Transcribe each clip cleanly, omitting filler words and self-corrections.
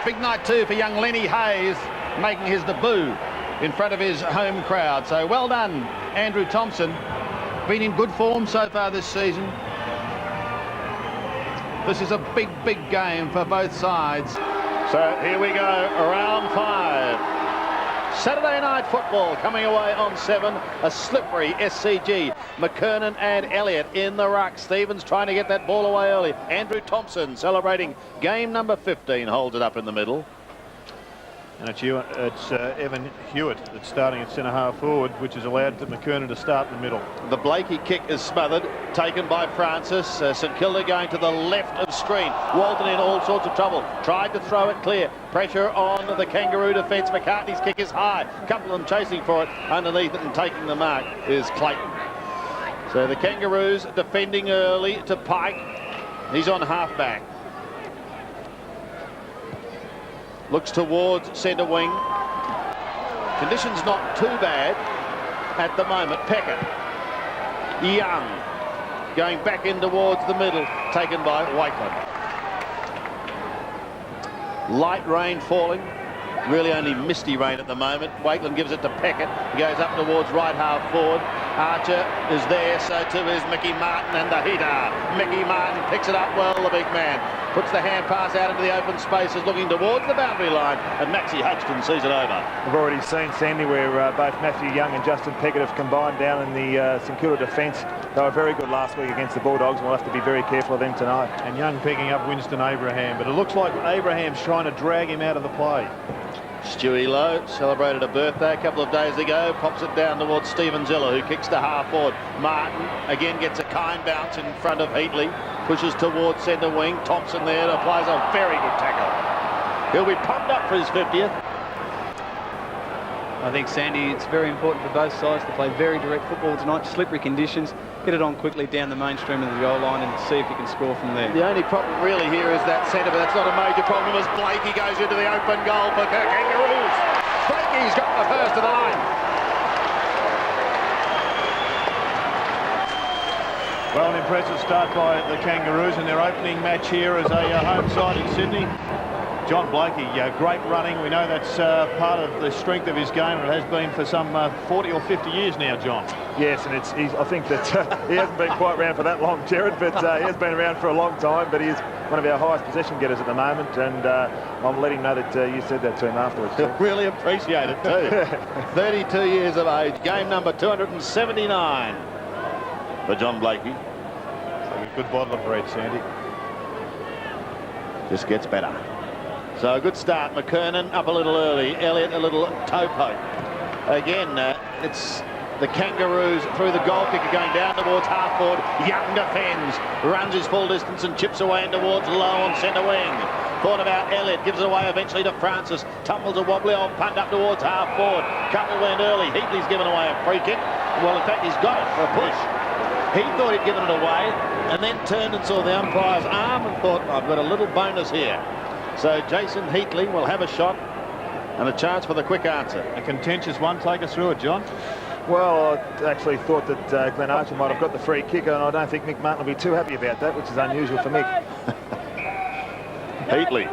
Big night too for young Lenny Hayes, making his debut in front of his home crowd. So well done, Andrew Thompson. Been in good form so far this season. This is a big, big game for both sides. So here we go, round 5. Saturday night football coming away on 7. A slippery SCG. McKernan and Elliott in the ruck. Stevens trying to get that ball away early. Andrew Thompson celebrating game number 15. Holds it up in the middle. And it's Evan Hewitt that's starting at centre-half forward, which has allowed McKernan to start in the middle. The Blakey kick is smothered, taken by Francis. St Kilda going to the left of screen. Walton in all sorts of trouble. Tried to throw it clear. Pressure on the Kangaroo defence. McCartney's kick is high. A couple of them chasing for it. Underneath it and taking the mark is Clayton. So the Kangaroos defending early to Pike. He's on half-back. Looks towards centre wing. Conditions not too bad at the moment. Pecker. Young. Going back in towards the middle. Taken by Wakeland. Light rain falling. Really only misty rain at the moment. Wakeland gives it to Peckett. He goes up towards right half forward. Archer is there, so too is Mickey Martin and the heater. Mickey Martin picks it up well, the big man. Puts the hand pass out into the open spaces, looking towards the boundary line, and Maxie Hodgson sees it over. We've already seen, Sandy, where both Matthew Young and Justin Peckett have combined down in the St Kilda defence. They were very good last week against the Bulldogs, and we'll have to be very careful of them tonight. And Young picking up Winston Abraham, but it looks like Abraham's trying to drag him out of the play. Stewie Lowe celebrated a birthday a couple of days ago, pops it down towards Stephen Zilla, who kicks to half forward. Martin again gets a kind bounce in front of Heatley, pushes towards centre wing. Thompson there applies a very good tackle. He'll be pumped up for his 50th. I think, Sandy, it's very important for both sides to play very direct football tonight. Slippery conditions. Get it on quickly down the mainstream of the goal line and see if you can score from there. The only problem really here is that centre, but that's not a major problem as Blakey goes into the open goal for the Kangaroos. Blakey's got the first of the line. Well, an impressive start by the Kangaroos in their opening match here as a home side in Sydney. John Blakey, great running. We know that's part of the strength of his game, and it has been for some 40 or 50 years now, John. Yes, and I think that he hasn't been quite around for that long, Jared, but he has been around for a long time, but he is one of our highest possession getters at the moment, and I'm letting him know that you said that to him afterwards. Really appreciate it too. 32 years of age, game number 279 for John Blakey. Like a good bottle of bread, Sandy. Just gets better. So a good start. McKernan up a little early. Elliott a little toe poke. Again, it's the Kangaroos through the goal kicker going down towards half forward. Young defends, runs his full distance and chips away in towards Lowe on centre wing. Thought about Elliott, gives it away eventually to Francis. Tumbles a wobbly old punt up towards half forward. Couple went early. Heatley's given away a free kick. Well, in fact, he's got it for a push. He thought he'd given it away and then turned and saw the umpire's arm and thought, I've got a little bonus here. So Jason Heatley will have a shot and a chance for the quick answer. A contentious one. Take us through it, John. Well, I actually thought that Glenn Archer might have got the free kick, and I don't think Mick Martin will be too happy about that, which is unusual for Mick. Heatley.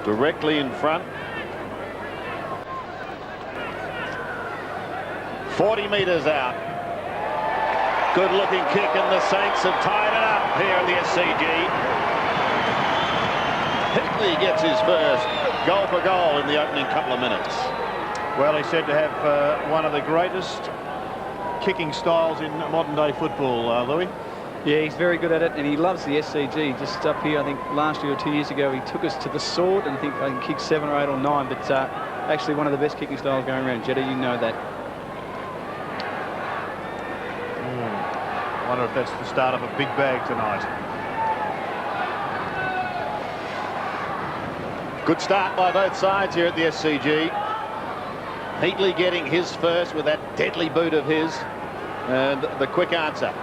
Directly in front. 40 metres out. Good looking kick, and the Saints have tied it up here at the SCG. Heatley gets his first goal for goal in the opening couple of minutes. Well, he's said to have one of the greatest kicking styles in modern day football, Louis. Yeah, he's very good at it, and he loves the SCG. Just up here, I think last year or 2 years ago, he took us to the sword, and I think I kicked 7 or 8 or 9, but actually one of the best kicking styles going around. Jetta, you know that. I wonder if that's the start of a big bag tonight. Good start by both sides here at the SCG. Heatley getting his first with that deadly boot of his. And the quick answer.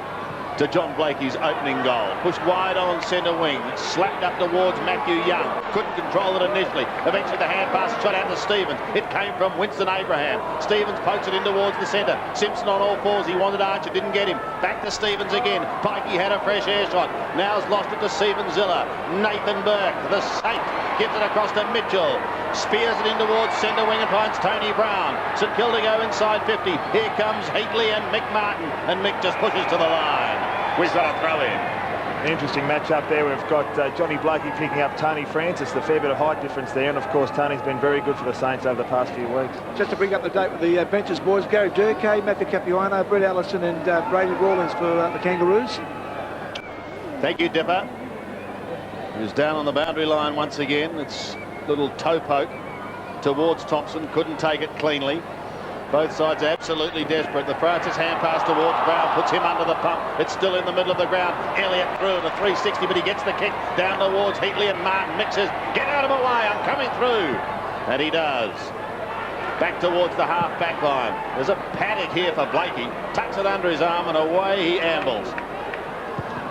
to John Blakey's opening goal. Pushed wide on centre wing, slapped up towards Matthew Young. Couldn't control it initially. Eventually the hand pass shot out to Stevens. It came from Winston Abraham. Stevens pokes it in towards the centre. Simpson on all fours. He wanted Archer, didn't get him. Back to Stevens again. Pikey had a fresh air shot. Now's lost it to Stephen Zilla. Nathan Burke, the Saint, gives it across to Mitchell. Spears it in towards centre wing and finds Tony Brown. St Kilda go inside 50. Here comes Heatley and Mick Martin. And Mick just pushes to the line. We've got a throw in. Interesting match up there. We've got Johnny Blakey picking up Tony Francis. The fair bit of height difference there. And of course, Tony's been very good for the Saints over the past few weeks. Just to bring up the date with the benches, boys. Gary Durkay, Matthew Capuano, Brett Allison and Brady Rawlins for the Kangaroos. Thank you, Dipper. He's down on the boundary line once again. It's little toe poke towards Thompson. Couldn't take it cleanly. Both sides absolutely desperate. The Francis hand pass towards Brown puts him under the pump. It's still in the middle of the ground. Elliott through the 360, but he gets the kick down towards Heatley, and Martin mixes. Get out of my way, I'm coming through. And he does. Back towards the half-back line. There's a panic here for Blakey. Tucks it under his arm and away he ambles.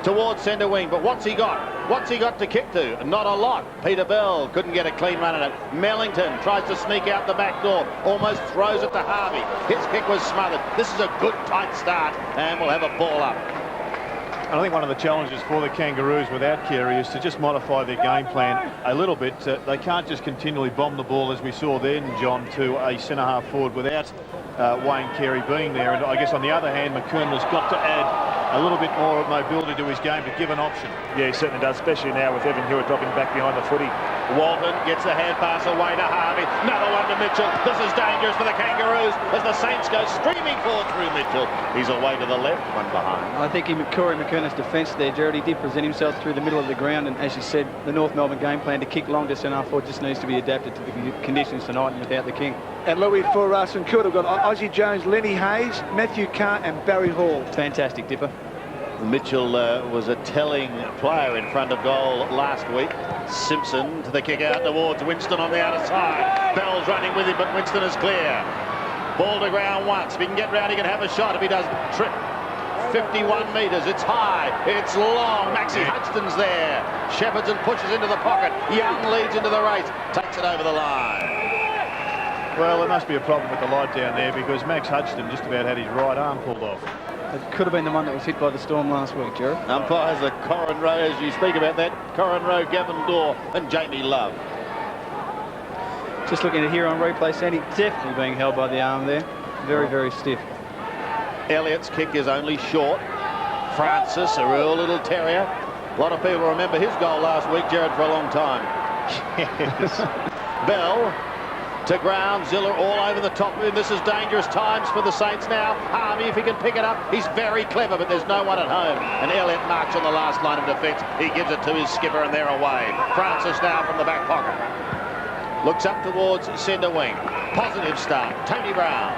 Towards centre wing, but what's he got? What's he got to kick to? Not a lot. Peter Bell couldn't get a clean run at it. Mellington tries to sneak out the back door, almost throws it to Harvey. His kick was smothered. This is a good tight start, and we'll have a ball up. And I think one of the challenges for the Kangaroos without Carey is to just modify their game plan a little bit. They can't just continually bomb the ball, as we saw then, John, to a centre-half forward without Wayne Carey being there. And I guess on the other hand, McKernan has got to add a little bit more mobility to his game to give an option. Yeah, he certainly does, especially now with Evan Hewitt dropping back behind the footy. Walton gets the hand pass away to Harvey. Another one to Mitchell. This is dangerous for the Kangaroos as the Saints go streaming forward through Mitchell. He's away to the left, one behind. I think Corey McKernan's defence there, Jared, he did present himself through the middle of the ground, and as you said, the North Melbourne game plan to kick long to centre forward just needs to be adapted to the conditions tonight and without the King. And Louis, for St Kilda, we've got Ozzie Jones, Lenny Hayes, Matthew Carr and Barry Hall. Fantastic, Dipper. Mitchell was a telling player in front of goal last week. Simpson to the kick out towards Winston on the outer side. Bell's running with him, but Winston is clear. Ball to ground once. If he can get round, he can have a shot. If he doesn't, trip. 51 metres. It's high. It's long. Maxie Hudgston's there. Shepherds and pushes into the pocket. Young leads into the race. Takes it over the line. Well, there must be a problem with the light down there because Max Hudgston just about had his right arm pulled off. It could have been the one that was hit by the storm last week, Jared. Umpires are Corin Rowe, as you speak about that. Corin Rowe, Gavin Dorr and Jamie Love. Just looking at here on replay, Sandy definitely being held by the arm there. Very, very stiff. Elliott's kick is only short. Francis, a real little terrier. A lot of people remember his goal last week, Jared, for a long time. Yes. Bell to ground, Ziller all over the top of him. This is dangerous times for the Saints now. Harvey, if he can pick it up, he's very clever, but there's no one at home. And Elliott marks on the last line of defence. He gives it to his skipper and they're away. Francis now from the back pocket. Looks up towards centre wing. Positive start. Tony Brown.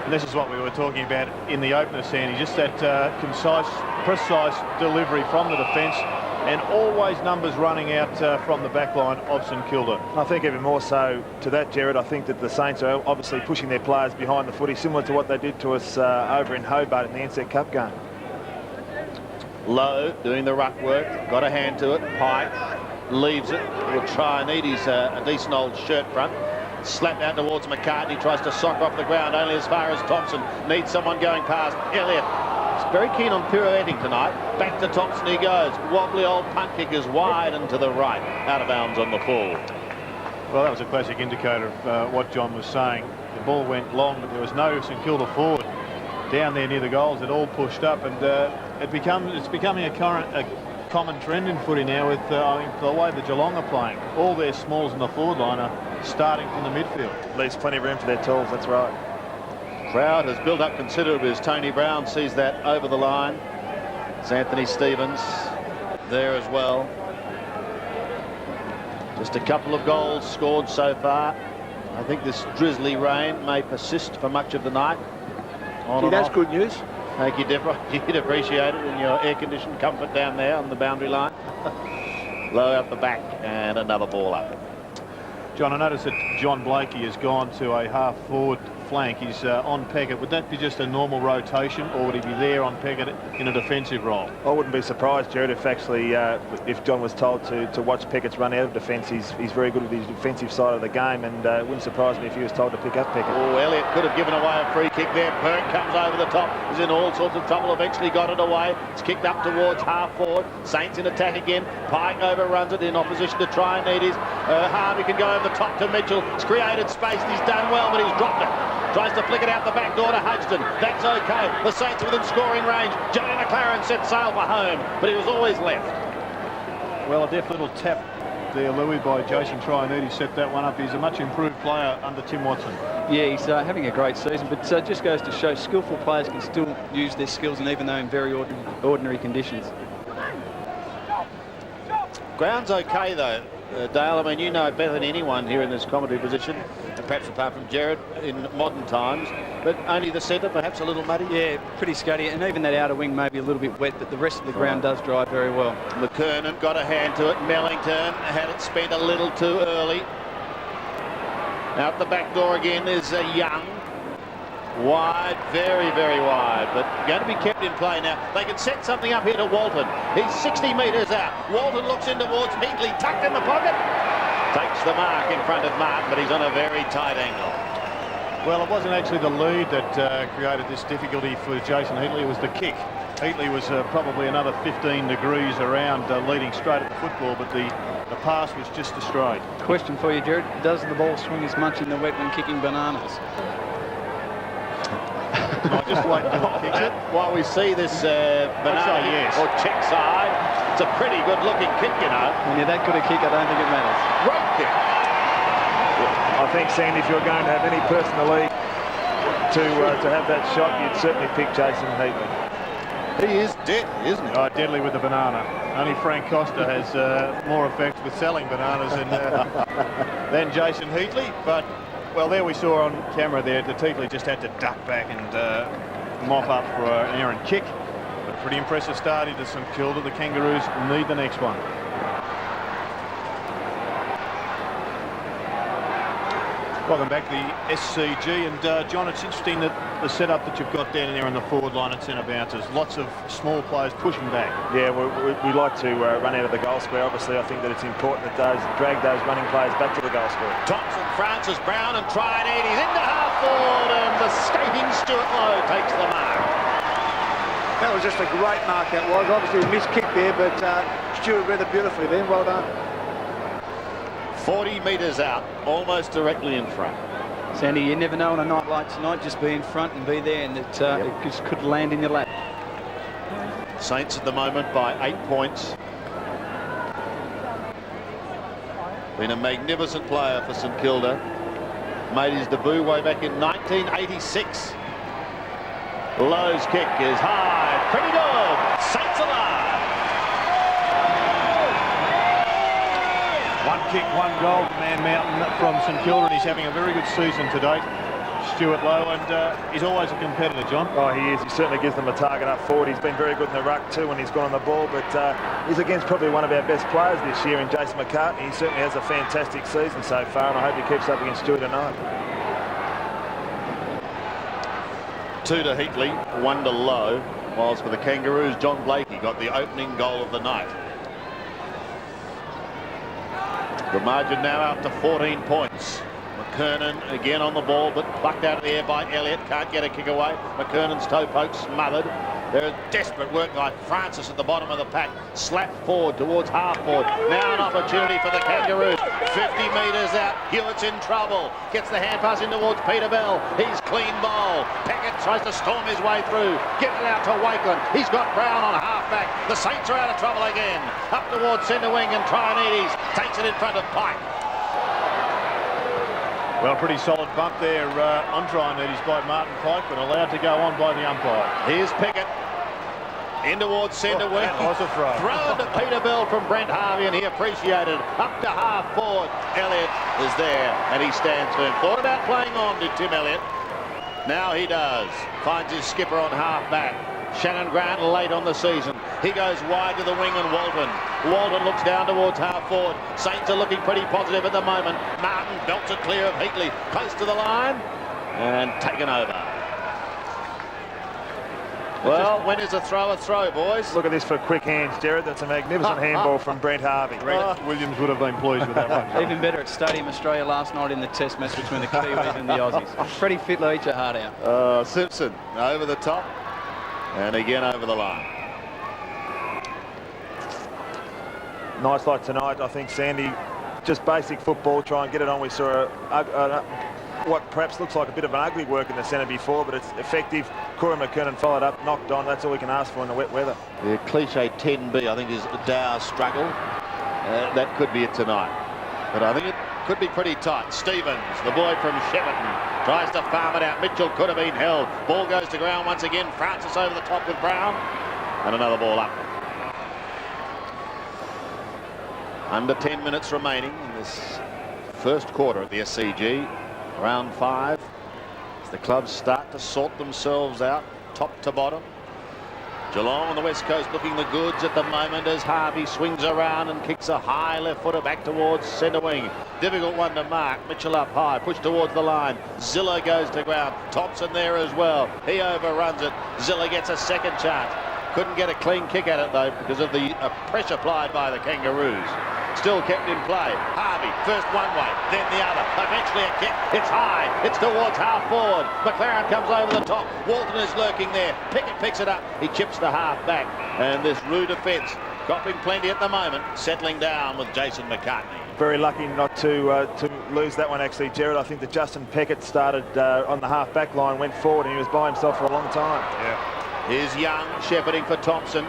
And this is what we were talking about in the opener, Sandy. Just that concise, precise delivery from the defence, and always numbers running out from the back line of St Kilda. I think even more so to that, Jared, I think that the Saints are obviously pushing their players behind the footy, similar to what they did to us over in Hobart in the NZ Cup game. Lowe doing the ruck work. Got a hand to it. Pike leaves it. Will try and eat his a decent old shirt front. Slapped out towards McCartney. Tries to sock off the ground only as far as Thompson. Needs someone going past. Elliott. He's very keen on pirouetting tonight. Back to Thompson he goes. Wobbly old punt kick is wide and to the right. Out of bounds on the full. Well, that was a classic indicator of what John was saying. The ball went long, but there was no St Kilda forward down there near the goals. It all pushed up, and it's becoming a common trend in footy now with the way the Geelong are playing. All their smalls in the forward line are starting from the midfield. Leaves plenty of room for their tools, that's right. Crowd has built up considerably as Tony Brown sees that over the line. It's Anthony Stevens there as well. Just a couple of goals scored so far. I think this drizzly rain may persist for much of the night. Gee, that's good news. Thank you, Deborah. You'd appreciate it in your air-conditioned comfort down there on the boundary line. Low out the back and another ball up. John, I noticed that John Blakey has gone to a half-forward flank. He's on Peckett. Would that be just a normal rotation, or would he be there on Peckett in a defensive role? I wouldn't be surprised, Jared, if actually if John was told to watch Peckett's run out of defence. He's very good with his defensive side of the game, and it wouldn't surprise me if he was told to pick up Peckett. Oh, Elliott could have given away a free kick there. Burke comes over the top. He's in all sorts of trouble. Eventually got it away. It's kicked up towards half forward. Saints in attack again. Pike overruns it in opposition to Traianides. Harvey can go over the top to Mitchell. It's created space and he's done well, but he's dropped it. Tries to flick it out the back door to Hodgson. That's okay. The Saints are within scoring range. Johnny McLaren set sail for home, but he was always left. Well, a deft little tap there, Louis, by Jason Traianides set that one up. He's a much improved player under Tim Watson. Yeah, he's having a great season, but just goes to show skillful players can still use their skills, and even though in very ordinary conditions. Ground's okay though, Dale. I mean, you know better than anyone here in this commentary position, and perhaps apart from Jared in modern times, but only the centre perhaps a little muddy. Yeah, pretty scuddy, and even that outer wing may be a little bit wet, but the rest of the ground does dry very well. McKernan got a hand to it. Mellington had it spent a little too early. Out the back door again is Young. Wide, very, very wide, but going to be kept in play now. They can set something up here to Walton. He's 60 metres out. Walton looks in towards Hinkley, tucked in the pocket. Takes the mark in front of Martin, but he's on a very tight angle. Well, it wasn't actually the lead that created this difficulty for Jason Heatley. It was the kick. Heatley was probably another 15 degrees around leading straight at the football, but the pass was just astray. Question for you, Jared. Does the ball swing as much in the wet when kicking bananas? I just wait until it kicks it. While we see this banana yes. or check side, it's a pretty good looking kick, you know. When you're that good a kick, I don't think it matters. Great kick. I think, Sandy, if you're going to have any person in the league to have that shot, you'd certainly pick Jason Heatley. He is deadly, isn't he? Oh, deadly with the banana. Only Frank Costa has more effect with selling bananas than Jason Heatley, but well, there we saw on camera there that Heatley just had to duck back and mop up for an errant kick. But a pretty impressive start into St Kilda. The Kangaroos need the next one. Welcome back to the SCG, and John, it's interesting that the setup that you've got down there in the forward line at centre bounces, lots of small players pushing back. Yeah, we like to run out of the goal square. Obviously, I think that it's important that drag those running players back to the goal square. Thompson, Francis, Brown and Traianides into half forward, and the skating Stuart Lowe takes the mark. That was just a great mark, that was. Obviously a missed kick there, but Stuart read it beautifully then. Well done. 40 metres out, almost directly in front. Sandy, you never know on a night like tonight, just be in front and be there, and it just could land in your lap. Saints at the moment by 8 points. Been a magnificent player for St Kilda. Made his debut way back in 1986. Lowe's kick is high, pretty good. Saints alive. One kick, one goal to Man Mountain from St Kilda, and he's having a very good season to date. Stuart Lowe, and he's always a competitor, John. Oh, he is. He certainly gives them a target up forward. He's been very good in the ruck too when he's gone on the ball, but he's against probably one of our best players this year in Jason McCartney. He certainly has a fantastic season so far, and I hope he keeps up against Stuart tonight. 2 to Heatley, 1 to Lowe, whilst for the Kangaroos, John Blakey got the opening goal of the night. The margin now up to 14 points. McKernan again on the ball, but plucked out of the air by Elliott. Can't get a kick away. McKernan's toe poke smothered. There's desperate work by Francis at the bottom of the pack. Slap forward towards half forward. Now an opportunity for the Kangaroos. 50 metres out. Hewitt's in trouble. Gets the hand pass in towards Peter Bell. He's clean ball. Peckett tries to storm his way through. Gives it out to Wakeland. He's got Brown on half back. The Saints are out of trouble again. Up towards centre wing, and Traianides takes it in front of Pike. Well, pretty solid bump there on Traianides by Martin Pike, but allowed to go on by the umpire. Here's Pickett. In towards centre wing. That was a throw. Thrown to Peter Bell from Brent Harvey, and he appreciated. Up to half forward. Elliott is there, and he stands firm. Thought about playing on to Tim Elliott. Now he does. Finds his skipper on half back. Shannon Grant late on the season. He goes wide to the wing, and Walton looks down towards half forward. Saints are looking pretty positive at the moment. Martin belts it clear of Heatley. Close to the line. and taken over. Well, when is a throw, boys? Look at this for quick hands, Jared. That's a magnificent handball from Brent Harvey. Williams would have been pleased with that one. Even better at Stadium Australia last night in the test match between the Kiwis and the Aussies. Freddie Fittler eat your heart out. Simpson over the top and again over the line. Nice like tonight, I think, Sandy. Just basic football, try and get it on. We saw what perhaps looks like a bit of an ugly work in the centre before, but it's effective. Corey McKernan followed up, knocked on. That's all we can ask for in the wet weather. The cliche 10B, I think, is Dow's struggle. That could be it tonight. But I think it could be pretty tight. Stevens, the boy from Shepparton, tries to farm it out. Mitchell could have been held. Ball goes to ground once again. Francis over the top with Brown. And another ball up. Under 10 minutes remaining in this first quarter at the SCG. Round 5. As the clubs start to sort themselves out, top to bottom. Geelong on the west coast looking the goods at the moment as Harvey swings around and kicks a high left footer back towards centre wing. Difficult one to mark. Mitchell up high, pushed towards the line. Ziller goes to ground. Thompson there as well. He overruns it. Ziller gets a second chance. Couldn't get a clean kick at it though because of the pressure applied by the Kangaroos. Still kept in play. Harvey, first one way, then the other. Eventually a kick. It's high. It's towards half forward. McLaren comes over the top. Walton is lurking there. Pickett picks it up. He chips the half back. And this Roo defence, copping plenty at the moment, settling down with Jason McCartney. Very lucky not to lose that one, actually, Jared. I think that Justin Pickett started on the half-back line, went forward, and he was by himself for a long time. Yeah. Here's Young shepherding for Thompson.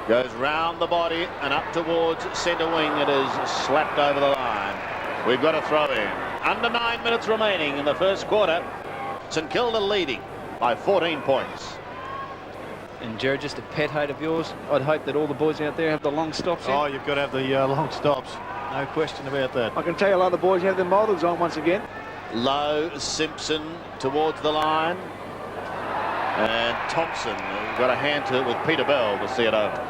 Goes round the body and up towards centre wing. It is slapped over the line. We've got a throw in. Under 9 minutes remaining in the first quarter. St Kilda leading by 14 points. And Jared, just a pet hate of yours. I'd hope that all the boys out there have the long stops in. Oh, you've got to have the long stops. No question about that. I can tell you a lot of the boys have their models on once again. Low, Simpson towards the line. And Thompson got a hand to it with Peter Bell to see it over.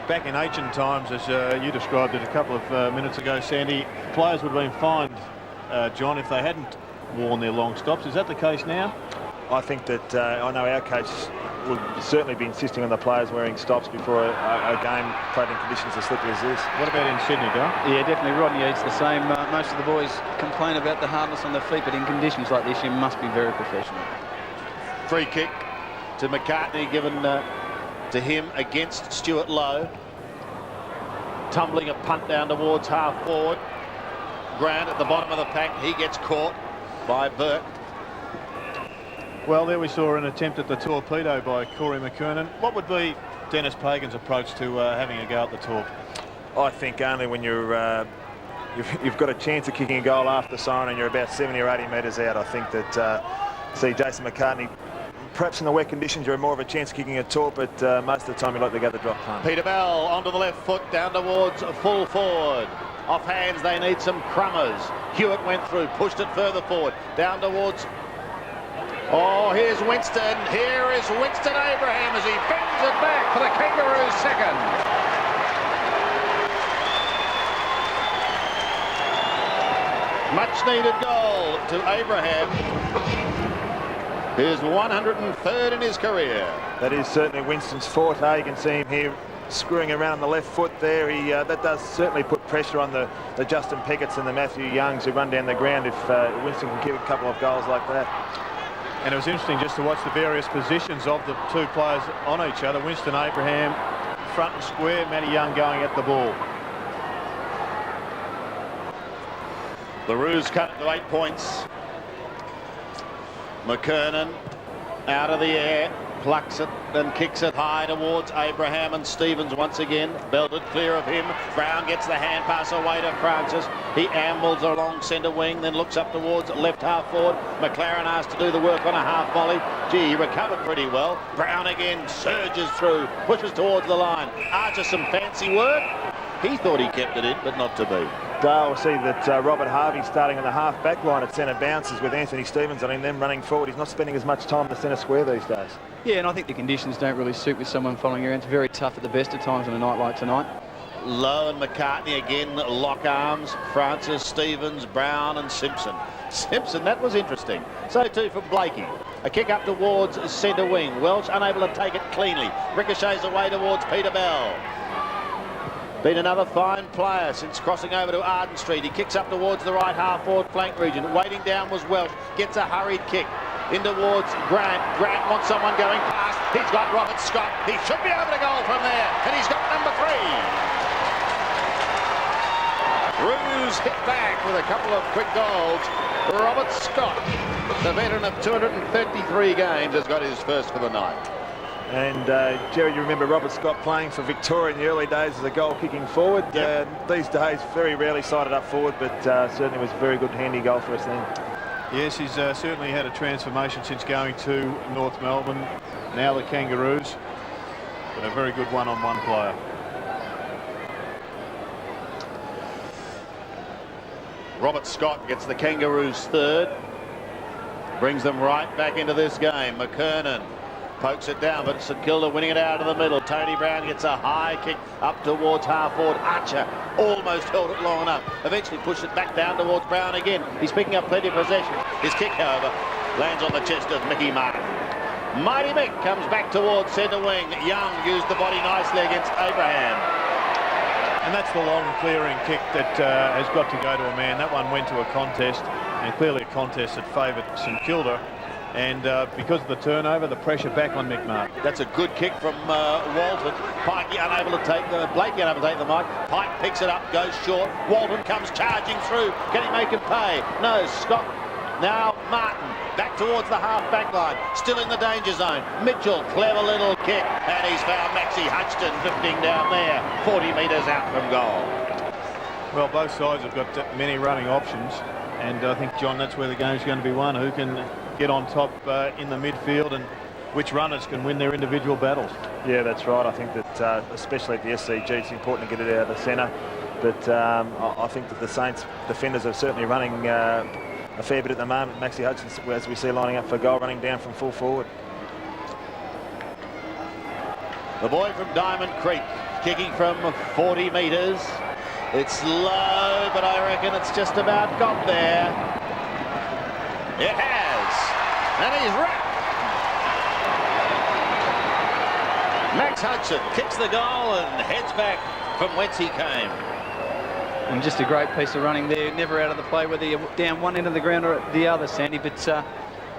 Back in ancient times, as you described it a couple of minutes ago, Sandy, players would have been fined, John, if they hadn't worn their long stops. Is that the case now? I think that I know our coach will certainly be insisting on the players wearing stops before a game played in conditions as slippery as this. What about in Sydney, Don? Yeah, definitely. Rodney Eads the same. Most of the boys complain about the hardness on their feet, but in conditions like this, you must be very professional. Free kick to McCartney given to him against Stuart Lowe. Tumbling a punt down towards half forward. Grant at the bottom of the pack. He gets caught by Burke. Well, there we saw an attempt at the torpedo by Corey McKernan. What would be Dennis Pagan's approach to having a go at the torp? I think only when you've got a chance of kicking a goal after the siren and you're about 70 or 80 metres out. I think that see Jason McCartney, perhaps in the wet conditions you're more of a chance of kicking a torp, but most of the time you like to go the drop punt. Peter Bell onto the left foot down towards full forward. Off hands they need some crummers. Hewitt went through, pushed it further forward down towards. Oh, here's Winston. Here is Winston Abraham as he bends it back for the Kangaroos second. Much needed goal to Abraham. His 103rd in his career. That is certainly Winston's forte. You can see him here screwing around the left foot there. That does certainly put pressure on the Justin Picketts and the Matthew Youngs who run down the ground if Winston can give a couple of goals like that. And it was interesting just to watch the various positions of the two players on each other. Winston Abraham front and square, Matty Young going at the ball. The Roos cut it to 8 points. McKernan out of the air, plucks it, then kicks it high towards Abraham, and Stevens once again belted clear of him. Brown gets the hand pass away to Francis. He ambles along centre wing, then looks up towards left half forward. McLaren asked to do the work on a half volley. Gee, he recovered pretty well. Brown again surges through, pushes towards the line. Archer some fancy work. He thought he kept it in, but not to be. Dale will see that Robert Harvey starting on the half-back line at centre bounces with Anthony Stevens on him, them running forward. He's not spending as much time in the centre square these days. Yeah, and I think the conditions don't really suit with someone following around. It's very tough at the best of times on a night like tonight. Lowe and McCartney again lock arms. Francis, Stevens, Brown and Simpson. Simpson, that was interesting. So too from Blakey. A kick up towards centre wing. Welch unable to take it cleanly. Ricochets away towards Peter Bell. Been another fine player since crossing over to Arden Street. He kicks up towards the right half-forward flank region. Waiting down was Welch. Gets a hurried kick. In towards Grant. Grant wants someone going past. He's got Robert Scott. He should be able to goal from there. And he's got number 3. Roos hit back with a couple of quick goals. Robert Scott, the veteran of 233 games, has got his first for the night. And Jerry, you remember Robert Scott playing for Victoria in the early days as a goal kicking forward. Yep. These days, very rarely sighted up forward, but certainly was a very good handy goal for us then. Yes, he's certainly had a transformation since going to North Melbourne, now the Kangaroos, but a very good one-on-one player. Robert Scott gets the Kangaroos third. Brings them right back into this game. McKernan pokes it down, but St Kilda winning it out of the middle. Tony Brown gets a high kick up towards half-forward. Archer almost held it long enough. Eventually pushed it back down towards Brown again. He's picking up plenty of possession. His kick, however, lands on the chest of Mickey Martin. Mighty Mick comes back towards centre wing. Young used the body nicely against Abraham. And that's the long clearing kick that has got to go to a man. That one went to a contest, and clearly a contest that favoured St Kilda. And because of the turnover, the pressure back on Mick Martin. That's a good kick from Walton. Pikey unable to take the Blakey unable to take the mark. Pike picks it up, goes short. Walton comes charging through. Can he make him pay? No. Scott. Now Martin back towards the half-back line. Still in the danger zone. Mitchell, clever little kick, and he's found Maxie Hutchton drifting down there, 40 metres out from goal. Well, both sides have got many running options, and I think, John, that's where the game's going to be won. Who can get on top in the midfield, and which runners can win their individual battles. Yeah, that's right. I think that especially at the SCG, it's important to get it out of the centre. But I think that the Saints defenders are certainly running a fair bit at the moment. Maxie Hutchins, as we see, lining up for goal, running down from full forward. The boy from Diamond Creek, kicking from 40 metres. It's low, but I reckon it's just about got there. It has, and he's wrapped. Max Hudson kicks the goal and heads back from whence he came. And just a great piece of running there, never out of the play, whether you're down one end of the ground or at the other, Sandy. But a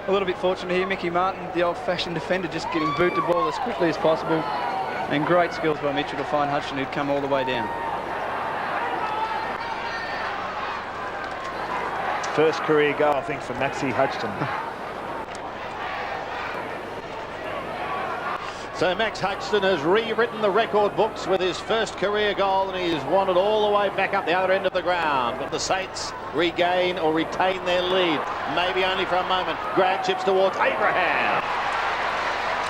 little bit fortunate here. Mickey Martin, the old-fashioned defender, just getting boot the ball as quickly as possible. And great skills by Mitchell to find Hutchin, who'd come all the way down. First career goal, I think, for Maxie Hutchton. So Max Hutchton has rewritten the record books with his first career goal, and he's wanted all the way back up the other end of the ground. But the Saints regain or retain their lead, maybe only for a moment. Grant chips towards Abraham.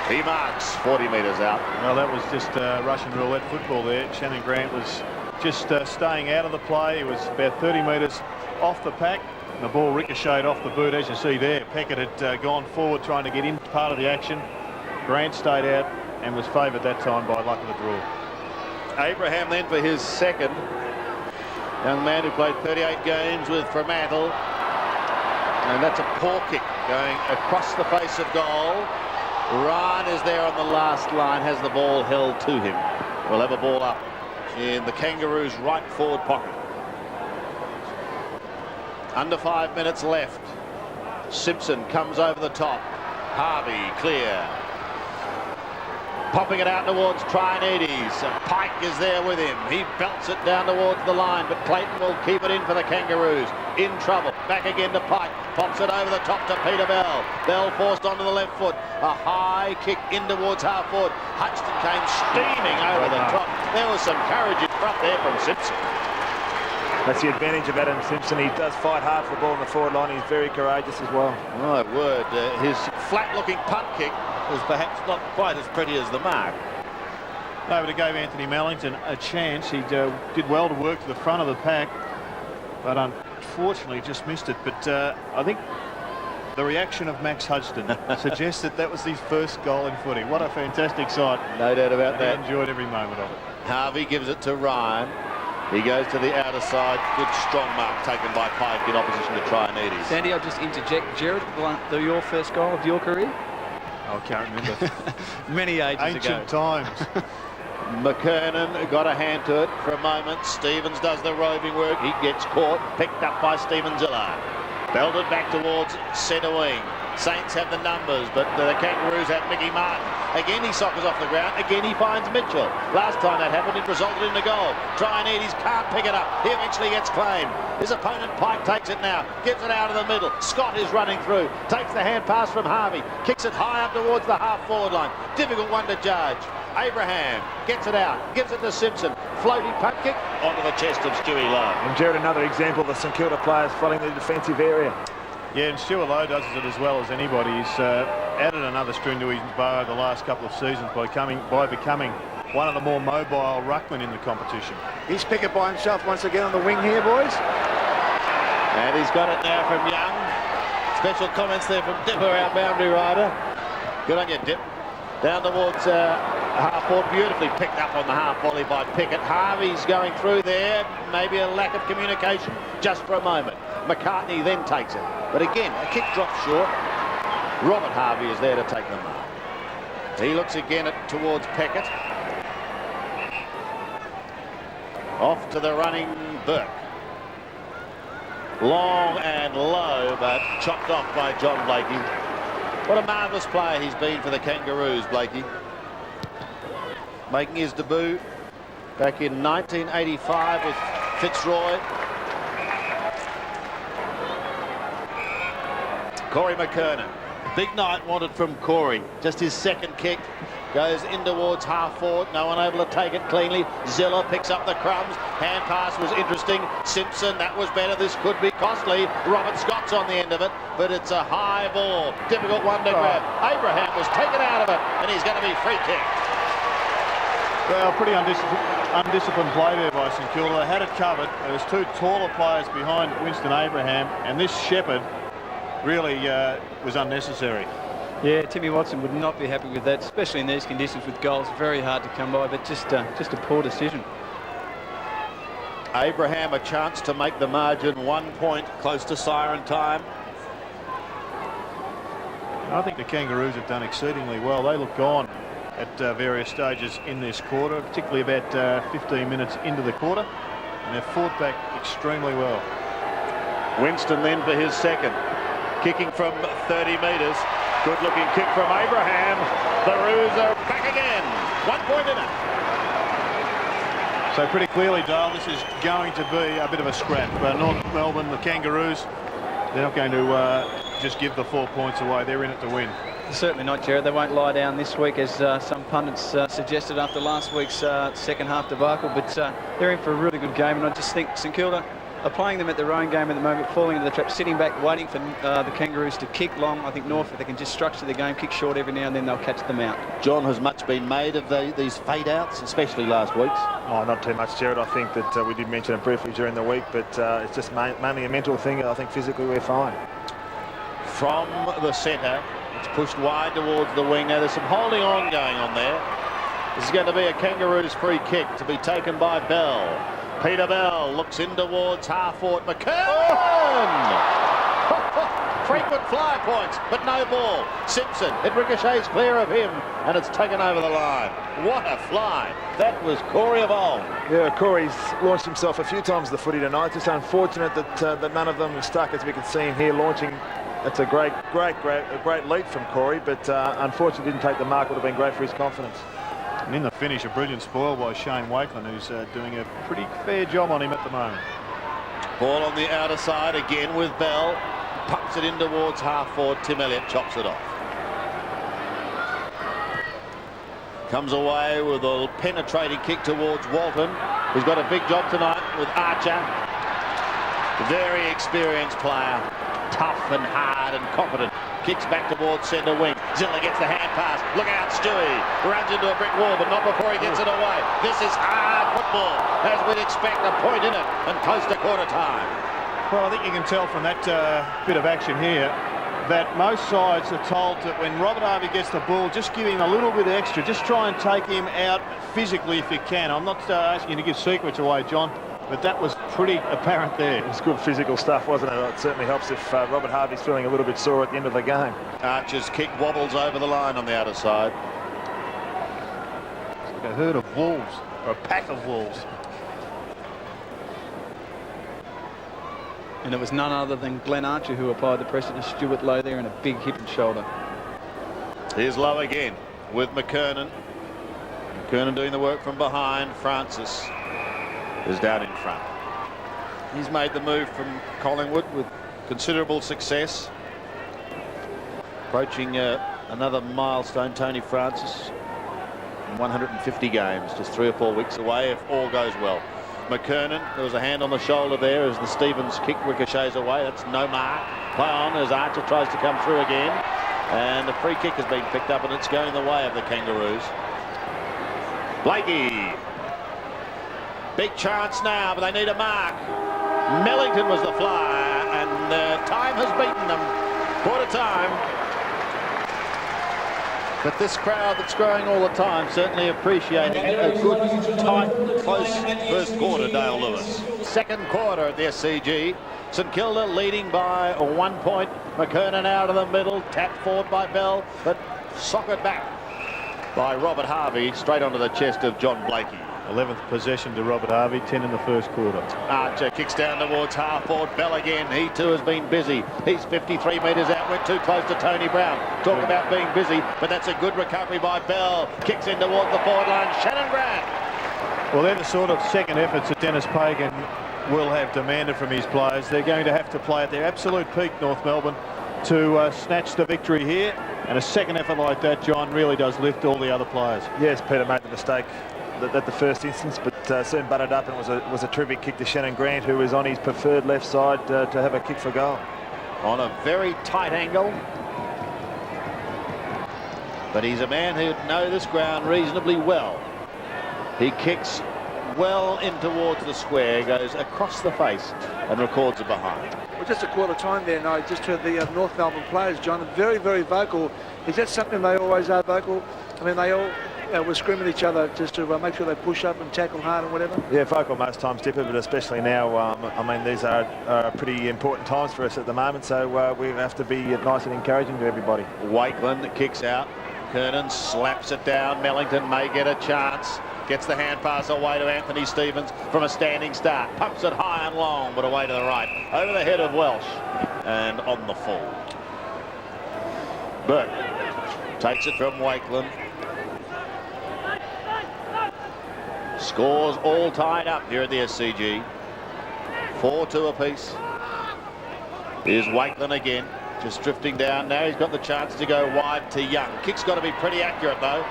He marks 40 metres out. Well, that was just Russian roulette football there. Shannon Grant was just staying out of the play. He was about 30 metres off the pack. The ball ricocheted off the boot, as you see there. Peckett had gone forward trying to get in part of the action. Grant stayed out and was favoured that time by luck of the draw. Abraham then for his second. Young man who played 38 games with Fremantle. And that's a poor kick going across the face of goal. Ryan is there on the last line, has the ball held to him. We'll have a ball up in the Kangaroos' right forward pocket. Under 5 minutes left. Simpson comes over the top. Harvey clear. Popping it out towards Trianides. Pike is there with him. He belts it down towards the line, but Clayton will keep it in for the Kangaroos. In trouble. Back again to Pike. Pops it over the top to Peter Bell. Bell forced onto the left foot. A high kick in towards half forward. Hutchton came steaming over the top. There was some courage in front there from Simpson. That's the advantage of Adam Simpson. He does fight hard for the ball in the forward line. He's very courageous as well. My word, his flat-looking punt kick was perhaps not quite as pretty as the mark. No, but it gave Anthony Mellington a chance. He did well to work to the front of the pack, but unfortunately just missed it. But I think the reaction of Max Hudson suggests that that was his first goal in footy. What a fantastic sight. No doubt about that. He enjoyed every moment of it. Harvey gives it to Ryan. He goes to the outer side. Good strong mark taken by Pike in opposition to Trianides. Sandy, I'll just interject. Jared, your first goal of your career? I can't remember. Many ages ago. Ancient times. McKernan got a hand to it for a moment. Stevens does the roving work. He gets caught, picked up by Stevens-Zilla. Belted back towards centre wing. Saints have the numbers, but the Kangaroos have Mickey Martin. Again, he soccers off the ground. Again, he finds Mitchell. Last time that happened, it resulted in a goal. Trianides can't pick it up. He eventually gets claimed. His opponent, Pike, takes it now. Gives it out of the middle. Scott is running through. Takes the hand pass from Harvey. Kicks it high up towards the half-forward line. Difficult one to judge. Abraham gets it out. Gives it to Simpson. Floating punt kick onto the chest of Stewie Lowe. And Jared, another example of the St Kilda players flooding the defensive area. Yeah, and Stuart Lowe does it as well as anybody. He's added another string to his bow the last couple of seasons by becoming one of the more mobile ruckmen in the competition. He's picking by himself once again on the wing here, boys. And he's got it now from Young. Special comments there from Dipper, our boundary rider. Good on you, Dip. Down towards half-forward, beautifully picked up on the half volley by Pickett. Harvey's going through there. Maybe a lack of communication just for a moment. McCartney then takes it. But again, a kick drops short. Robert Harvey is there to take the mark. He looks again towards Pickett. Off to the running Burke. Long and low, but chopped off by John Blakey. What a marvellous player he's been for the Kangaroos, Blakey. Making his debut back in 1985 with Fitzroy. Corey McKernan. Big night wanted from Corey. Just his second kick. Goes in towards half forward. No one able to take it cleanly. Zilla picks up the crumbs. Hand pass was interesting. Simpson, that was better. This could be costly. Robert Scott's on the end of it, but it's a high ball. Difficult one to grab. Abraham was taken out of it, and he's going to be free kicked. Well, pretty undisciplined play there by St Kilda. They had it covered. There was two taller players behind Winston Abraham, and this Shepherd really was unnecessary. Yeah, Timmy Watson would not be happy with that, especially in these conditions with goals. Very hard to come by, but just a poor decision. Abraham a chance to make the margin 1 point close to siren time. I think the Kangaroos have done exceedingly well. They look on at various stages in this quarter, particularly about 15 minutes into the quarter, and they've fought back extremely well. Winston then for his second. Kicking from 30 metres. Good looking kick from Abraham. The Roos are back again. 1 point in it. So pretty clearly, Dale, this is going to be a bit of a scrap. North Melbourne, the Kangaroos, they're not going to just give the 4 points away. They're in it to win. Certainly not, Jared. They won't lie down this week, as some pundits suggested after last week's second half debacle. But they're in for a really good game, and I just think St Kilda are playing them at their own game at the moment, falling into the trap, sitting back, waiting for the Kangaroos to kick long. I think North, if they can just structure the game, kick short every now and then, they'll catch them out. John, has much been made of these fade-outs, especially last week's? Oh, not too much, Jared. I think that we did mention it briefly during the week, but it's just mainly a mental thing. I think physically we're fine. From the centre, it's pushed wide towards the wing. Now there's some holding on going on there. This is going to be a Kangaroos free kick to be taken by Bell. Peter Bell looks in towards half-forward. McKernan! Frequent fly points, but no ball. Simpson, it ricochets clear of him, and it's taken over the line. What a fly. That was Corey of old. Yeah, Corey's launched himself a few times the footy tonight. It's just unfortunate that none of them were stuck, as we can see him here launching. That's a great leap from Corey, but unfortunately didn't take the mark. Would have been great for his confidence. And in the finish, a brilliant spoil by Shane Wakeland, who's doing a pretty fair job on him at the moment. Ball on the outer side again with Bell. Pumps it in towards half-forward. Tim Elliott chops it off. Comes away with a penetrating kick towards Walton, who's got a big job tonight with Archer. Very experienced player. Tough and hard and confident. Kicks back towards centre wing. Zilla gets the hand pass. Look out, Stewie. Runs into a brick wall, but not before he gets it away. This is hard football, as we'd expect. A point in it and close to quarter time. Well, I think you can tell from that bit of action here that most sides are told that when Robert Harvey gets the ball, just give him a little bit extra. Just try and take him out physically if you can. I'm not asking you to give secrets away, John, but that was pretty apparent there. It was good physical stuff, wasn't it? It certainly helps if Robert Harvey's feeling a little bit sore at the end of the game. Archer's kick wobbles over the line on the outer side. It's like a herd of wolves, or a pack of wolves. And it was none other than Glenn Archer who applied the pressure to Stuart Lowe there in a big hip and shoulder. Here's Lowe again with McKernan. McKernan doing the work from behind. Francis is down in front. He's made the move from Collingwood with considerable success. Approaching another milestone, Tony Francis. 150 games, just 3 or 4 weeks away if all goes well. McKernan, there was a hand on the shoulder there as the Stevens kick ricochets away. That's no mark. Play on as Archer tries to come through again. And the free kick has been picked up and it's going the way of the Kangaroos. Blakey. Big chance now, but they need a mark. Mellington was the flyer and time has beaten them. Quarter time. But this crowd that's growing all the time certainly appreciating a good, tight, close first quarter, Dale Lewis. Second quarter at the SCG. St Kilda leading by 1 point. McKernan out of the middle, tapped forward by Bell, but socked back by Robert Harvey straight onto the chest of John Blakey. 11th possession to Robert Harvey, 10 in the first quarter. Archer kicks down towards half forward. Bell again. He too has been busy. He's 53 metres out. Went too close to Tony Brown. Talk about being busy, but that's a good recovery by Bell. Kicks in towards the forward line. Shannon Grant. Well, they're the sort of second efforts that Dennis Pagan will have demanded from his players. They're going to have to play at their absolute peak, North Melbourne, to snatch the victory here. And a second effort like that, John, really does lift all the other players. Yes, Peter made the mistake at the first instance, but soon butted up, and it was a terrific kick to Shannon Grant, who is on his preferred left side to have a kick for goal. On a very tight angle. But he's a man who'd know this ground reasonably well. He kicks well in towards the square, goes across the face and records it behind. Well, just a quarter time there, and I just heard the North Melbourne players, John, very, very vocal. Is that something they always are vocal? I mean, they all were screaming at each other just to make sure they push up and tackle hard and whatever? Yeah, vocal most times, Dipper, but especially now. I mean, these are pretty important times for us at the moment, so we have to be nice and encouraging to everybody. Wakeland kicks out. Kernan slaps it down. Mellington may get a chance. Gets the hand pass away to Anthony Stevens from a standing start. Pumps it high and long, but away to the right. Over the head of Welsh and on the full. Burke takes it from Wakeland. Scores all tied up here at the SCG. 4-2 apiece. Here's Wakeland again, just drifting down. Now he's got the chance to go wide to Young. Kick's got to be pretty accurate though.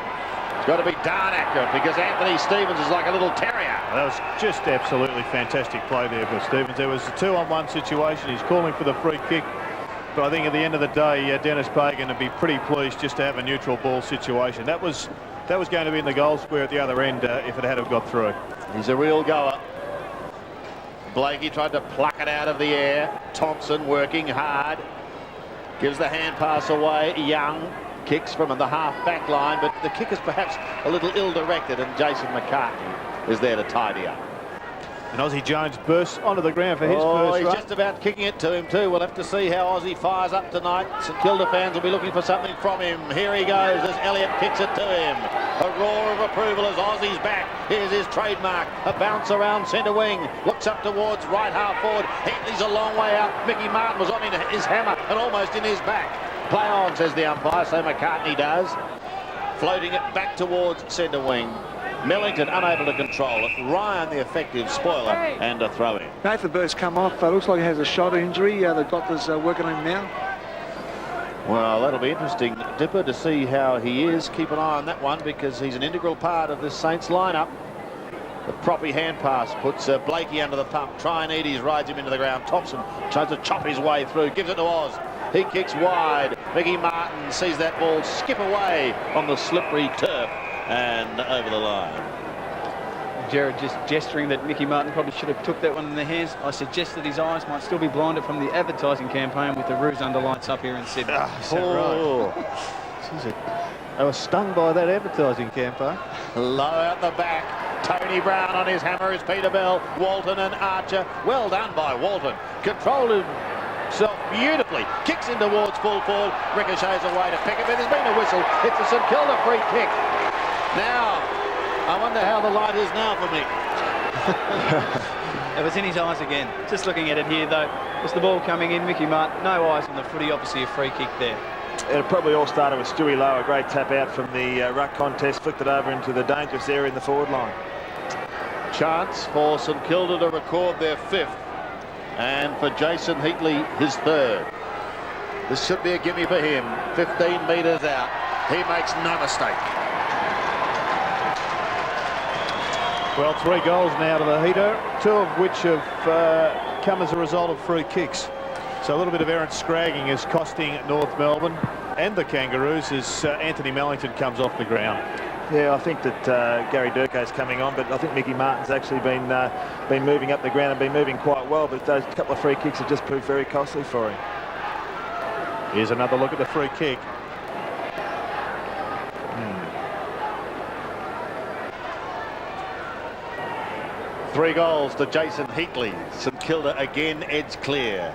It's got to be darn accurate because Anthony Stevens is like a little terrier. That was just absolutely fantastic play there for Stevens. There was a 2-on-1 situation. He's calling for the free kick. But I think at the end of the day, Dennis Pagan would be pretty pleased just to have a neutral ball situation. That was going to be in the goal square at the other end if it had have got through. He's a real goer. Blakey tried to pluck it out of the air. Thompson working hard. Gives the hand pass away. Young kicks from the half-back line, but the kick is perhaps a little ill-directed, and Jason McCartney is there to tidy up. And Aussie Jones bursts onto the ground for his first he's run. just about kicking it to him too. We'll have to see how Aussie fires up tonight. St Kilda fans will be looking for something from him. Here he goes as Elliott kicks it to him. A roar of approval as Aussie's back. Here's his trademark. A bounce around centre wing. Looks up towards right half forward. He's a long way out. Mickey Martin was on his hammer and almost in his back. Play on, says the umpire, so McCartney does. Floating it back towards centre wing. Mellington unable to control it. Ryan the effective spoiler and a throw in. Nathan Burke's come off. Looks like he has a shoulder injury. The doctor's working on him now. Well, that'll be interesting, Dipper, to see how he is. Keep an eye on that one because he's an integral part of this Saints lineup. The proppy hand pass puts Blakey under the pump. Traianides rides him into the ground. Thompson tries to chop his way through. Gives it to Oz. He kicks wide. Mickey Martin sees that ball skip away on the slippery turf and over the line. Jared just gesturing that Mickey Martin probably should have took that one in the hands. I suggest that his eyes might still be blinded from the advertising campaign with the Roos under lights up here in Sydney. They were stung by that advertising campaign. Low out the back. Tony Brown on his hammer is Peter Bell. Walton and Archer. Well done by Walton. Controlled himself beautifully. Kicks in towards full forward. Ricochets away to Pickett. But there's been a whistle. It's a St Kilda free kick. Now, I wonder how the light is now for me. It was in his eyes again. Just looking at it here, though, was the ball coming in. Mickey Martin, no eyes on the footy. Obviously a free kick there. It probably all started with Stewie Lowe, a great tap out from the ruck contest, flicked it over into the dangerous area in the forward line. Chance for St Kilda to record their 5th, and for Jason Heatley his 3rd. This should be a gimme for him. 15 metres out. He makes no mistake. Well, 3 goals now to the heater, 2 of which have come as a result of free kicks. So a little bit of errant scragging is costing North Melbourne and the Kangaroos as Anthony Mellington comes off the ground. Yeah, I think that Gary Durkay's coming on, but I think Mickey Martin's actually been moving up the ground and been moving quite well, but those couple of free kicks have just proved very costly for him. Here's another look at the free kick. 3 goals to Jason Heatley. St Kilda again edge clear.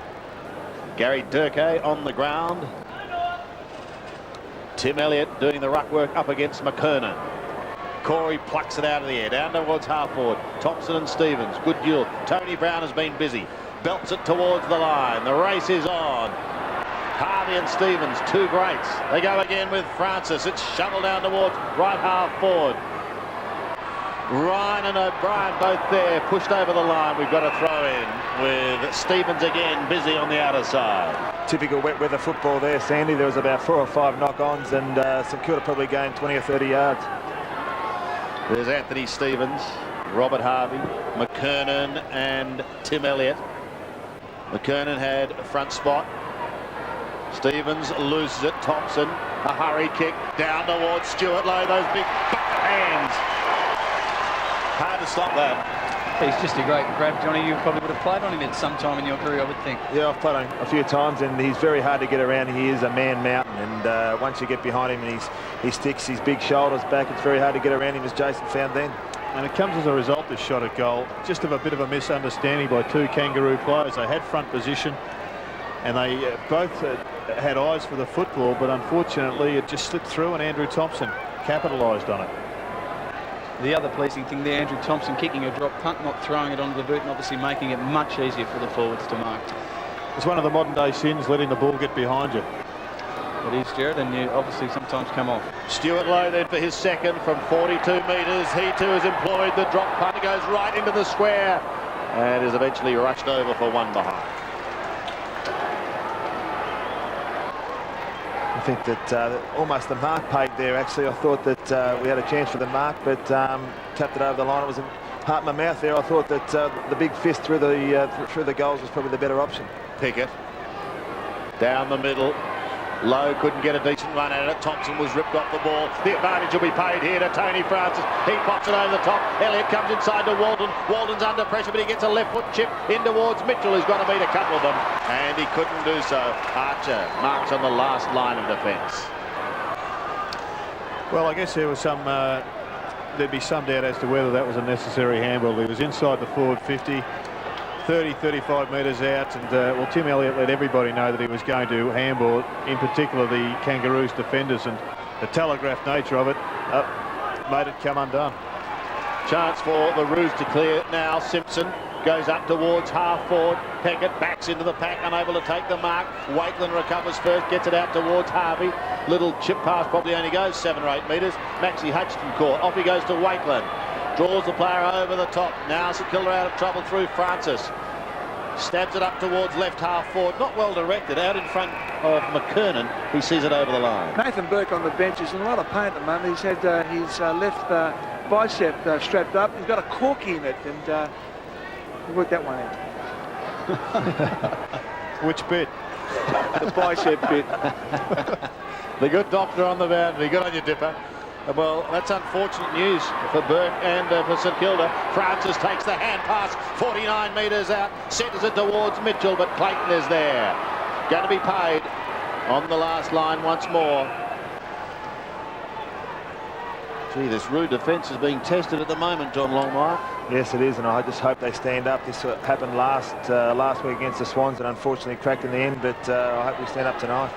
Gary Durkay on the ground. Tim Elliott doing the ruck work up against McKernan. Corey plucks it out of the air, down towards half forward. Thompson and Stevens, good duel. Tony Brown has been busy. Belts it towards the line. The race is on. Harvey and Stevens, 2 greats. They go again with Francis. It's shoveled down towards right half forward. Ryan and O'Brien both there, pushed over the line. We've got a throw in with Stevens again busy on the outer side. Typical wet weather football there, Sandy. There was about 4 or 5 knock-ons and St Kilda probably gained 20 or 30 yards. There's Anthony Stevens, Robert Harvey, McKernan and Tim Elliott. McKernan had a front spot. Stevens loses it. Thompson, a hurry kick down towards Stuart Lowe. Those big bucket hands. Hard to stop that. He's just a great grab, Johnny. You probably would have played on him at some time in your career, I would think. Yeah, I've played on him a few times, and he's very hard to get around. He is a man mountain, and once you get behind him and he sticks his big shoulders back, it's very hard to get around him, as Jason found then. And it comes as a result, this shot at goal, just of a bit of a misunderstanding by 2 Kangaroo players. They had front position, and they both had eyes for the football, but unfortunately it just slipped through, and Andrew Thompson capitalised on it. The other pleasing thing there, Andrew Thompson kicking a drop punt, not throwing it onto the boot, and obviously making it much easier for the forwards to mark. It's one of the modern day sins, letting the ball get behind you. It is, Jared, and you obviously sometimes come off. Stuart Lowe then for his 2nd from 42 metres. He too has employed the drop punt. It goes right into the square and is eventually rushed over for 1 behind. I think that almost the mark paid there, actually. I thought that we had a chance for the mark, but tapped it over the line. It was in heart in my mouth there. I thought that the big fist through the goals was probably the better option. Pickett down the middle. Lowe couldn't get a decent run at it. Thompson was ripped off the ball. The advantage will be paid here to Tony Francis. He pops it over the top. Elliott comes inside to Walton. Walton's under pressure, but he gets a left foot chip in towards Mitchell, who's going to beat a couple of them, and he couldn't do so. Archer marks on the last line of defence. Well, I guess there was there'd be some doubt as to whether that was a necessary handball. He was inside the forward 50. 30-35 metres out, and well, Tim Elliott let everybody know that he was going to handball, in particular the Kangaroos defenders, and the telegraphed nature of it made it come undone. Chance for the Roos to clear now. Simpson goes up towards half forward. Peckett backs into the pack, unable to take the mark. Wakeland recovers first, gets it out towards Harvey. Little chip pass, probably only goes 7 or 8 metres. Maxie Hutchinson caught. Off he goes to Wakeland. Draws the player over the top. Now St Kilda out of trouble through Francis. Stabs it up towards left half forward. Not well directed. Out in front of McKernan. He sees it over the line. Nathan Burke on the bench is in a lot of pain at the moment. He's had his left bicep strapped up. He's got a corky in it, and he worked that one out. Which bit? The bicep bit. The good doctor on the boundary. Good on you, Dipper. Well, that's unfortunate news for Burke and for St Kilda. Francis takes the hand pass, 49 metres out, centres it towards Mitchell, but Clayton is there. Going to be paid on the last line once more. Gee, this rude defence is being tested at the moment, John Longmire. Yes, it is, and I just hope they stand up. This happened last week against the Swans and unfortunately cracked in the end, but I hope we stand up tonight.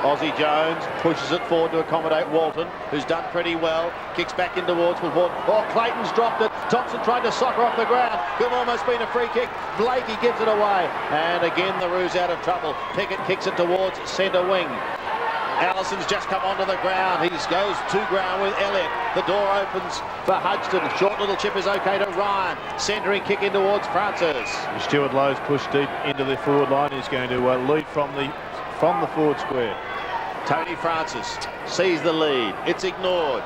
Aussie Jones pushes it forward to accommodate Walton, who's done pretty well. Kicks back in towards full forward. Oh, Clayton's dropped it. Thompson tried to soccer off the ground. Could have almost been a free kick. Blakey gives it away. And again, the Roos out of trouble. Pickett kicks it towards centre wing. Allison's just come onto the ground. He goes to ground with Elliott. The door opens for Hodgson. Short little chip is okay to Ryan. Centering kick in towards Francis. Stuart Lowe's pushed deep into the forward line. He's going to lead from the forward square. Tony Francis sees the lead. It's ignored.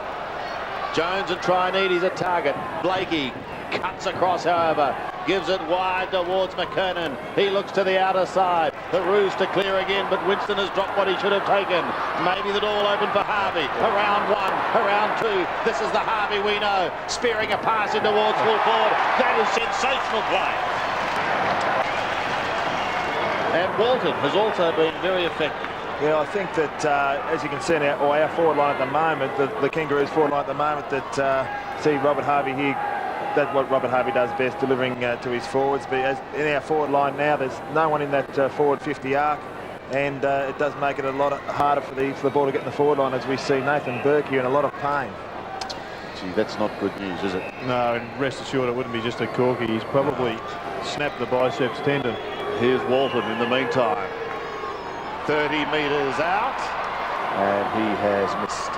Jones and Trianides a target. Blakey cuts across, however. Gives it wide towards McKernan. He looks to the outer side. The Roos to clear again, but Winston has dropped what he should have taken. Maybe the door will open for Harvey. Around one, around two. This is the Harvey we know. Spearing a pass in towards full forward. That is sensational play. And Walton has also been very effective. Yeah, I think that, as you can see now, our forward line at the moment, the Kangaroos forward line at the moment, that see Robert Harvey here, that's what Robert Harvey does best, delivering to his forwards. But as in our forward line now, there's no one in that forward 50 arc, and it does make it a lot harder for the ball to get in the forward line, as we see Nathan Burke here in a lot of pain. Gee, that's not good news, is it? No, and rest assured it wouldn't be just a corky. He's probably snapped the biceps tendon. Here's Walton in the meantime. 30 metres out, and he has missed.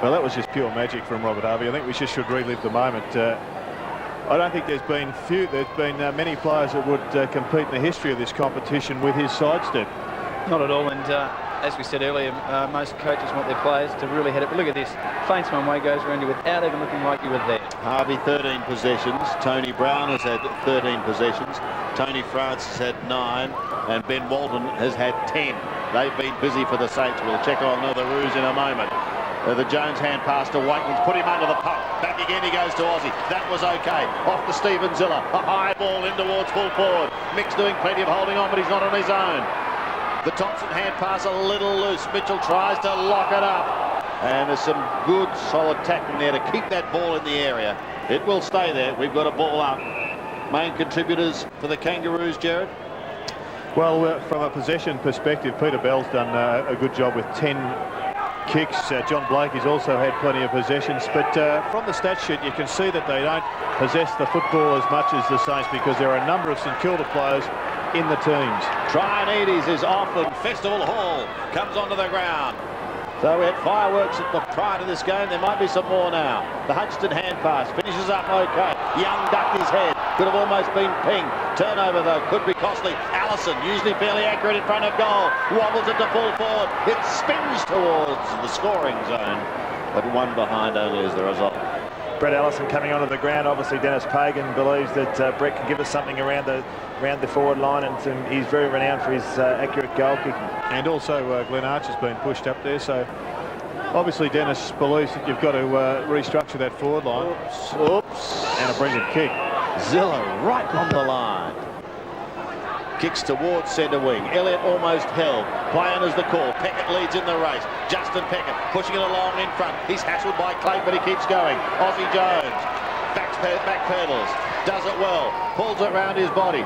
Well, that was just pure magic from Robert Harvey. I think we just should relive the moment. I don't think there's been many players that would compete in the history of this competition with his sidestep. Not at all, and as we said earlier, most coaches want their players to really hit it. But look at this. Feints one way, goes around you without even looking like you were there. Harvey 13 possessions. Tony Brown has had 13 possessions. Tony France has had 9. And Ben Walton has had 10. They've been busy for the Saints. We'll check on the Roos in a moment. The Jones hand pass to Watkins, put him under the pump. Back again he goes to Aussie. That was okay. Off to Stephen Zilla. A high ball in towards full forward. Mick's doing plenty of holding on, but he's not on his own. The Thompson hand pass a little loose. Mitchell tries to lock it up. And there's some good solid tackling there to keep that ball in the area. It will stay there. We've got a ball up. Main contributors for the Kangaroos, Jared? Well, from a possession perspective, Peter Bell's done a good job with 10 kicks. John Blake has also had plenty of possessions, but from the stat sheet you can see that they don't possess the football as much as the Saints, because there are a number of St Kilda players in the teams. Trianides is off and Festival Hall comes onto the ground. So we had fireworks prior to this game. There might be some more now. The Hodgson hand pass finishes up okay. Young ducked his head. Could have almost been ping. Turnover though could be costly. Allison usually fairly accurate in front of goal. Wobbles it to full forward. It spins towards the scoring zone. But one behind only as the result. Brett Allison coming onto the ground. Obviously Dennis Pagan believes that Brett can give us something around the forward line, and he's very renowned for his accurate goal kicking. And also Glenn Archer's been pushed up there, so obviously Dennis believes that you've got to restructure that forward line. Oops. And a brilliant kick. Zilla right on the line. Kicks towards centre wing. Elliott almost held. Playing as the call. Peckett leads in the race. Justin Peckett pushing it along in front. He's hassled by Clay, but he keeps going. Aussie Jones back pedals. Does it well. Pulls it around his body.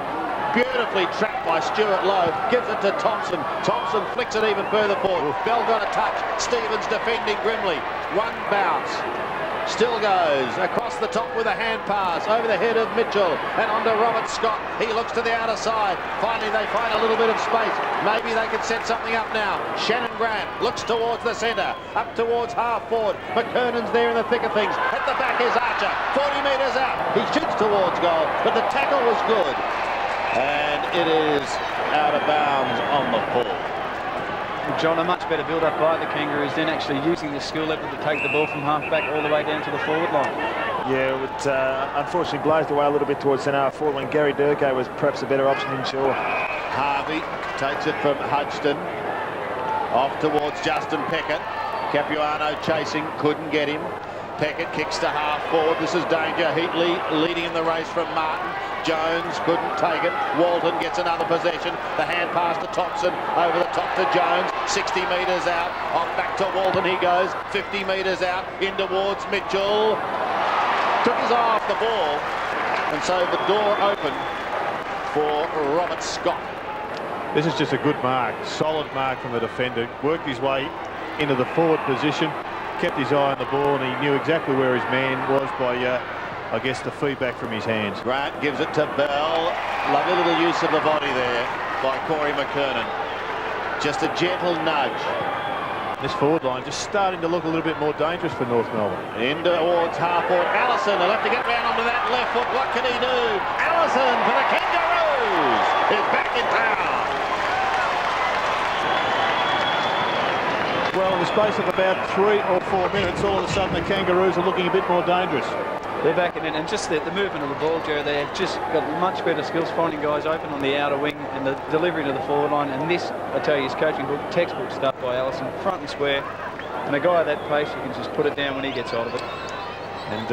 Beautifully trapped by Stuart Lowe. Gives it to Thompson. Thompson flicks it even further forward. Bell got a touch. Stevens defending grimly. One bounce. Still goes across the top with a hand pass over the head of Mitchell and onto Robert Scott. He looks to the outer side. Finally they find a little bit of space. Maybe they can set something up now. Shannon Grant looks towards the centre, up towards half forward. McKernan's there in the thick of things. At the back is Archer, 40 metres out. He shoots towards goal, but the tackle was good. And it is out of bounds on the full. John, a much better build-up by the Kangaroos, then actually using the skill level to take the ball from half-back all the way down to the forward line. Yeah, it unfortunately blazed away a little bit towards centre forward when Gary Durko was perhaps a better option inshore. Harvey takes it from Hodgson. Off towards Justin Peckett. Capuano chasing, couldn't get him. Peckett kicks to half forward. This is danger. Heatley leading in the race from Martin. Jones couldn't take it. Walton gets another possession. The hand pass to Thompson. Over the top to Jones. 60 metres out. Off back to Walton he goes. 50 metres out. In towards Mitchell. Took his eye off the ball. And so the door opened for Robert Scott. This is just a good mark. Solid mark from the defender. Worked his way into the forward position. Kept his eye on the ball, and he knew exactly where his man was by, I guess, the feedback from his hands. Grant gives it to Bell. Lovely little use of the body there by Corey McKernan. Just a gentle nudge. This forward line just starting to look a little bit more dangerous for North Melbourne. In towards half-forward. Allison, he'll have to get round onto that left foot. What can he do? Allison for the Kangaroos is back in town. Well, in the space of about 3 or 4 minutes, all of a sudden the Kangaroos are looking a bit more dangerous. They're back in it, and just the movement of the ball, Joe, they've just got much better skills finding guys open on the outer wing and the delivery to the forward line. And this, I tell you, is coaching book, textbook stuff by Allison, front and square. And a guy at that pace, you can just put it down when he gets hold of it. And,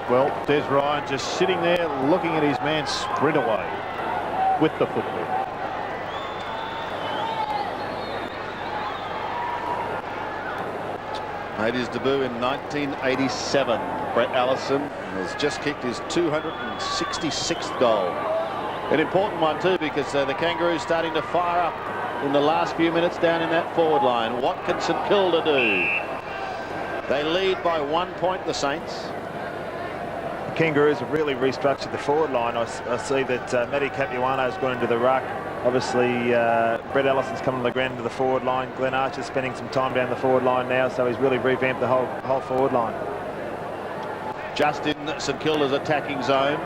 well, Des Ryan just sitting there looking at his man sprint away with the football. Made his debut in 1987. Brett Allison has just kicked his 266th goal. An important one too, because the Kangaroos starting to fire up in the last few minutes down in that forward line. What can St Kilda do? They lead by 1 point, the Saints. The Kangaroos have really restructured the forward line. I see that Matty Capuano's gone into the ruck. Obviously, Brett Ellison's coming to the ground into the forward line. Glenn Archer's spending some time down the forward line now, so he's really revamped the whole forward line. Just in St Kilda's attacking zone.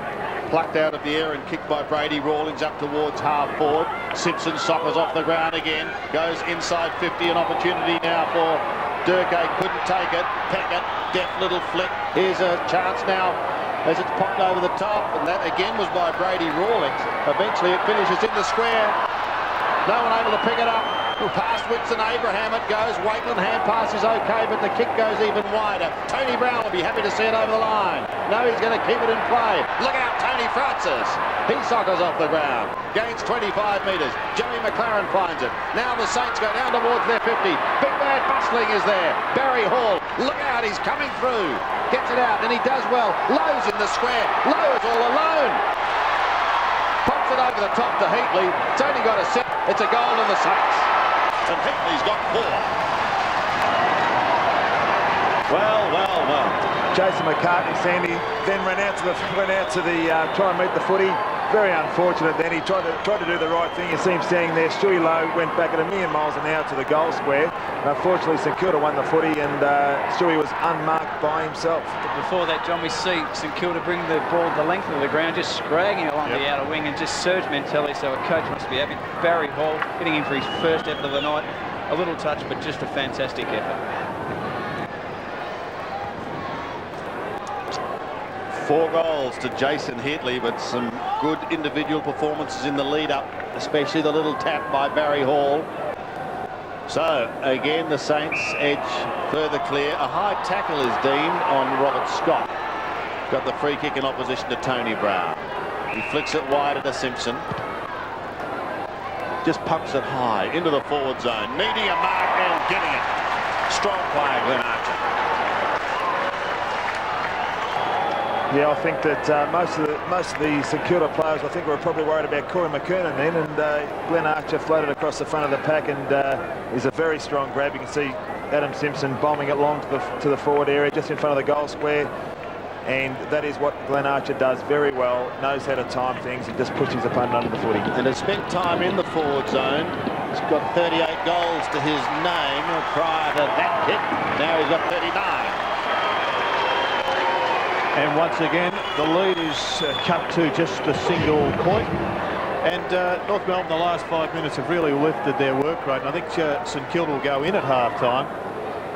Plucked out of the air and kicked by Brady Rawlings up towards half forward. Simpson soccers off the ground again. Goes inside 50. An opportunity now for Durkay. Couldn't take it. Peckett, deft little flick. Here's a chance now as it's popped over the top, and that again was by Brady Rawlings. Eventually it finishes in the square. No one able to pick it up. Past Whitson Abraham it goes. Waitland hand pass is okay, but the kick goes even wider. Tony Brown will be happy to see it over the line. No, he's going to keep it in play. Look out, Tony Francis. He soccers off the ground. Gains 25 metres. Jimmy McLaren finds it. Now the Saints go down towards their 50. Big Bad Bustling is there. Barry Hall. Look out, he's coming through. Gets it out, and he does well. Lowe's in the square. Lowe's all alone. Pops it over the top to Heatley. It's only got a set. It's a goal to the Saints. And Heatley's got 4. Well. Jason McCartney, Sandy, then ran out to the try and meet the footy. Very unfortunate then. He tried to do the right thing. You see him standing there. Stewie Lowe went back at a million miles an hour to the goal square. Unfortunately, St Kilda won the footy, and Stewie was unmarked by himself. But before that, John, we see St Kilda bring the ball the length of the ground, just scragging along the outer wing, and just surge mentality. So a coach must be happy. Barry Hall hitting him for his first effort of the night. A little touch, but just a fantastic effort. 4 goals to Jason Heatley, but some good individual performances in the lead-up, especially the little tap by Barry Hall. So, again, the Saints edge further clear. A high tackle is deemed on Robert Scott. Got the free kick in opposition to Tony Brown. He flicks it wider to Simpson. Just pumps it high into the forward zone. Needing a mark and getting it. Strong player, Glenn Archer. Yeah, I think that most of the St Kilda players, I think, were probably worried about Corey McKernan then, and Glenn Archer floated across the front of the pack, and is a very strong grab. You can see Adam Simpson bombing it long to the forward area, just in front of the goal square, and that is what Glenn Archer does very well. Knows how to time things and just pushes his opponent under the footy. And has spent time in the forward zone. He's got 38 goals to his name prior to that kick. Now he's got 39. And once again, the lead is cut to just a single point. And North Melbourne, the last 5 minutes, have really lifted their work rate. And I think St Kilda will go in at half-time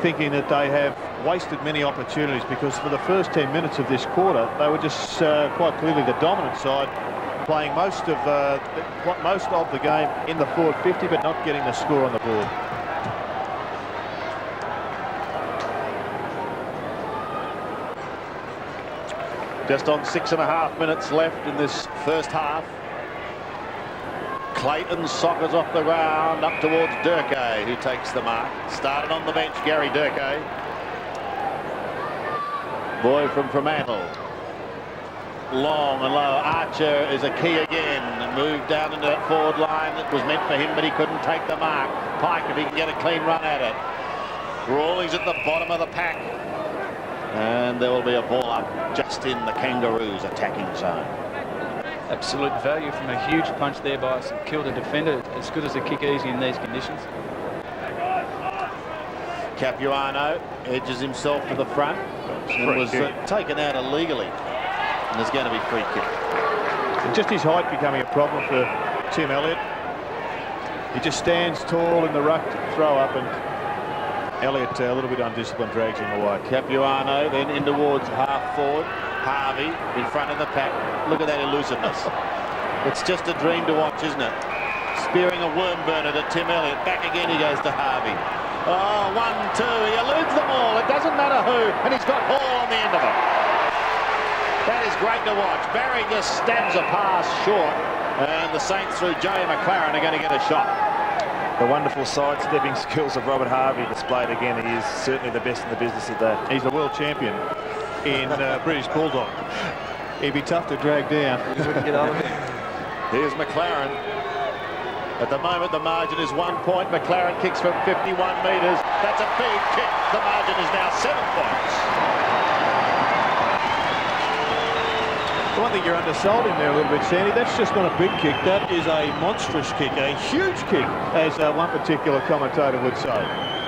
thinking that they have wasted many opportunities, because for the first 10 minutes of this quarter, they were just quite clearly the dominant side, playing most of the game in the forward 50, but not getting the score on the board. Just on 6.5 minutes left in this first half. Clayton soccers off the ground up towards Durkay, who takes the mark. Started on the bench, Gary Durkay. Boy from Fremantle. Long and low. Archer is a key again. Moved down into that forward line that was meant for him, but he couldn't take the mark. Pike, if he can get a clean run at it. Rawlings at the bottom of the pack. And there will be a ball up just in the Kangaroos attacking zone. Absolute value from a huge punch there by a St Kilda defender. As good as a kick easy in these conditions. Capuano edges himself to the front and was taken out illegally. And there's going to be free kick. And just his height becoming a problem for Tim Elliott. He just stands tall in the ruck to throw up, and Elliott, a little bit undisciplined, drags him away. Capuano then in towards half forward. Harvey in front of the pack. Look at that elusiveness. It's just a dream to watch, isn't it? Spearing a worm burner to Tim Elliott. Back again he goes to Harvey. Oh, 1-2. He eludes them all. It doesn't matter who. And he's got Hall on the end of it. That is great to watch. Barry just stabs a pass short. And the Saints through Joey McLaren are going to get a shot. The wonderful sidestepping skills of Robert Harvey displayed again. He is certainly the best in the business at that. He's the world champion in British Bulldog. He'd be tough to drag down. Here's McLaren. At the moment, the margin is 1 point. McLaren kicks from 51 metres. That's a big kick. The margin is now 7 points. The one thing you're undersold him there a little bit, Sandy. That's just not a big kick. That is a monstrous kick, a huge kick, as one particular commentator would say.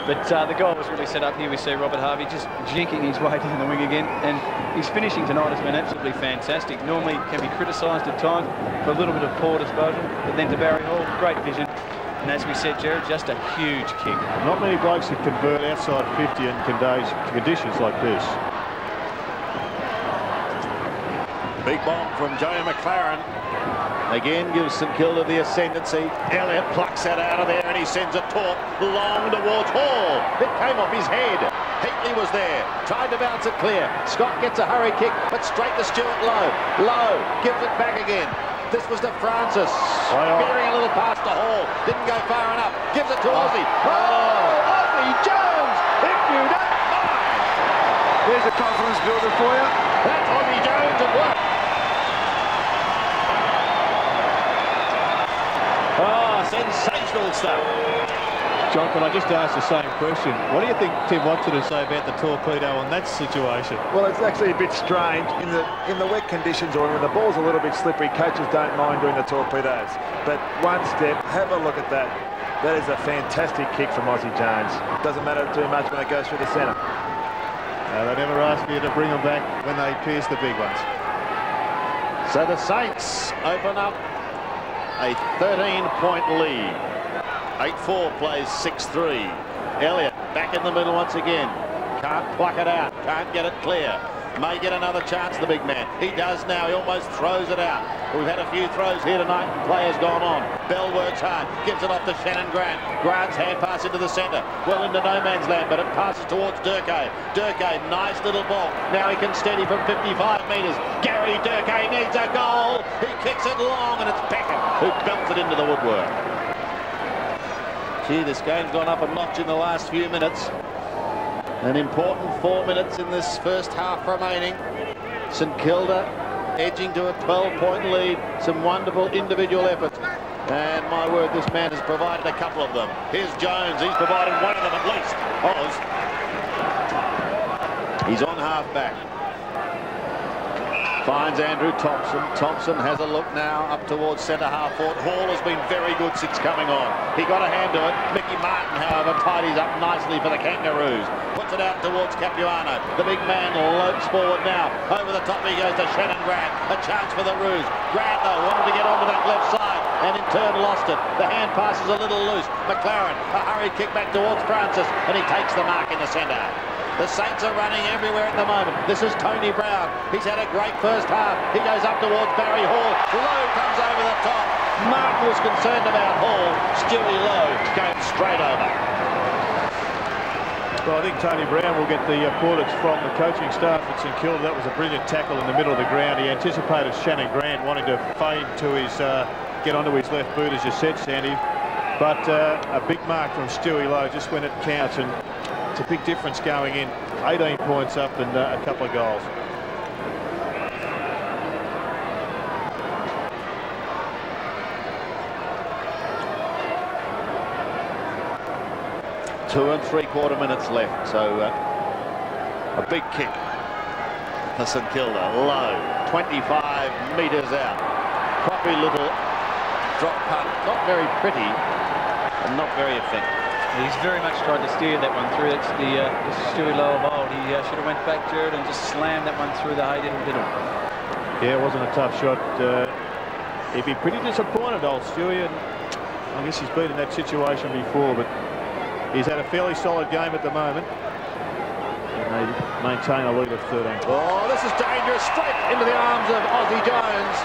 But the goal was really set up here. We see Robert Harvey just jinking his way down the wing again, and his finishing tonight has been absolutely fantastic. Normally can be criticised at times for a little bit of poor disposal, but then to Barry Hall, great vision. And as we said, Jared, just a huge kick. Not many blokes that convert outside 50 in conditions like this. Big bomb from Joey McLaren. Again gives St Kilda the ascendancy. Elliott plucks that out of there and he sends a talk long towards Hall. It came off his head. Heatley was there. Tried to bounce it clear. Scott gets a hurry kick, but straight to Stewart Lowe. Lowe gives it back again. This was to Francis. Spearing a little pass to Hall. Didn't go far enough. Gives it to Ozzy. Oh, Ozzy Jones, if you don't mind. There's a confidence builder for you. That's Ozzy Jones at work. Oh, sensational stuff. John, can I just ask the same question? What do you think Tim wanted to say about the torpedo on that situation? Well, it's actually a bit strange in the wet conditions, or when the ball's a little bit slippery. Coaches don't mind doing the torpedoes, but one step, have a look at that. That is a fantastic kick from Ozzy Jones. Doesn't matter too much when it goes through the centre. They never ask you to bring them back when they pierce the big ones. So the Saints open up a 13-point lead. 8-4 plays 6-3. Elliott back in the middle once again. Can't pluck it out. Can't get it clear. May get another chance, the big man. He does now. He almost throws it out. We've had a few throws here tonight. Play has gone on. Bell works hard. Gives it off to Shannon Grant. Grant's hand pass into the centre. Well into no man's land, but it passes towards Durkay. Durkay, nice little ball. Now he can steady from 55 metres. Gary Durkay needs a goal. He kicks it long, and it's Peckham who belts it into the woodwork. Gee, this game's gone up a notch in the last few minutes. An important 4 minutes in this first half remaining. St Kilda edging to a 12-point lead. Some wonderful individual efforts. And my word, this man has provided a couple of them. Here's Jones. He's provided one of them at least. Oz. He's on half-back. Finds Andrew Thompson. Thompson has a look now up towards centre half forward. Hall has been very good since coming on. He got a hand to it. Mickey Martin, however, tidies up nicely for the Kangaroos. Puts it out towards Capuano. The big man lopes forward now. Over the top he goes to Shannon Grant. A chance for the Roos. Grant, though, wanted to get onto that left side and in turn lost it. The hand pass is a little loose. McLaren, a hurried kick back towards Francis, and he takes the mark in the centre. The Saints are running everywhere at the moment. This is Tony Brown. He's had a great first half. He goes up towards Barry Hall. Lowe comes over the top. Martin was concerned about Hall. Stewie Lowe going straight over. Well, I think Tony Brown will get the plaudits from the coaching staff at St Kilda. That was a brilliant tackle in the middle of the ground. He anticipated Shannon Grant wanting to fade to his, get onto his left boot, as you said, Sandy. But a big mark from Stewie Lowe just when it counts, and it's a big difference going in. 18 points up and a couple of goals. Two and 3/4 minutes left, so a big kick for St Kilda. Low, 25 metres out. Croppy little drop punt, not very pretty and not very effective. He's very much tried to steer that one through. That's the Stewie Lowe of old. He should have went back, Jared, and just slammed that one through the hay diddle. Yeah, it wasn't a tough shot. He'd be pretty disappointed, old Stewie, and I guess he's been in that situation before, but he's had a fairly solid game at the moment. And they maintain a lead of 13. Oh, this is dangerous. Straight into the arms of Aussie Jones.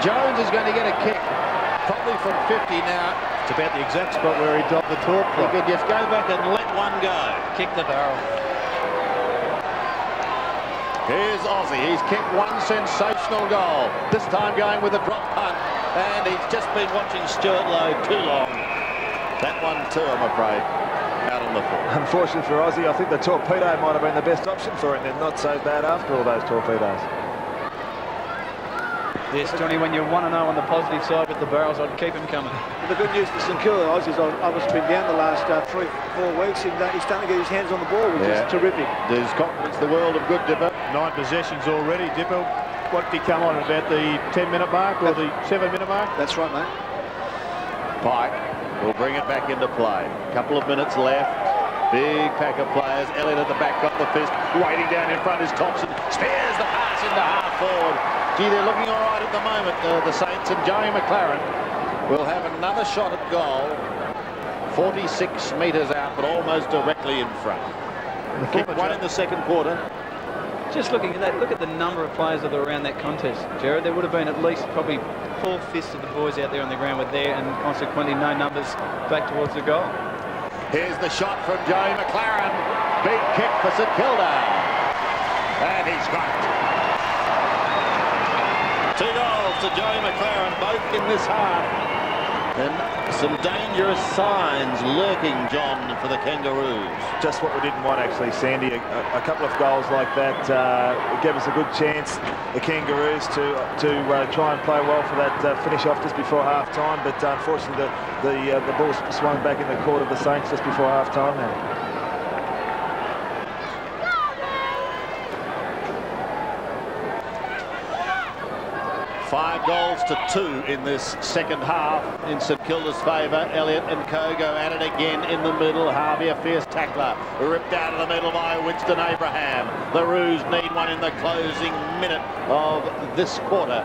Jones is going to get a kick, probably from 50 now. It's about the exact spot where he dropped the torque He from. could just go back and let one go. Kick the barrel. Here's Aussie. He's kicked one sensational goal. This time going with a drop punt. And he's just been watching Stuart Lowe too long. That one too, I'm afraid, out on the floor. Unfortunately for Aussie, I think the torpedo might have been the best option for it, and they're not so bad after all those torpedoes. Yes, Johnny, when you're 1-0 on the positive side with the barrels, I'd keep him coming. The good news for St Kilda Aussies, I've been down the last 3-4 weeks, and he's starting to get his hands on the ball, which is terrific. There's confidence in the world of good, Dipper. 9 possessions already. Dipper, what did he come on about the 10-minute mark or the 7-minute mark? That's right, mate. Pike will bring it back into play. Couple of minutes left. Big pack of players. Elliott at the back got the fist. Waiting down in front is Thompson. Spears the pass into half forward. Gee, they're looking all right at the moment, the Saints, and Joey McLaren will have another shot at goal. 46 metres out, but almost directly in front. Kick one in the second quarter. Just looking at that, look at the number of players that are around that contest, Jared. There would have been at least probably 4/5 of the boys out there on the ground were there, and consequently no numbers back towards the goal. Here's the shot from Joey McLaren. Big kick for St Kilda. And he's got it. 2 goals to Joey McLaren, both in this half. And some dangerous signs lurking, John, for the Kangaroos. Just what we didn't want, actually, Sandy. A couple of goals like that gave us a good chance, the Kangaroos, to try and play well for that finish off just before half-time. But unfortunately, the ball swung back in the court of the Saints just before half-time now. 5 goals to 2 in this second half in St Kilda's favour. Elliott and Co go at it again in the middle. Harvey, a fierce tackler, ripped out of the middle by Winston Abraham. The Roos need one in the closing minute of this quarter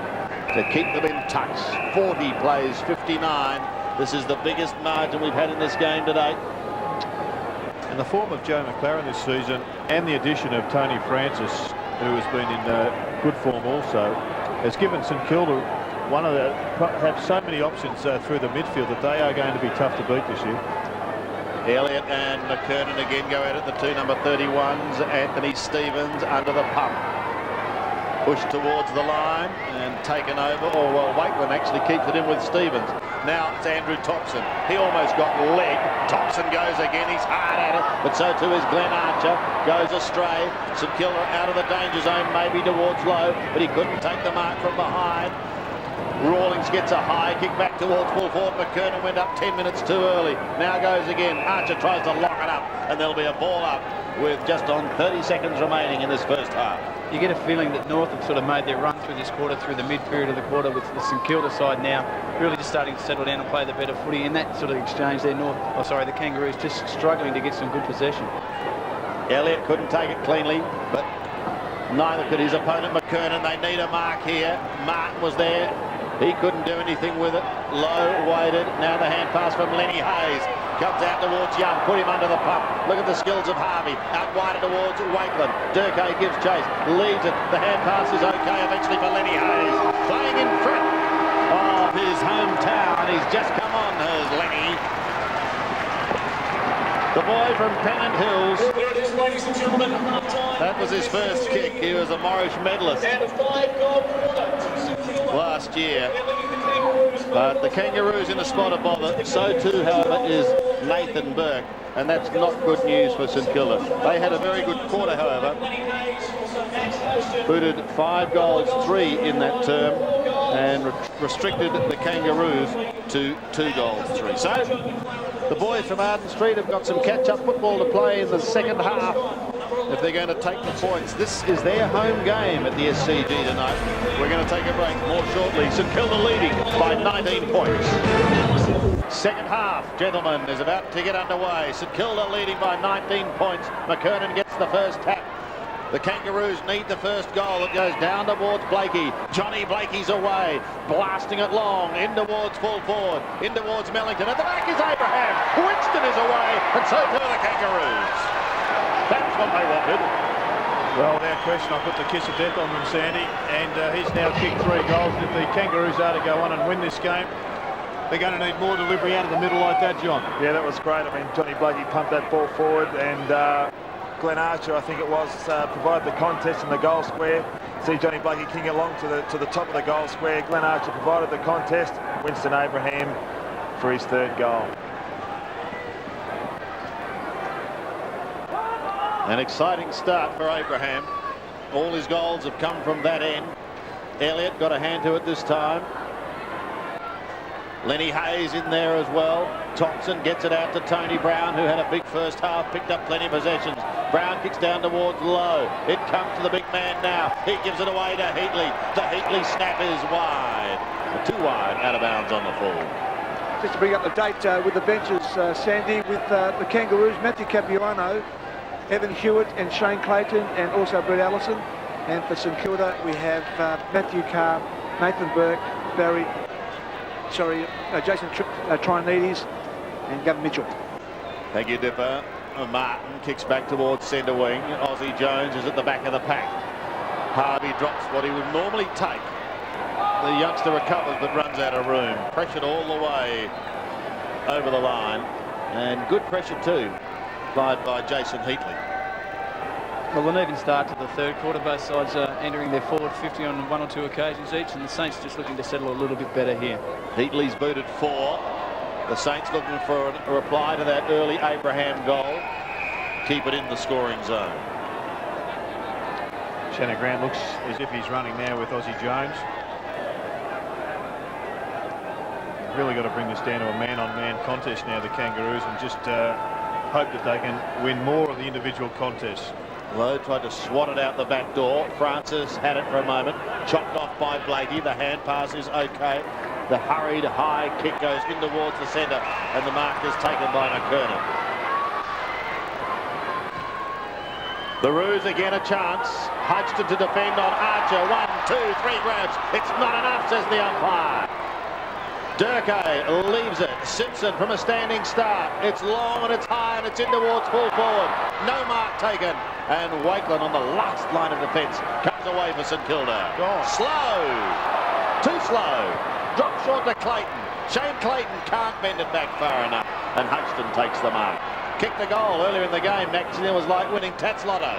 to keep them in touch. 40 plays 59. This is the biggest margin we've had in this game today. And the form of Joe McLaren this season, and the addition of Tony Francis, who has been in good form also, has given St Kilda have so many options through the midfield that they are going to be tough to beat this year. Elliott and McKernan again go at it, the 2 number 31s. Anthony Stevens under the pump. Pushed towards the line and taken over. Oh, well, Wakeland actually keeps it in with Stevens. Now it's Andrew Thompson. He almost got leg. Thompson goes again. He's hard at it, but so too is Glenn Archer. Goes astray. St Kilda out of the danger zone, maybe towards Lowe, but he couldn't take the mark from behind. Rawlings gets a high kick back towards full forward. McKernan went up 10 minutes too early. Now goes again. Archer tries to lock it up, and there'll be a ball up with just on 30 seconds remaining in this first half. You get a feeling that North have sort of made their run through this quarter, through the mid-period of the quarter, with the St Kilda side now really just starting to settle down and play the better footy. In that sort of exchange there, the Kangaroos just struggling to get some good possession. Elliott couldn't take it cleanly, but neither could his opponent McKernan. They need a mark here. Martin was there. He couldn't do anything with it. Lowe waited. Now the hand pass from Lenny Hayes. Comes out towards Young. Put him under the pump. Look at the skills of Harvey. Out wider towards Wakeland. Durkay gives chase. Leads it. The hand pass is okay eventually for Lenny Hayes. Playing in front of his hometown. He's just come on as Lenny. The boy from Pennant Hills. Ladies and gentlemen, half-time. That was his first kick. He was a Morris medalist And a 5-goal quarter to St. Kilda. last year. They're leading the Kangaroos. But the Kangaroos in a spot of bother. So too, however, is Nathan Burke. And that's not good news for St. Kilda. They had a very good quarter, however. Lenny Hayes also Max Hostin. Booted 5 goals, 3 in that term, and restricted the Kangaroos to 2 goals, 3. So the boys from Arden Street have got some catch-up football to play in the second half if they're going to take the points. This is their home game at the SCG tonight. We're going to take a break. More shortly. St. Kilda leading by 19 points. Second half, gentlemen, is about to get underway. St. Kilda leading by 19 points. McKernan gets the first tap. The Kangaroos need the first goal. It goes down towards Blakey. Johnny Blakey's away, blasting it long, in towards full forward, in towards Mellington. At the back is Abraham. Winston is away, and so too the Kangaroos. That's what they wanted. Well, without question, I put the kiss of death on them, Sandy, and he's now kicked 3 goals. If the Kangaroos are to go on and win this game, they're going to need more delivery out of the middle like that, John. Yeah, that was great. I mean, Johnny Blakey pumped that ball forward, and Glenn Archer, I think it was, provided the contest in the goal square. See Johnny Blakey king along to the top of the goal square. Glenn Archer provided the contest. Winston Abraham for his 3rd goal. An exciting start for Abraham. All his goals have come from that end. Elliott got a hand to it this time. Lenny Hayes in there as well. Thompson gets it out to Tony Brown, who had a big first half, picked up plenty of possessions. Brown kicks down towards Lowe. It comes to the big man now. He gives it away to Heatley. The Heatley snap is wide. Too wide, out of bounds on the full. Just to bring up the date with the benches, Sandy, with the Kangaroos, Matthew Capuano, Evan Hewitt and Shane Clayton, and also Brett Allison. And for St. Kilda, we have Matthew Carr, Nathan Burke, Jason Trianides and Gavin Mitchell. Thank you, Dipper. Martin kicks back towards centre wing. Aussie Jones is at the back of the pack. Harvey drops what he would normally take. The youngster recovers but runs out of room. Pressured all the way over the line. And good pressure too, applied by Jason Heatley. Well, an even start to the 3rd quarter. Both sides are entering their forward 50 on 1 or 2 occasions each, and the Saints just looking to settle a little bit better here. Heatley's booted 4. The Saints looking for a reply to that early Abraham goal. Keep it in the scoring zone. Shannon Grant looks as if he's running now with Aussie Jones. They've really got to bring this down to a man-on-man contest now, the Kangaroos, and just hope that they can win more of the individual contests. Lowe tried to swat it out the back door. Francis had it for a moment. Chopped off by Blakey. The hand pass is okay. The hurried high kick goes in towards the centre, and the mark is taken by McKernan. The Roos again a chance. Hodgson to defend on Archer. 1, 2, 3 grabs. It's not enough, says the umpire. Durkay leaves it. Simpson from a standing start. It's long and it's high and it's in towards full forward. No mark taken. And Wakeland on the last line of defence comes away for St. Kilda. Slow. Too slow. Drop short to Clayton. Shane Clayton can't bend it back far enough. And Hodgson takes the mark. Kicked the goal earlier in the game. Next to him was like winning Tats Lotto.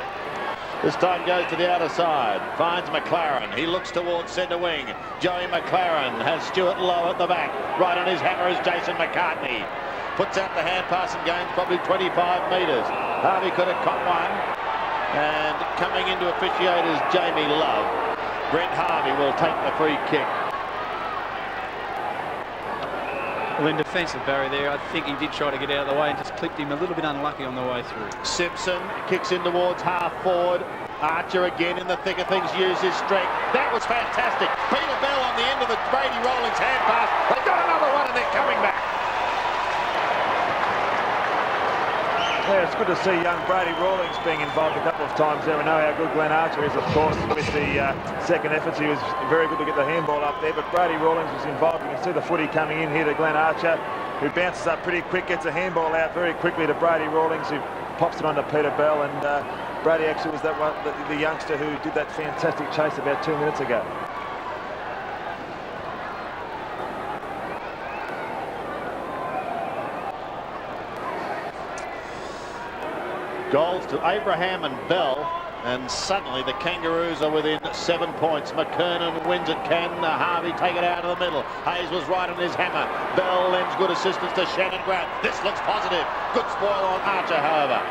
This time goes to the outer side. Finds McLaren. He looks towards centre wing. Joey McLaren has Stuart Lowe at the back. Right on his hammer is Jason McCartney. Puts out the hand pass and gains probably 25 metres. Harvey could have caught one. And coming in to officiate is Jamie Love. Brent Harvey will take the free kick. Well, in defensive barrier there, I think he did try to get out of the way and just clipped him a little bit unlucky on the way through. Simpson kicks in towards half forward. Archer again in the thick of things, uses his strength. That was fantastic. Peter Bell on the end of the Brady Rawlings hand pass. They've got another one and they're coming back. Yeah, it's good to see young Brady Rawlings being involved a couple of times there. We know how good Glenn Archer is, of course, with the second efforts. He was very good to get the handball up there, but Brady Rawlings was involved. You can see the footy coming in here to Glenn Archer, who bounces up pretty quick, gets a handball out very quickly to Brady Rawlings, who pops it on to Peter Bell, and Brady actually was that one, the youngster who did that fantastic chase about 2 minutes ago. Goals to Abraham and Bell, and suddenly the Kangaroos are within 7 points. McKernan wins it. Can Harvey take it out of the middle? Hayes was right on his hammer. Bell lends good assistance to Shannon Grant. This looks positive. Good spoil on Archer, however.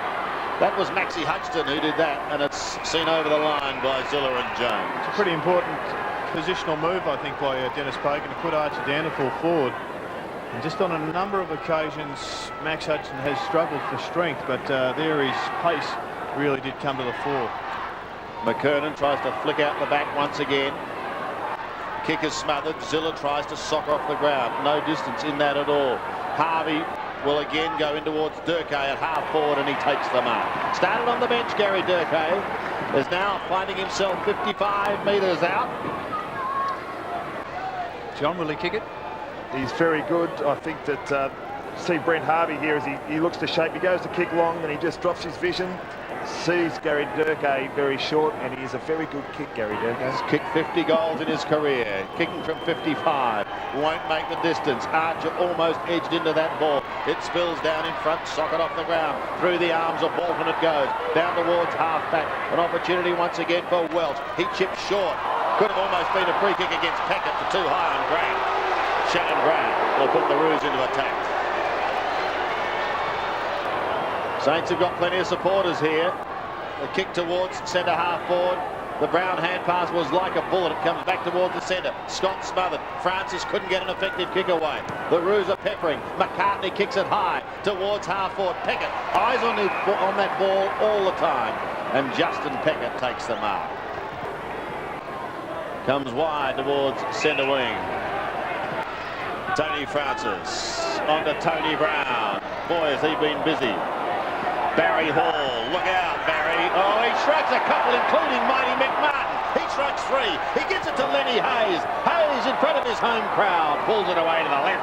That was Maxie Hutchton who did that, and it's seen over the line by Zilla and Jones. It's a pretty important positional move, I think, by Dennis Pagan to put Archer down and fall forward. And just on a number of occasions, Max Hutchton has struggled for strength, but there his pace really did come to the fore. McKernan tries to flick out the back once again. Kick is smothered. Zilla tries to sock off the ground. No distance in that at all. Harvey will again go in towards Durkay at half forward, and he takes the mark. Started on the bench, Gary Durkay is now finding himself 55 metres out. John, will he kick it? He's very good. I think that see Brent Harvey here as he looks to shape. He goes to kick long, and he just drops his vision. Sees Gary Durkay very short, and he is a very good kick, Gary Durkay. He's kicked 50 goals in his career, kicking from 55. Won't make the distance. Archer almost edged into that ball. It spills down in front, socket off the ground. Through the arms of Bolton it goes. Down towards half-back. An opportunity once again for Welch. He chips short. Could have almost been a free kick against Packett for too high on Grant. Shannon Grant will put the Roos into attack. Saints have got plenty of supporters here. The kick towards centre half forward. The Brown hand pass was like a bullet. It comes back towards the centre. Scott smothered. Francis couldn't get an effective kick away. The Roos are peppering. McCartney kicks it high towards half forward. Peckett eyes on that ball all the time, and Justin Peckett takes the mark. Comes wide towards centre wing. Tony Francis on to Tony Brown. Boy, has he been busy. Barry Hall, look out, Barry. Oh, he shrugs a couple, including Mighty McMartin. He shrugs three. He gives it to Lenny Hayes. Hayes in front of his home crowd, pulls it away to the left,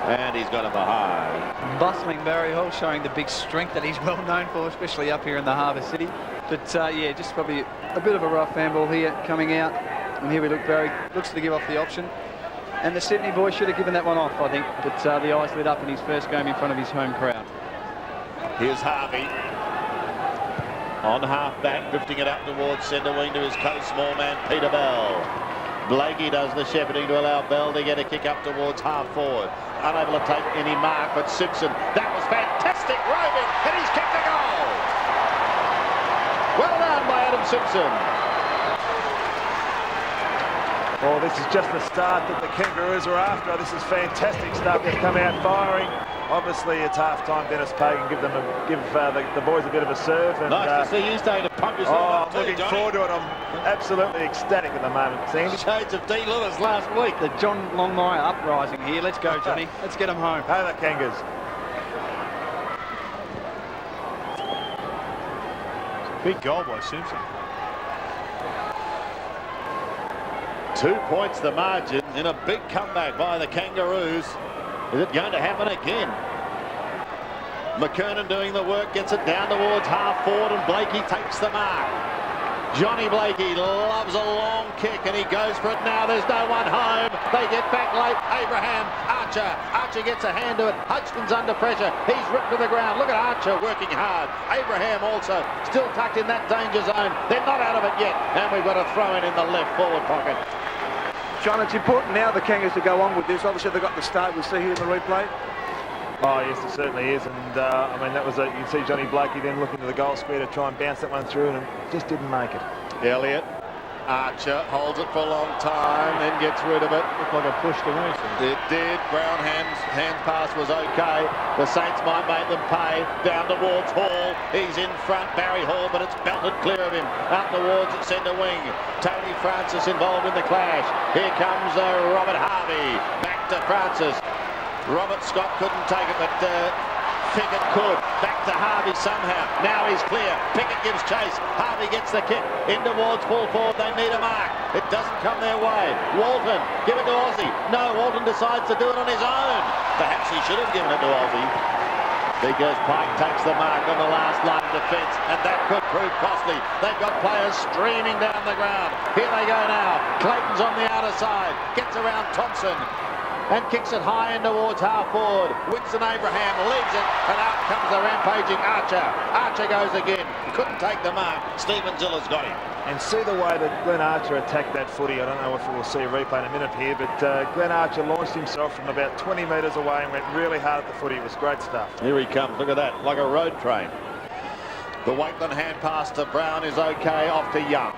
and he's got it behind. Bustling Barry Hall, showing the big strength that he's well known for, especially up here in the Harbour City. But yeah, just probably a bit of a rough handball here coming out. And here we look, Barry looks to give off the option. And the Sydney boy should have given that one off, I think. But the eyes lit up in his first game in front of his home crowd. Here's Harvey on half-back, drifting it up towards centre wing to his co-small man, Peter Bell. Blakey does the shepherding to allow Bell to get a kick up towards half-forward. Unable to take any mark, but Simpson, that was fantastic roving, and he's kicked a goal. Well done by Adam Simpson. Well, this is just the start that the Kangaroos are after. This is fantastic stuff. They've come out firing. Obviously, it's half-time. Dennis Pagan give the boys a bit of a serve. And, nice to see you starting to pump yourself up too, looking Johnny. forward to it. I'm absolutely ecstatic at the moment, Sandy. Shades of D. Lewis last week. The John Longmire uprising here. Let's go, Johnny. Let's get them home. Hey, the Kangas. Big goal by Simpson. 2 points the margin in a big comeback by the Kangaroos. Is it going to happen again? McKernan doing the work, gets it down towards half forward, and Blakey takes the mark. Johnny Blakey loves a long kick, and he goes for it now. There's no one home. They get back late. Abraham, Archer. Archer gets a hand to it. Hutchton's under pressure. He's ripped to the ground. Look at Archer working hard. Abraham also still tucked in that danger zone. They're not out of it yet, and we've got a throw in the left forward pocket. John, it's important now the Kangas to go on with this. Obviously, they've got the start. We'll see here in the replay. Oh, yes, it certainly is. And, I mean, that was you can see Johnny Blakey then looking to the goal square to try and bounce that one through, and it just didn't make it. Elliott. Archer holds it for a long time, then gets rid of it. Looked like a push to win. It did. Brown hand pass was okay. The Saints might make them pay. Down towards Hall. He's in front, Barry Hall, but it's belted clear of him. Out towards centre wing. Tony Francis involved in the clash. Here comes Robert Harvey. Back to Francis. Robert Scott couldn't take it, but Pickett could. Back to Harvey somehow. Now he's clear. Pickett gives chase. Harvey gets the kick. In towards full forward. They need a mark. It doesn't come their way. Walton, give it to Aussie. No, Walton decides to do it on his own. Perhaps he should have given it to Aussie, because Pike takes the mark on the last line of defence, and that could prove costly. They've got players streaming down the ground. Here they go now. Clayton's on the outer side. Gets around Thompson. and kicks it high in towards half forward. Winston Abraham leads it, and out comes the rampaging Archer. Archer goes again. Couldn't take the mark. Stephen Zilla's got him. And see the way that Glenn Archer attacked that footy. I don't know if we'll see a replay in a minute here, but Glenn Archer launched himself from about 20 metres away and went really hard at the footy. It was great stuff. Here he comes. Look at that, like a road train. The Wakeland hand pass to Brown is okay, off to Young.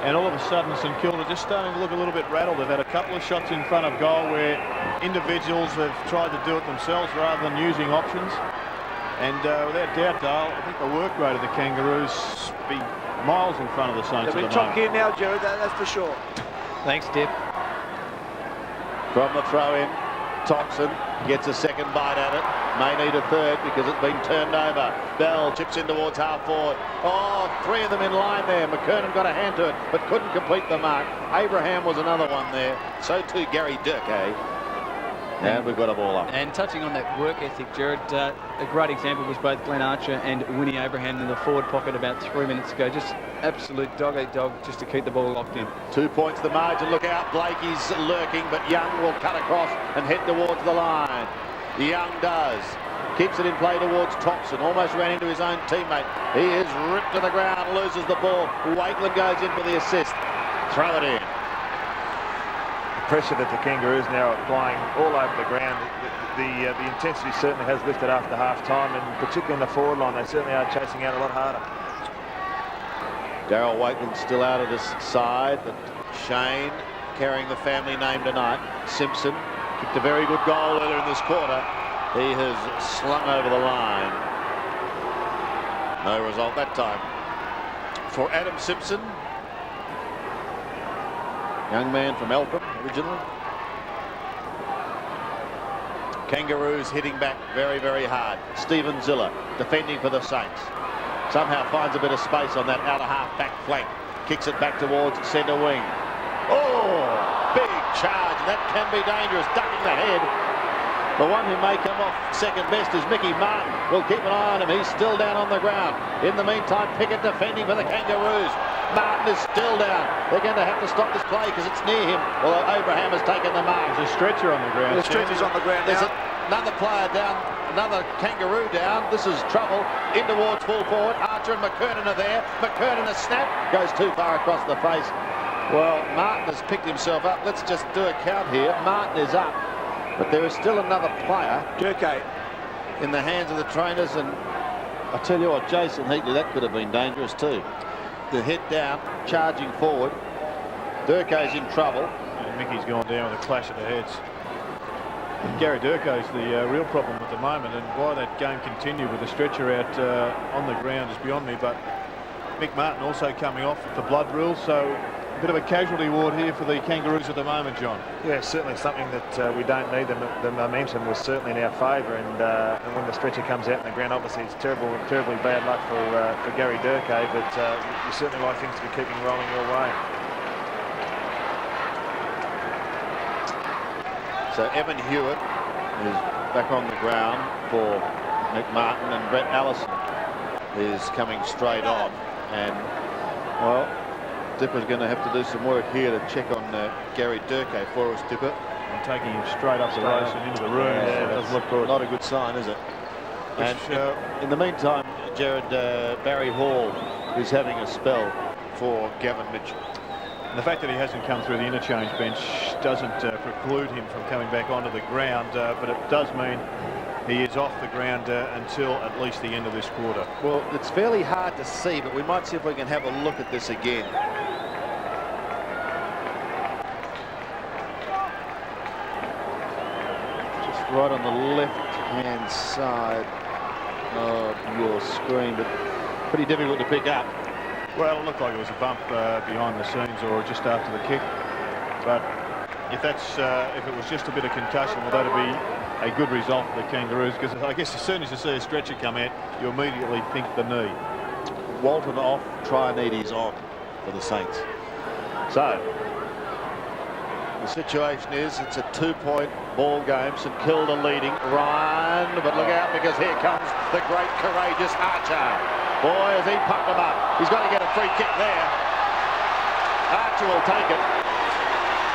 And all of a sudden, St Kilda just starting to look a little bit rattled. They've had a couple of shots in front of goal where individuals have tried to do it themselves rather than using options. And without doubt, Dale, I think the work rate of the Kangaroos be miles in front of the Saints. They'll be top gear now, Jared, that's for sure. Thanks, Dip. From the throw-in, Thompson gets a second bite at it. May need a third because it's been turned over. Bell chips in towards half forward. Oh, three of them in line there. McKernan got a hand to it, but couldn't complete the mark. Abraham was another one there. So too Gary Durkay. And we've got a ball up. And touching on that work ethic, Jared, a great example was both Glenn Archer and Winnie Abraham in the forward pocket about 3 minutes ago. Just absolute dog-eat-dog just to keep the ball locked in. 2 points the margin. Look out, Blakey's lurking, but Young will cut across and head towards the line. Young does. Keeps it in play towards Thompson. Almost ran into his own teammate. He is ripped to the ground, loses the ball. Wakeland goes in for the assist. Throw it in. Pressure that the Kangaroos now are applying all over the ground. The intensity certainly has lifted after half-time, and particularly in the forward line, they certainly are chasing out a lot harder. Darryl Wakeland still out of this side, but Shane carrying the family name tonight. Simpson kicked a very good goal earlier in this quarter. He has slung over the line. No result that time. For Adam Simpson, young man from Eltham originally. Kangaroos hitting back very, very hard. Stephen Zilla defending for the Saints. Somehow finds a bit of space on that outer half back flank. Kicks it back towards centre wing. Oh, big charge. That can be dangerous. Ducking the head. The one who may come off second best is Mickey Martin. We'll keep an eye on him. He's still down on the ground. In the meantime, Pickett defending for the Kangaroos. Martin is still down. They're going to have to stop this play because it's near him. Although Abraham has taken the mark. There's a stretcher on the ground. The stretcher's on the ground now. There's another player down, another Kangaroo down. This is trouble. In towards full forward. Archer and McKernan are there. McKernan a snap. Goes too far across the face. Well, Martin has picked himself up. Let's just do a count here. Martin is up. But there is still another player. Durkay. In the hands of the trainers. And I tell you what, Jason Heatley, that could have been dangerous too. The head down, charging forward. Durkay's in trouble. And Mickey's gone down with a clash of the heads. Gary Durkay's the real problem at the moment, and why that game continued with the stretcher out on the ground is beyond me. But Mick Martin also coming off with the blood rules, so a bit of a casualty ward here for the Kangaroos at the moment, John. Yeah, certainly something that we don't need. The momentum was certainly in our favour, and when the stretcher comes out in the ground, obviously it's terribly bad luck for Gary Durkay, but you certainly like things to be keeping rolling your way. So Evan Hewitt is back on the ground for Mick Martin, and Brett Allison is coming straight on. And, well, Dipper's going to have to do some work here to check on Gary Durkay for us, Dipper. And taking him straight up the race and into the room. Yeah, doesn't look good. Not a good sign, is it? And in the meantime, Jared, Barry Hall is having a spell for Gavin Mitchell. And the fact that he hasn't come through the interchange bench doesn't preclude him from coming back onto the ground, but it does mean he is off the ground until at least the end of this quarter. Well, it's fairly hard to see, but we might see if we can have a look at this again. Just right on the left-hand side of your screen, but pretty difficult to pick up. Well, it looked like it was a bump behind the scenes or just after the kick. But if it was just a bit of concussion, well, that'd be a good result for the Kangaroos, because I guess as soon as you see a stretcher come out, you immediately think the knee. Walton off, Trianides on for the Saints. So the situation is it's a 2-point ball game. St Kilda leading. Ryan, but look out, because here comes the great courageous Archer. Boy, has he pumped him up. He's got to get a free kick there. Archer will take it.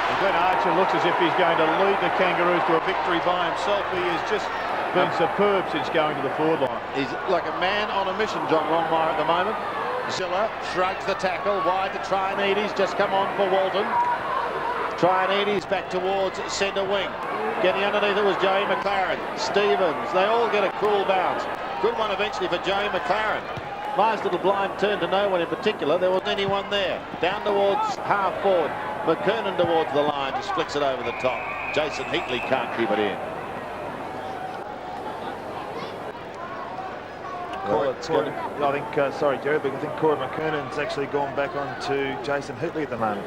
And Glenn Archer looks as if he's going to lead the Kangaroos to a victory by himself. He has just been superb since going to the forward line. He's like a man on a mission, John Longmire, at the moment. Zilla shrugs the tackle wide to Traianides, just come on for Walton. Traianides back towards centre wing. Getting underneath it was Joey McLaren. Stevens, they all get a cool bounce. Good one eventually for Joey McLaren. Nice little blind turn to no one in particular. There wasn't anyone there. Down towards half forward. McKernan towards the line, just flicks it over the top. Jason Heatley can't keep it in. I think, sorry, Jerry, but I think Corey McKernan's actually gone back on to Jason Heatley at the moment.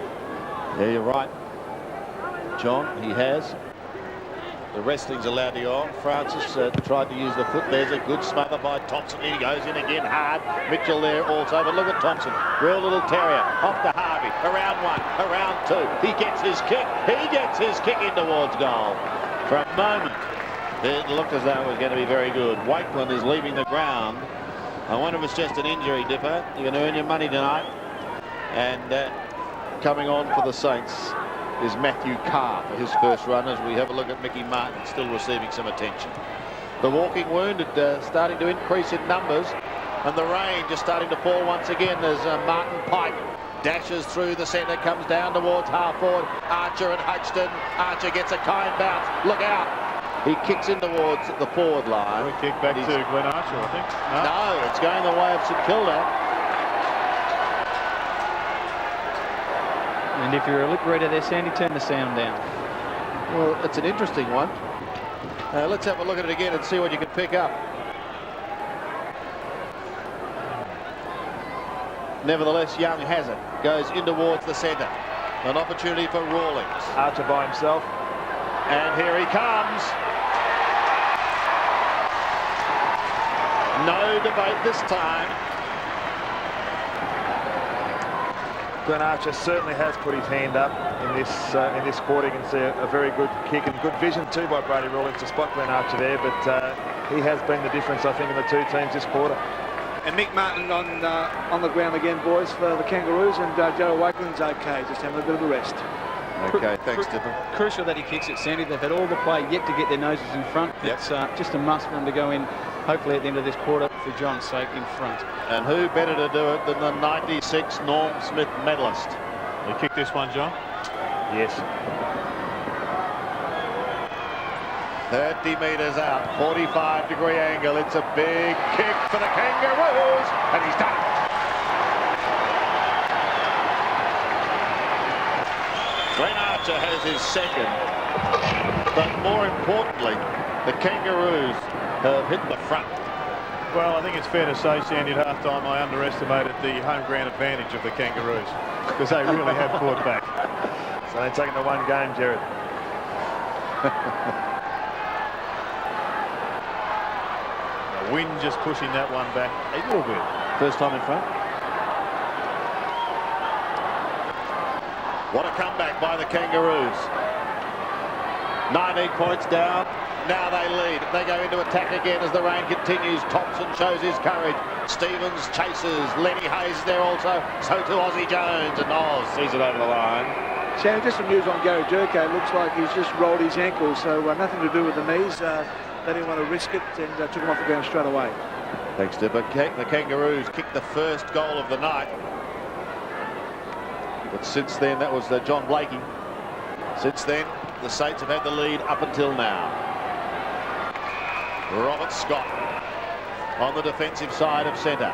Yeah, you're right, John. He has. The wrestling's allowed to go on. Francis tried to use the foot. There's a good smother by Thompson. He goes in again hard. Mitchell there also. But look at Thompson. Real little terrier. Off to Harvey. Around one. Around two. He gets his kick. He gets his kick in towards goal. For a moment, it looked as though it was going to be very good. Wakeland is leaving the ground. I wonder if it's just an injury, Dipper. You're going to earn your money tonight. And coming on for the Saints is Matthew Carr for his first run as we have a look at Mickey Martin still receiving some attention. The walking wounded starting to increase in numbers, and the rain just starting to fall once again as Martin Pike dashes through the centre, comes down towards half forward. Archer and Hodgson. Archer gets a kind bounce. Look out. He kicks in towards the forward line. We kick back to Glenn Archer, I think. No, it's going the way of St Kilda. And if you're a lip reader there, Sandy, turn the sound down. Well, it's an interesting one. Let's have a look at it again and see what you can pick up. Nevertheless, Young has it. Goes in towards the centre. An opportunity for Rawlings. Archer by himself. And here he comes. No debate this time. Glenn Archer certainly has put his hand up in this quarter. You can see a very good kick and good vision too by Brady Rawlings to spot Glenn Archer there, but he has been the difference, I think, in the two teams this quarter. And Mick Martin on the ground again, boys, for the Kangaroos, and Joe Wakeland's okay, just having a bit of a rest. Okay, thanks, Dipper. Crucial that he kicks it, Sandy. They've had all the play yet to get their noses in front. Yep. It's just a must for them to go in, hopefully at the end of this quarter, for John's sake, in front. And who better to do it than the 96 Norm Smith medalist? You kick this one, John? Yes. 30 metres out, 45-degree angle. It's a big kick for the Kangaroos, and he's done it. Glenn Archer has his second, but more importantly, the Kangaroos have hit the front. Well, I think it's fair to say, Sandy, at half-time I underestimated the home ground advantage of the Kangaroos because they really have fought back. So they're taking the one game, Jared. The wind just pushing that one back a little bit. First time in front. What a comeback by the Kangaroos. 19 points down. Now they lead. They go into attack again as the rain continues. Thompson shows his courage. Stevens chases. Lenny Hayes there also. So too Aussie Jones. And Oz sees it over the line. Shannon, just some news on Gary Durko. Looks like he's just rolled his ankle, so nothing to do with the knees. They didn't want to risk it and took him off the ground straight away. Thanks, Dipper. The Kangaroos kicked the first goal of the night. But since then, that was John Blakey. Since then, the Saints have had the lead up until now. Robert Scott on the defensive side of centre.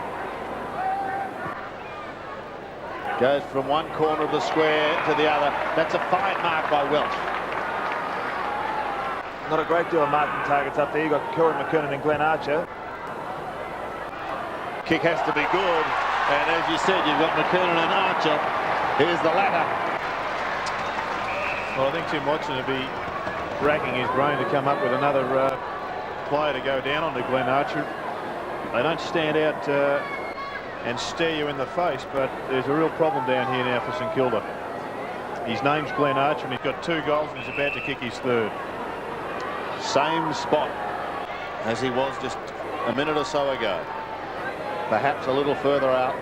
Goes from one corner of the square to the other. That's a fine mark by Welch. Not a great deal of marking targets up there. You've got Corey McKernan and Glenn Archer. Kick has to be good. And as you said, you've got McKernan and Archer. Here's the latter. Well, I think Tim Watson will be racking his brain to come up with another player to go down onto Glenn Archer. They don't stand out and stare you in the face, but there's a real problem down here now for St Kilda. His name's Glenn Archer, and he's got 2 goals, and he's about to kick his third. Same spot as he was just a minute or so ago. Perhaps a little further out.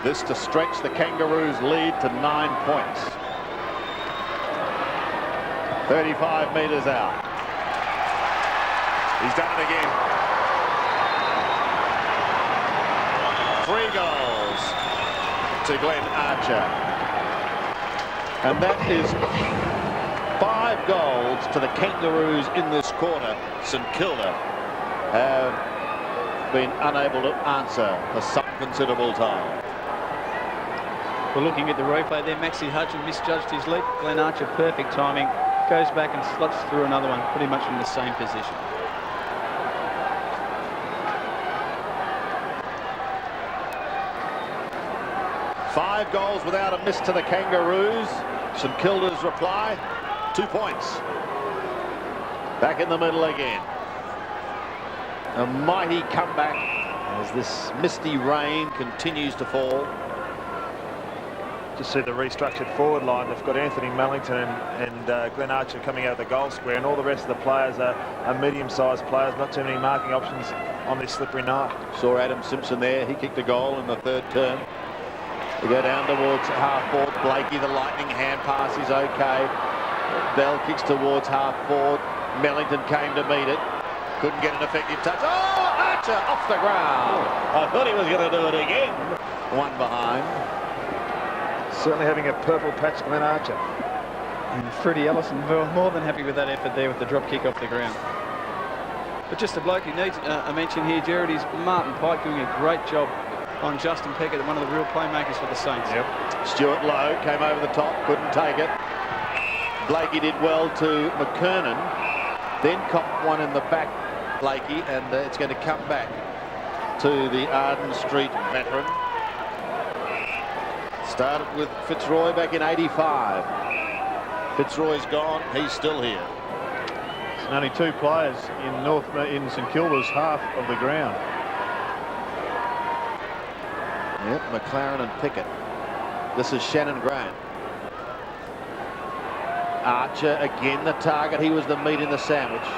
This to stretch the Kangaroos' lead to 9 points. 35 metres out. He's done it again. 3 goals to Glenn Archer. And that is 5 goals to the Kangaroos in this quarter. St Kilda have been unable to answer for some considerable time. Well, looking at the replay there, Maxie Hudson misjudged his leap. Glenn Archer, perfect timing, goes back and slots through another one, pretty much in the same position. Five goals without a miss to the Kangaroos. St Kilda's reply, 2 points. Back in the middle again. A mighty comeback as this misty rain continues to fall. Just see the restructured forward line. They've got Anthony Mellington and Glenn Archer coming out of the goal square, and all the rest of the players are medium-sized players, not too many marking options on this slippery night. Saw Adam Simpson there. He kicked a goal in the third term. We go down towards half forward. Blakey, the lightning hand pass is okay. Bell kicks towards half forward. Mellington came to meet it. Couldn't get an effective touch. Oh, Archer off the ground. I thought he was going to do it again. One behind. Certainly having a purple patch, Glenn Archer. And Freddie Ellison more than happy with that effort there with the drop kick off the ground. But just a bloke who needs a mention here, Jared, is Martin Pike doing a great job on Justin Peckett, one of the real playmakers for the Saints. Yep. Stuart Lowe came over the top, couldn't take it. Blakey did well to McKernan, then copped one in the back, Blakey, and it's going to come back to the Arden Street veteran. Started with Fitzroy back in '85. Fitzroy's gone, he's still here. And only 2 players in St Kilda's half of the ground. Yep, McLaren and Pickett. This is Shannon Grant. Archer again the target. He was the meat in the sandwich.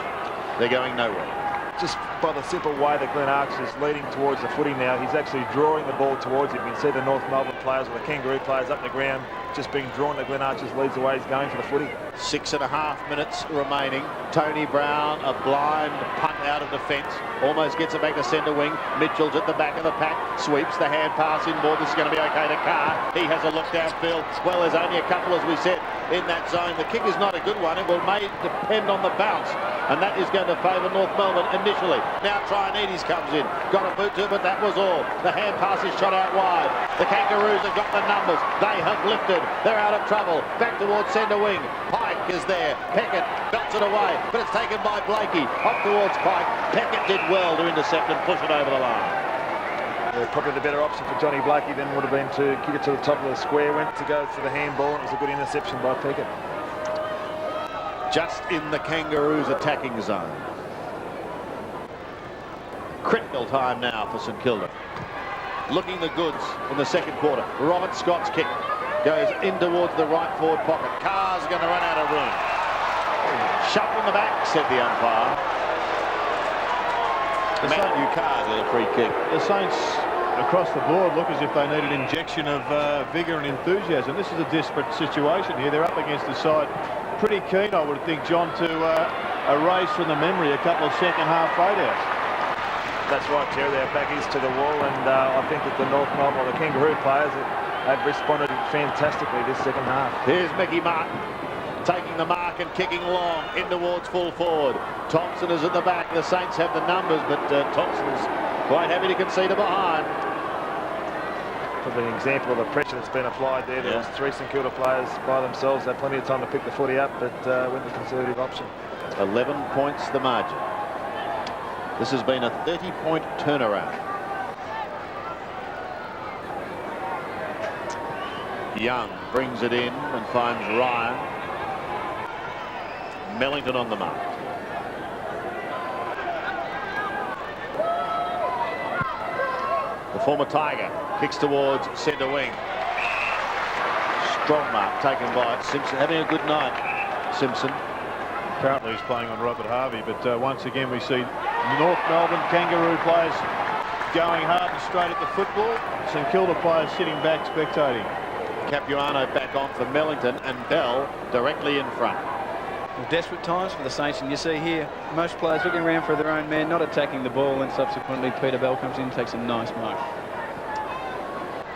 They're going nowhere. Just by the simple way that Glenn Archer is leading towards the footy now, he's actually drawing the ball towards him. You can see the North Melbourne players or the Kangaroo players up the ground just being drawn to Glenn Archer's leads the way he's going for the footy. 6.5 minutes remaining. Tony Brown, a blind punt out of defence, almost gets it back to centre wing. Mitchell's at the back of the pack, sweeps the hand pass in more. This is going to be okay to Carr. He has a look downfield. Well, there's only a couple, as we said, in that zone. The kick is not a good one. It may depend on the bounce, and that is going to favour North Melbourne initially. Now Trianides comes in, got a boot to it, but that was all. The hand pass is shot out wide. The Kangaroos have got the numbers. They have lifted. They're out of trouble. Back towards centre wing. Pike is there. Peckett belts it away, but it's taken by Blakey. Off towards Pike. Peckett did well to intercept and push it over the line. Yeah, probably the better option for Johnny Blakey then would have been to kick it to the top of the square. Went to go to the handball, and it was a good interception by Peckett. Just in the Kangaroos attacking zone. Critical time now for St Kilda. Looking the goods in the second quarter. Robert Scott's kick goes in towards the right forward pocket. Carr's going to run out of room. Shut in the back, said the umpire. Matthew Carr did a free kick. The Saints across the board look as if they need an injection of vigour and enthusiasm. This is a desperate situation here. They're up against the side pretty keen, I would think, John, to erase from the memory a couple of second half fadeouts. That's right, Terry. Their back is to the wall, and I think that the North Melbourne, the Kangaroo players, have responded fantastically this second half. Here's Mickey Martin taking the mark and kicking long in towards full forward. Thompson is at the back. The Saints have the numbers, but Thompson's quite happy to concede a behind. Probably an example of the pressure that's been applied there. There was 3 St Kilda players by themselves. They had plenty of time to pick the footy up, but went the conservative option. 11 points the margin. This has been a 30-point turnaround. Young brings it in and finds Ryan. Mellington on the mark. The former Tiger kicks towards centre wing. Strong mark taken by Simpson. Having a good night, Simpson. Apparently he's playing on Robert Harvey, but once again we see North Melbourne Kangaroo players going hard and straight at the football. St Kilda players sitting back spectating. Capuano back on for Millington and Bell directly in front. Well, desperate times for the Saints, and you see here most players looking around for their own man, not attacking the ball, and subsequently Peter Bell comes in and takes a nice mark.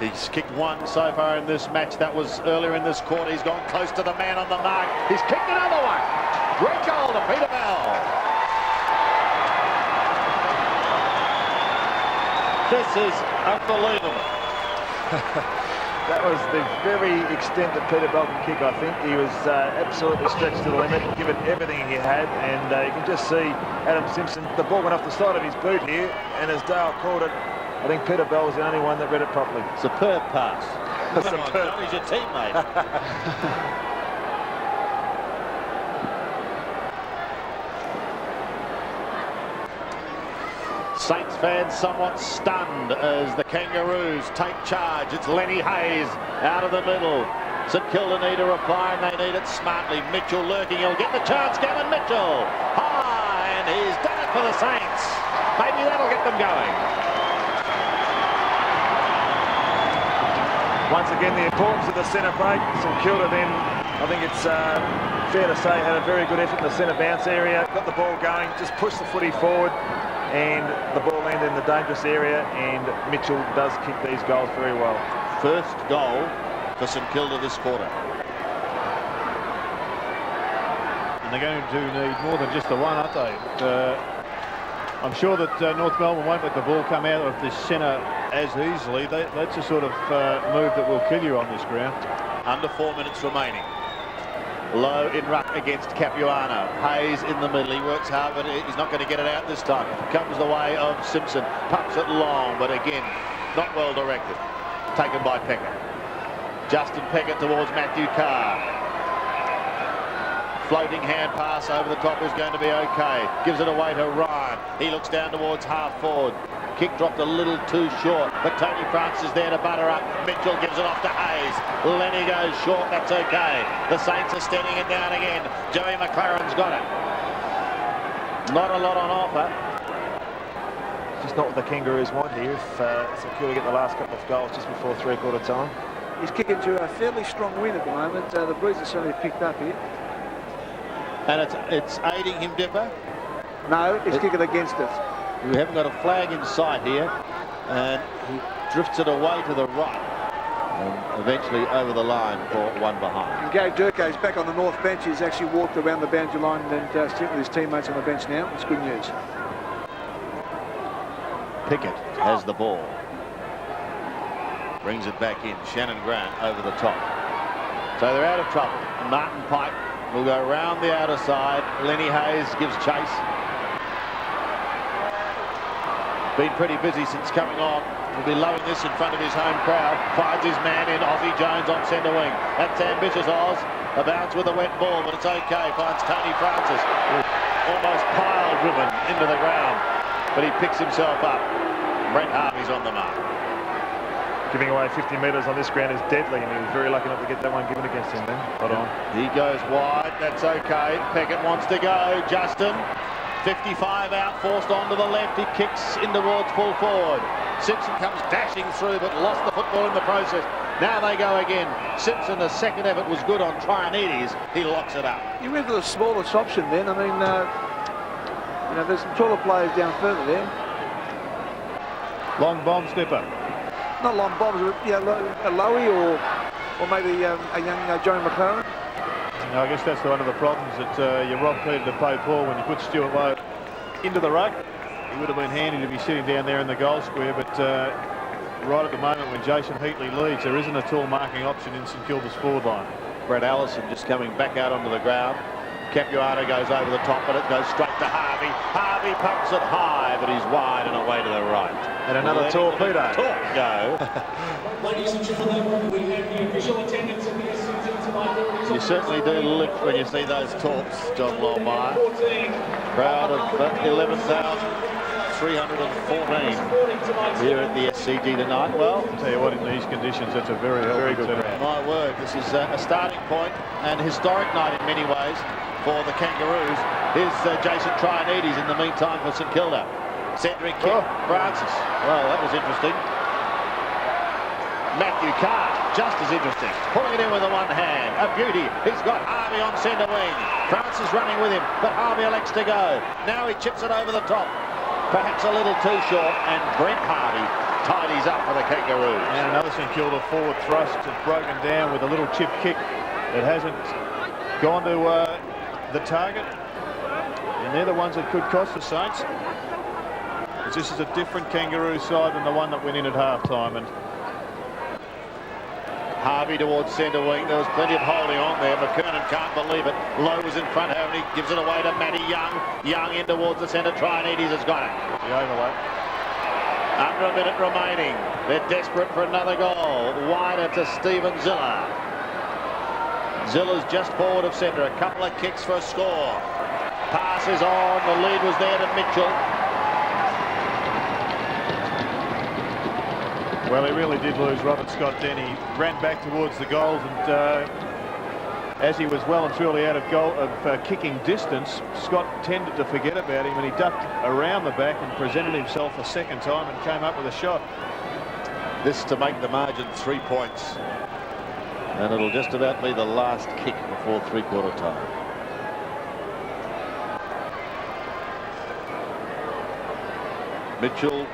He's kicked one so far in this match. That was earlier in this quarter. He's gone close to the man on the mark. He's kicked another one. Great goal to Peter Bell. This is unbelievable. That was the very extent that Peter Bell can kick, I think. He was absolutely stretched to the limit, given everything he had, and you can just see Adam Simpson, the ball went off the side of his boot here, and as Dale called it, I think Peter Bell was the only one that read it properly. Superb pass. Superb. He's your teammate. Saints fans somewhat stunned as the Kangaroos take charge. It's Lenny Hayes out of the middle. St Kilda need a reply, and they need it smartly. Mitchell lurking, he'll get the chance. Gavin Mitchell, high, and he's done it for the Saints. Maybe that'll get them going. Once again, the importance of the centre break. St Kilda then, I think it's fair to say, had a very good effort in the centre bounce area. Got the ball going, just pushed the footy forward, and the ball landed in the dangerous area, and Mitchell does kick these goals very well. First goal for St Kilda this quarter. And they're going to need more than just the one, aren't they? I'm sure that North Melbourne won't let the ball come out of this centre as easily. That's a sort of move that will kill you on this ground. Under 4 minutes remaining. Low in ruck against Capuano. Hayes in the middle. He works hard, but he's not going to get it out this time. Comes the way of Simpson. Pumps it long, but again, not well directed. Taken by Peckett. Justin Peckett towards Matthew Carr. Floating hand pass over the top is going to be okay. Gives it away to Ryan. He looks down towards half forward. Kick dropped a little too short, but Tony Francis there to butter up. Mitchell gives it off to Hayes. Lenny goes short, that's okay. The Saints are steadying it down again. Joey McLaren's got it. Not a lot on offer. Just not what the Kangaroos want here. If St Kilda get the last couple of goals just before three-quarter time. He's kicking to a fairly strong win at the moment. The breeze has certainly picked up here. And it's aiding him, Dipper. No, he's kicking against it. We haven't got a flag in sight here, and he drifts it away to the right, and eventually over the line for one behind. And Gabe Durko is back on the north bench. He's actually walked around the boundary line and sitting with his teammates on the bench now. It's good news. Pickett has the ball. Brings it back in. Shannon Grant over the top. So they're out of trouble. Martin Pike will go round the outer side. Lenny Hayes gives chase. Been pretty busy since coming on. He'll be loving this in front of his home crowd. Finds his man in. Aussie Jones on centre wing. That's ambitious, Oz. A bounce with a wet ball, but it's okay. Finds Tony Francis. Almost pile driven into the ground, but he picks himself up. Brent Harvey's on the mark. Giving away 50 metres on this ground is deadly, and he was very lucky not to get that one given against him then. Hold on. He goes wide. That's okay. Peckett wants to go. Justin. 55 out, forced onto the left. He kicks in towards full forward. Simpson comes dashing through, but lost the football in the process. Now they go again. Simpson, the second effort was good on Trianides. He locks it up. You went for the smallest option then. I mean, you know, there's some taller players down further there. Long bomb snipper. Not long bombs, but yeah, a Lowy or maybe a young Joey McLaren. No, I guess that's one of the problems that you rob Peter to pay Paul when you put Stuart Lowe into the ruck. It would have been handy to be sitting down there in the goal square, but right at the moment when Jason Heatley leads, there isn't a tall marking option in St Kilda's forward line. Brett Allison just coming back out onto the ground. Capuano goes over the top, but it goes straight to Harvey. Harvey pumps it high, but he's wide and away to the right. And another torpedo. Go. Ladies and gentlemen, we have the official attendance of the SCG tonight. You certainly do lift when you see those talks, John Longmire. Crowd of 11,314 here at the SCG tonight. Well, I'll tell you what, in these conditions, that's a very good crowd. My word, this is a starting point and historic night in many ways for the Kangaroos. Here's Jason Trianides in the meantime for St Kilda. Centering kick, Francis. Well, that was interesting. Matthew Carr, just as interesting. Pulling it in with the one hand. A beauty. He's got Harvey on centre wing. Francis running with him, but Harvey elects to go. Now he chips it over the top. Perhaps a little too short, and Brent Harvey tidies up for the Kangaroos. And another St Kilda forward thrust has broken down with a little chip kick that hasn't gone to the target. And they're the ones that could cost the Saints. This is a different Kangaroo side than the one that went in at half-time. And Harvey towards centre wing. There was plenty of holding on there. McKernan can't believe it. Lowe was in front of him, and he gives it away to Matty Young. Young in towards the centre. Trainees has got it. the overlap. Under a minute remaining. They're desperate for another goal. Wider to Stephen Ziller. Ziller's just forward of centre. A couple of kicks for a score. Pass is on. The lead was there to Mitchell. Well, he really did lose Robert Scott then. He ran back towards the goals, and as he was well and truly out of kicking distance, Scott tended to forget about him, and he ducked around the back and presented himself a second time and came up with a shot. This to make the margin 3 points. And it'll just about be the last kick before three-quarter time. Mitchell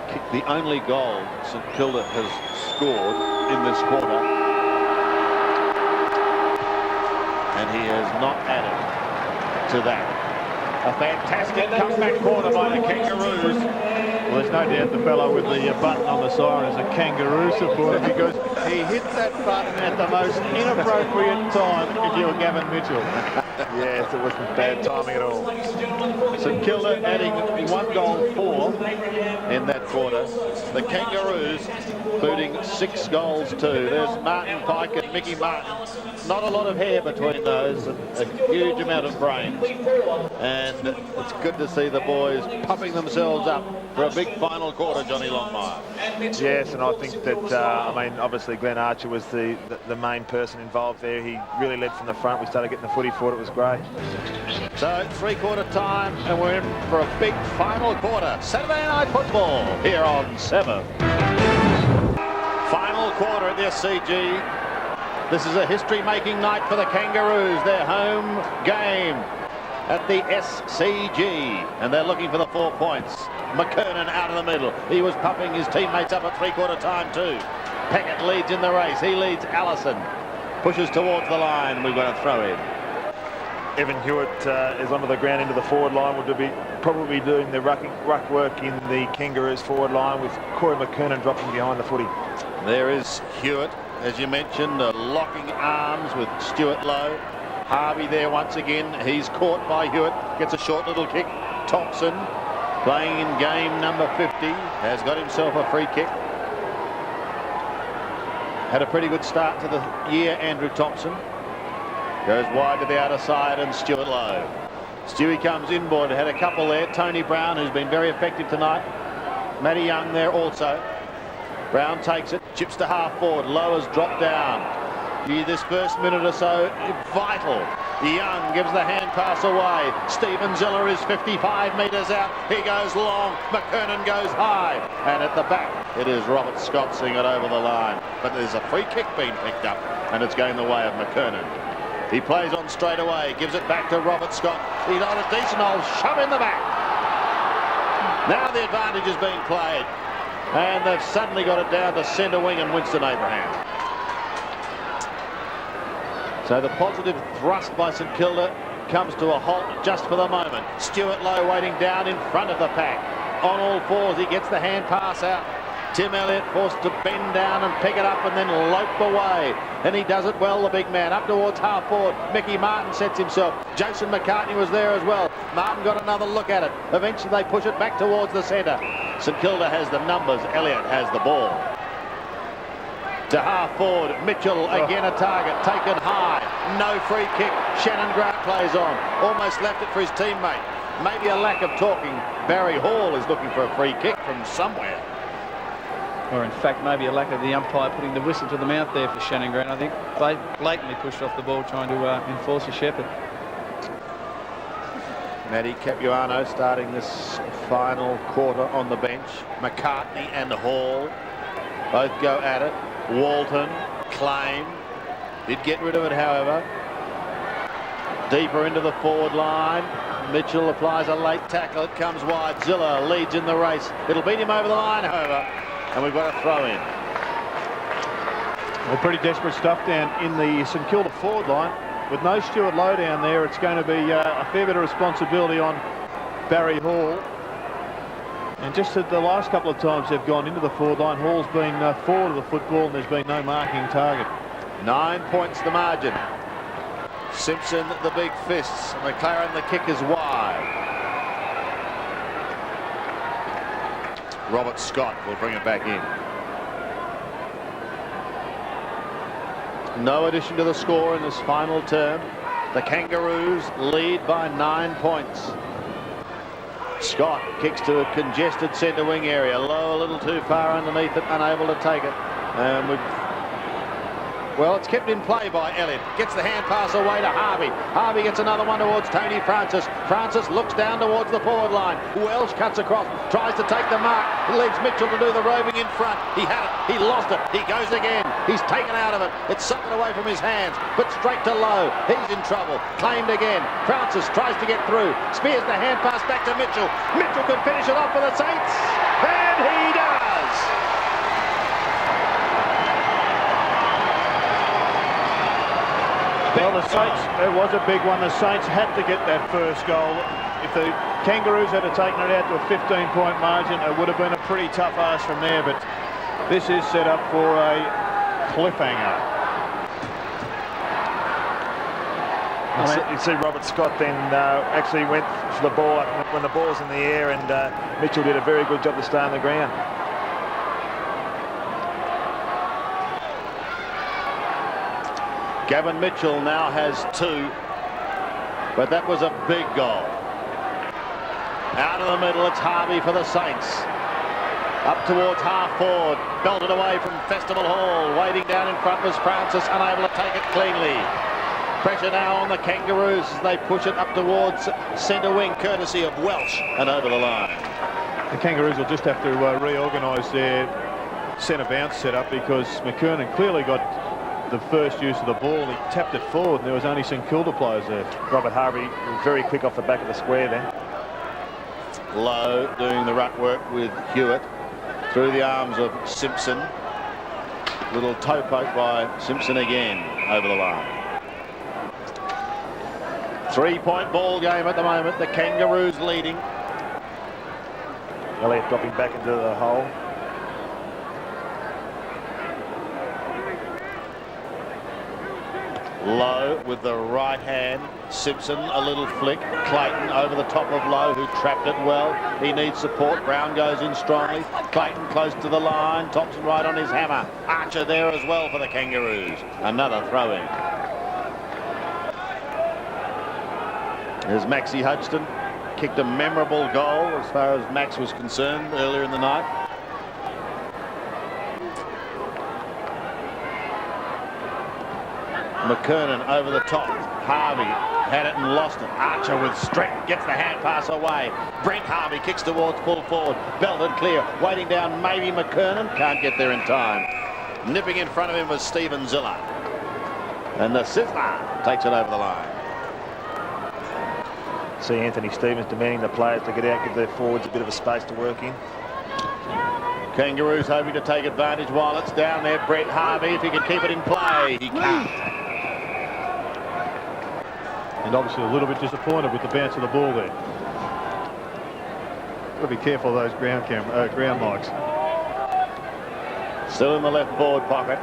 kicked the only goal St Kilda has scored in this quarter, and he has not added to that. A fantastic comeback quarter by the Kangaroos. Well, there's no doubt the fellow with the button on the siren is a Kangaroo supporter, because he hit that button at the most inappropriate time if you're Gavin Mitchell. Yes, it wasn't bad timing at all. St Kilda adding 1 goal 4 in that quarter. The Kangaroos booting 6 goals 2. There's Martin Pike and Mickey Martin. Not a lot of hair between those, and a huge amount of brains. And it's good to see the boys pumping themselves up for a big final quarter, Johnny Longmire. Yes, and I think that, I mean, obviously Glenn Archer was the main person involved there. He really led from the front. We started getting the footy for it. It was great. So, three-quarter time, and we're in for a big final quarter. Saturday night football here on 7. Final quarter at the SCG. This is a history-making night for the Kangaroos. Their home game at the SCG, and they're looking for the 4 points. McKernan out of the middle. He was pumping his teammates up at three-quarter time too. Peckett leads in the race. He leads Allison. Pushes towards the line. We've got a throw in. Evan Hewitt is onto the ground into the forward line. Would be probably doing the ruck work in the Kangaroos forward line, with Corey McKernan dropping behind the footy. There is Hewitt, as you mentioned, locking arms with Stuart Lowe. Harvey there once again. He's caught by Hewitt. Gets a short little kick. Thompson, playing in game number 50, has got himself a free kick. Had a pretty good start to the year, Andrew Thompson. Goes wide to the outer side, and Stuart Lowe. Stewie comes inboard. Had a couple there. Tony Brown, who's been very effective tonight. Matty Young there also. Brown takes it, chips to half forward. Lowe has dropped down. This first minute or so, vital. Young gives the hand pass away. Stephen Ziller is 55 metres out. He goes long. McKernan goes high. And at the back, it is Robert Scott seeing it over the line. But there's a free kick being picked up, and it's going the way of McKernan. He plays on straight away, gives it back to Robert Scott. He's on a decent old shove in the back. Now the advantage is being played, and they've suddenly got it down to centre wing and Winston Abraham. So the positive thrust by St Kilda comes to a halt just for the moment. Stuart Lowe waiting down in front of the pack. On all fours, he gets the hand pass out. Tim Elliott forced to bend down and pick it up and then lope away. And he does it well, the big man. Up towards half forward. Mickey Martin sets himself. Jason McCartney was there as well. Martin got another look at it. Eventually they push it back towards the centre. St Kilda has the numbers. Elliott has the ball. To half forward. Mitchell again a target. Taken high. No free kick. Shannon Grant plays on. Almost left it for his teammate. Maybe a lack of talking. Barry Hall is looking for a free kick from somewhere. Or in fact, maybe a lack of the umpire putting the whistle to the mouth there for Shannon Grant. I think they blatantly pushed off the ball trying to enforce a shepherd. Matty Capuano starting this final quarter on the bench. McCartney and Hall. Both go at it. Walton, claim. Did get rid of it, however. Deeper into the forward line. Mitchell applies a late tackle. It comes wide. Zilla leads in the race. It'll beat him over the line, however. And we've got a throw in. Well, pretty desperate stuff down in the St Kilda forward line. With no Stuart Lowe down there, it's going to be a fair bit of responsibility on Barry Hall. And just the last couple of times they've gone into the forward line, Hall's been forward of the football and there's been no marking target. 9 points the margin. Simpson the big fists. McLaren the kick is wide. Robert Scott will bring it back in. No addition to the score in this final term. The Kangaroos lead by 9 points. Scott kicks to a congested centre wing area. Low a little too far underneath it, unable to take it. And well, it's kept in play by Elliott. Gets the hand pass away to Harvey. Harvey gets another one towards Tony Francis. Francis looks down towards the forward line. Welsh cuts across, tries to take the mark. It leaves Mitchell to do the roving in front. He had it. He lost it. He goes again. He's taken out of it. It's sucked away from his hands, but straight to Lowe. He's in trouble. Claimed again. Francis tries to get through. Spears the hand pass back to Mitchell. Mitchell can finish it off for the Saints. And he does. Well, the Saints, it was a big one. The Saints had to get that first goal. If the Kangaroos had taken it out to a 15-point margin, it would have been a pretty tough ask from there, but this is set up for a cliffhanger. You see Robert Scott then actually went for the ball when the ball's in the air, and Mitchell did a very good job to stay on the ground. Gavin Mitchell now has 2, but that was a big goal. Out of the middle, it's Harvey for the Saints. Up towards half forward, belted away from Festival Hall. Waiting down in front was Francis, unable to take it cleanly. Pressure now on the Kangaroos as they push it up towards centre wing, courtesy of Welsh, and over the line. The Kangaroos will just have to reorganise their centre bounce setup because McKernan clearly got the first use of the ball. He tapped it forward and there was only St Kilda players there. Robert Harvey was very quick off the back of the square then. Lowe doing the ruck work with Hewitt through the arms of Simpson. Little toe poke by Simpson again over the line. 3-point ball game at the moment. The Kangaroos leading. Elliott dropping back into the hole. Lowe with the right hand. Simpson a little flick. Clayton over the top of Lowe, who trapped it well. He needs support. Brown goes in strongly. Clayton close to the line. Thompson right on his hammer. Archer there as well for the Kangaroos. Another throw in. Here's Maxie Hodgson. Kicked a memorable goal as far as Max was concerned earlier in the night. McKernan over the top. Harvey had it and lost it. Archer with strength gets the hand pass away. Brent Harvey kicks towards full forward. Belted clear. Waiting down maybe McKernan. Can't get there in time. Nipping in front of him was Stephen Zilla. And the Sizzler takes it over the line. See Anthony Stevens demanding the players to get out, give their forwards a bit of a space to work in. Kangaroos hoping to take advantage while it's down there. Brent Harvey, if he can keep it in play. He can't. And obviously a little bit disappointed with the bounce of the ball there. Got to be careful of those ground mics. Still in the left forward pocket.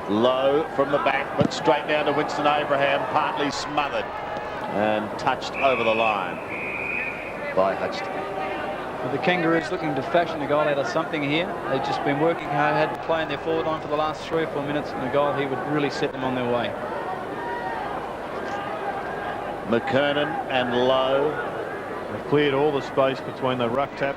Low from the back, but straight down to Winston Abraham, partly smothered and touched over the line by Hodgson. Well, the Kangaroos looking to fashion a goal out of something here. They've just been working hard, had to play in their forward line for the last 3 or 4 minutes, and a goal here would really set them on their way. McKernan and Lowe. They've cleared all the space between the ruck tap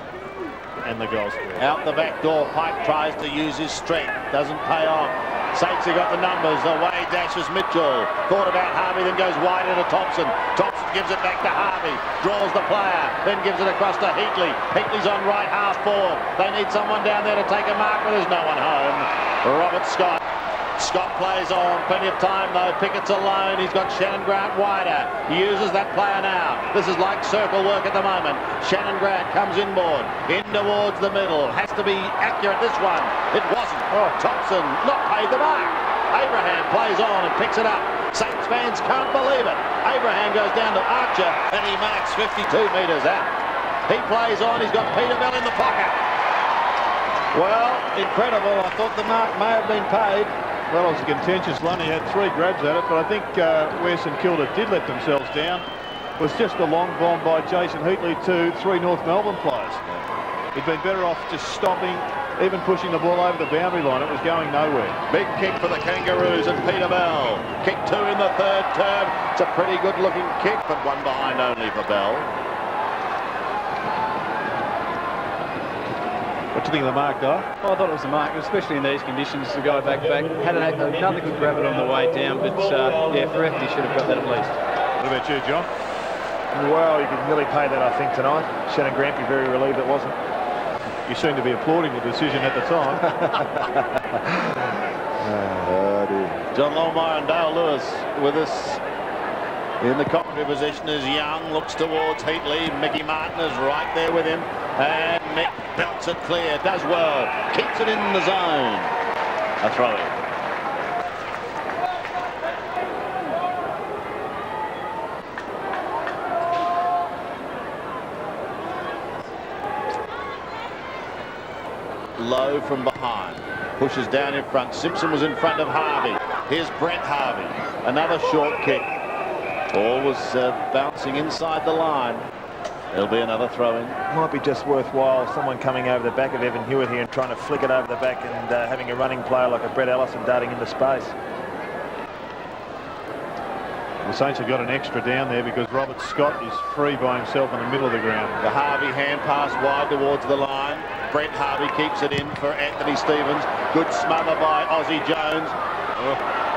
and the goal square. Out the back door, Pike tries to use his strength. Doesn't pay off. Saints have got the numbers. Away dashes Mitchell. Thought about Harvey, then goes wide into Thompson. Thompson gives it back to Harvey. Draws the player, then gives it across to Heatley. Heatley's on right half forward. They need someone down there to take a mark, but there's no one home. Robert Scott. Scott plays on, plenty of time though. Pickett's alone, he's got Shannon Grant wider. He uses that player now. This is like circle work at the moment. Shannon Grant comes inboard, in towards the middle. Has to be accurate, this one. It wasn't. Thompson not paid the mark. Abraham plays on and picks it up. Saints fans can't believe it. Abraham goes down to Archer and he marks 52 metres out. He plays on, he's got Peter Bell in the pocket. Well, incredible. I thought the mark may have been paid. Well, it was a contentious one. He had 3 grabs at it, but I think where St Kilda did let themselves down was just a long bomb by Jason Heatley to 3 North Melbourne players. He'd been better off just stopping, even pushing the ball over the boundary line. It was going nowhere. Big kick for the Kangaroos and Peter Bell. Kick 2 in the 3rd term. It's a pretty good looking kick, but one behind only for Bell. What do you think of the mark, Di? Well, I thought it was a mark, especially in these conditions. The guy back. Had another good grab it on the way down, but yeah, for effort he should have got that at least. What about you, John? Well, you could nearly pay that, I think, tonight. Shannon Grant be very relieved it wasn't. You seem to be applauding the decision at the time. John Longmire and Dale Lewis with us in the commentary position as Young looks towards Heatley. Mickey Martin is right there with him. And Mick belts it clear, does well, keeps it in the zone. A throw in. Low from behind, pushes down in front. Simpson was in front of Harvey. Here's Brent Harvey, another short kick. Ball was bouncing inside the line. There'll be another throw-in. Might be just worthwhile someone coming over the back of Evan Hewitt here and trying to flick it over the back and having a running player like a Brett Allison darting into space. The Saints have got an extra down there because Robert Scott is free by himself in the middle of the ground. The Harvey hand pass wide towards the line. Brent Harvey keeps it in for Anthony Stevens. Good smother by Aussie Jones.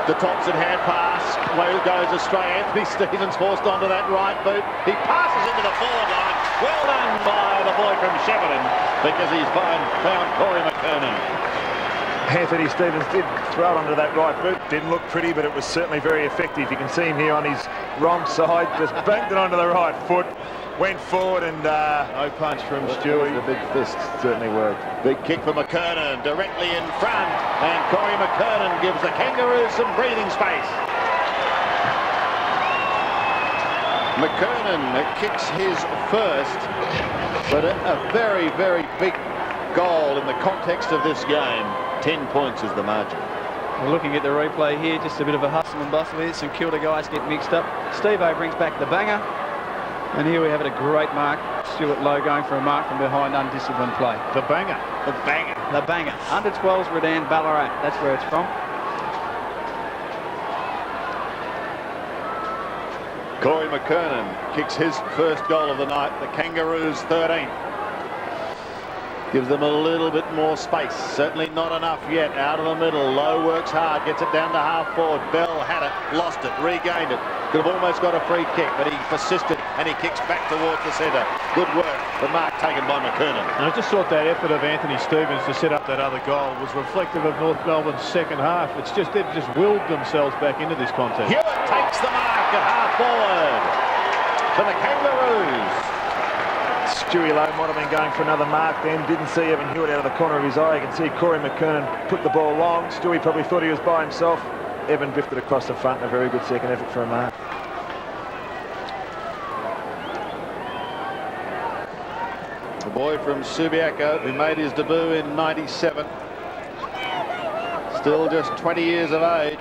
The Thompson hand pass, where it goes astray. Anthony Stevens forced onto that right boot. He passes into the forward line. Well done by the boy from Shepparton because he's found Corey McKernan. Anthony Stevens did throw it onto that right boot. Didn't look pretty, but it was certainly very effective. You can see him here on his wrong side. Just banged it onto the right foot. Went forward and no punch from Stewie. The big fist certainly worked. Big kick for McKernan directly in front, and Corey McKernan gives the Kangaroos some breathing space. McKernan kicks his first, but a very, very big goal in the context of this game. 10 points is the margin. We're looking at the replay here, just a bit of a hustle and bustle here. St Kilda guys get mixed up. Steve-O brings back the banger. And here we have it, a great mark. Stuart Lowe going for a mark from behind, undisciplined play. The banger. The banger. The banger. Under 12s, Redan, Ballarat. That's where it's from. Corey McKernan kicks his first goal of the night. The Kangaroos 13. Gives them a little bit more space. Certainly not enough yet. Out of the middle. Lowe works hard. Gets it down to half forward. Bell had it. Lost it. Regained it. Could have almost got a free kick, but he persisted and he kicks back towards the centre. Good work. The mark taken by McKernan. And I just thought that effort of Anthony Stevens to set up that other goal was reflective of North Melbourne's second half. It's just they've just willed themselves back into this contest. Hewitt takes the mark at half forward for the Kangaroos. Stewie Lowe might have been going for another mark then. Didn't see Evan Hewitt out of the corner of his eye. You can see Corey McKernan put the ball long. Stewie probably thought he was by himself. Evan drifted across the front. A very good second effort for a mark. The boy from Subiaco who made his debut in '97. Still just 20 years of age.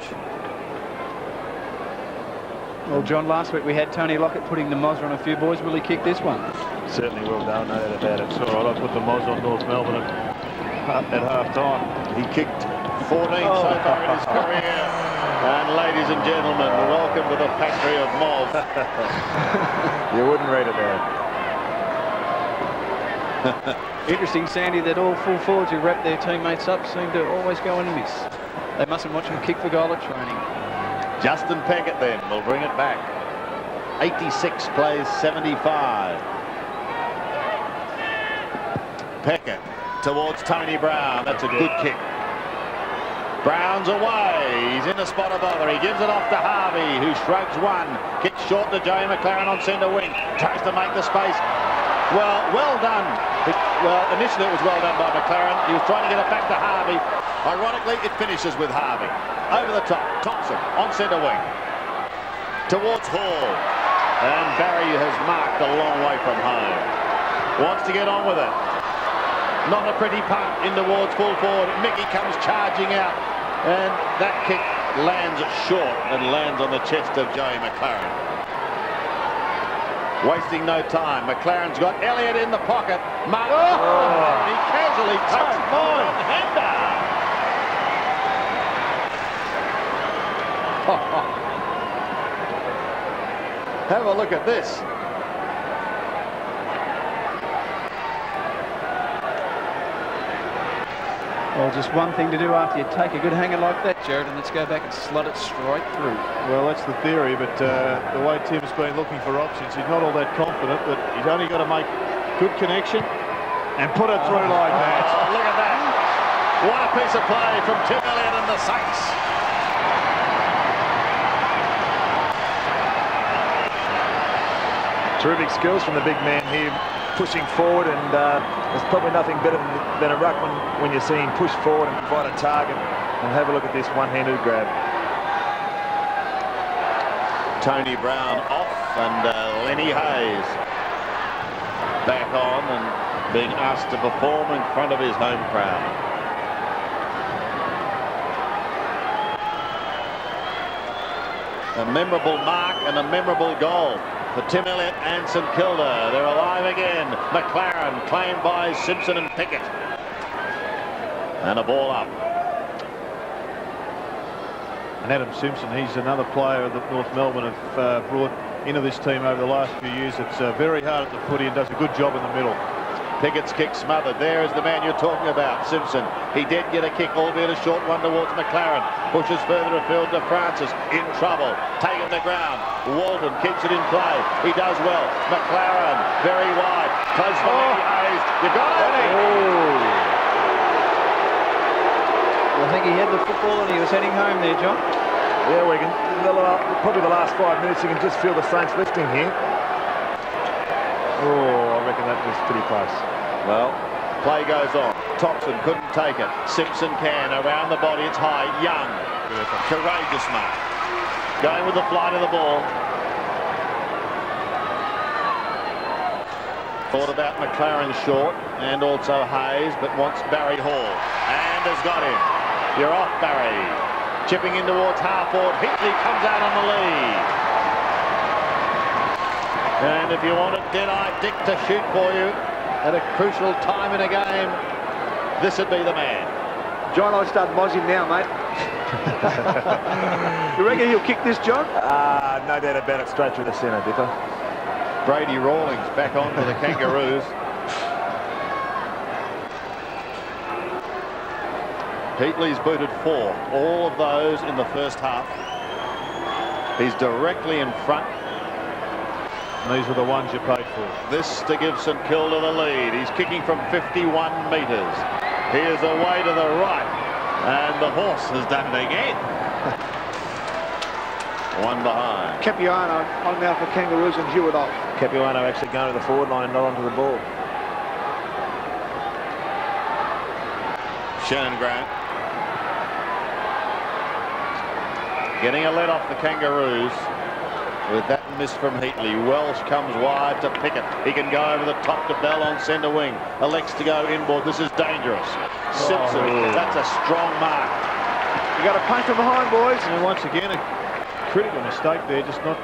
Well, John, last week we had Tony Lockett putting the Mozzer on a few boys. Will he kick this one? Certainly will, no doubt about it. It's all right, I put the Moz on North Melbourne at half-time. He kicked 14 so far in his career. And ladies and gentlemen, welcome to the factory of Moz. You wouldn't read it out. Interesting, Sandy, that all full forwards who wrap their teammates up seem to always go and miss. They mustn't watch him kick for goal at training. Justin Peckett then will bring it back. 86 plays 75. Peckett towards Tony Brown. That's a good kick. Brown's away. He's in the spot of bother. He gives it off to Harvey, who shrugs one. Kicks short to Joey McLaren on centre wing. Tries to make the space. Well done. Well, initially it was well done by McLaren. He was trying to get it back to Harvey. Ironically, it finishes with Harvey. Over the top, Thompson on centre wing. Towards Hall. And Barry has marked a long way from home. Wants to get on with it. Not a pretty punt in towards full forward. Mickey comes charging out. And that kick lands short and lands on the chest of Joey McLaren. Wasting no time. McLaren's got Elliott in the pocket. He casually touched one-hander. Have a look at this. Well, just one thing to do after you take a good hanger like that, Jared, and let's go back and slot it straight through. Well, that's the theory, but the way Tim's been looking for options, he's not all that confident, but he's only got to make good connection and put it through like that. Oh, look at that. What a piece of play from Tim Elliott and the Saints. Terrific skills from the big man here, pushing forward, and there's probably nothing better than a ruckman when you see him push forward and provide a target. And have a look at this one-handed grab. Tony Brown off, and Lenny Hayes back on and being asked to perform in front of his home crowd. A memorable mark and a memorable goal for Tim Elliott and St Kilda. They're alive again. McLaren claimed by Simpson and Pickett. And a ball up. And Adam Simpson, he's another player that North Melbourne have brought into this team over the last few years. It's very hard at the footy and does a good job in the middle. Pickett's kick smothered. There is the man you're talking about, Simpson. He did get a kick, albeit a short one towards McLaren. Pushes further afield to Francis. In trouble. Taken to ground. Walton keeps it in play. He does well. McLaren, very wide. Close for Lenny Hayes. You got it! I think he had the football and he was heading home there, John. Yeah, we can. Probably the last 5 minutes, you can just feel the Saints lifting here. Oh, I reckon that was pretty close. Well, play goes on. Thompson couldn't take it. Simpson can. Around the body, it's high. Young. Courageous mark. Going with the flight of the ball. Thought about McLaren short and also Hayes, but wants Barry Hall. And has got him. You're off, Barry. Chipping in towards half-forward. Hinckley comes out on the lead. And if you wanted Dead-Eye Dick to shoot for you at a crucial time in a game, this would be the man. John, I'll start mozzing now, mate. You reckon he'll kick this, John? No doubt about it, straight through the centre, Dipper. Brady Rawlings back on for the Kangaroos. Heatley's booted 4. All of those in the first half. He's directly in front. And these are the ones you paid for. This to give St Kilda the lead. He's kicking from 51 metres. Here's away to the right. And the horse has done it again. One behind. Capuano on now for Kangaroos and Hewitt off. Capuano actually going to the forward line and not onto the ball. Shannon Grant. Getting a let off the Kangaroos. With that miss from Heatley. Welsh comes wide to Pickett. He can go over the top to Bell on centre wing. Elects to go inboard. This is dangerous. Simpson, that's a strong mark. You got to punch from behind, boys. And once again, a critical mistake there, just not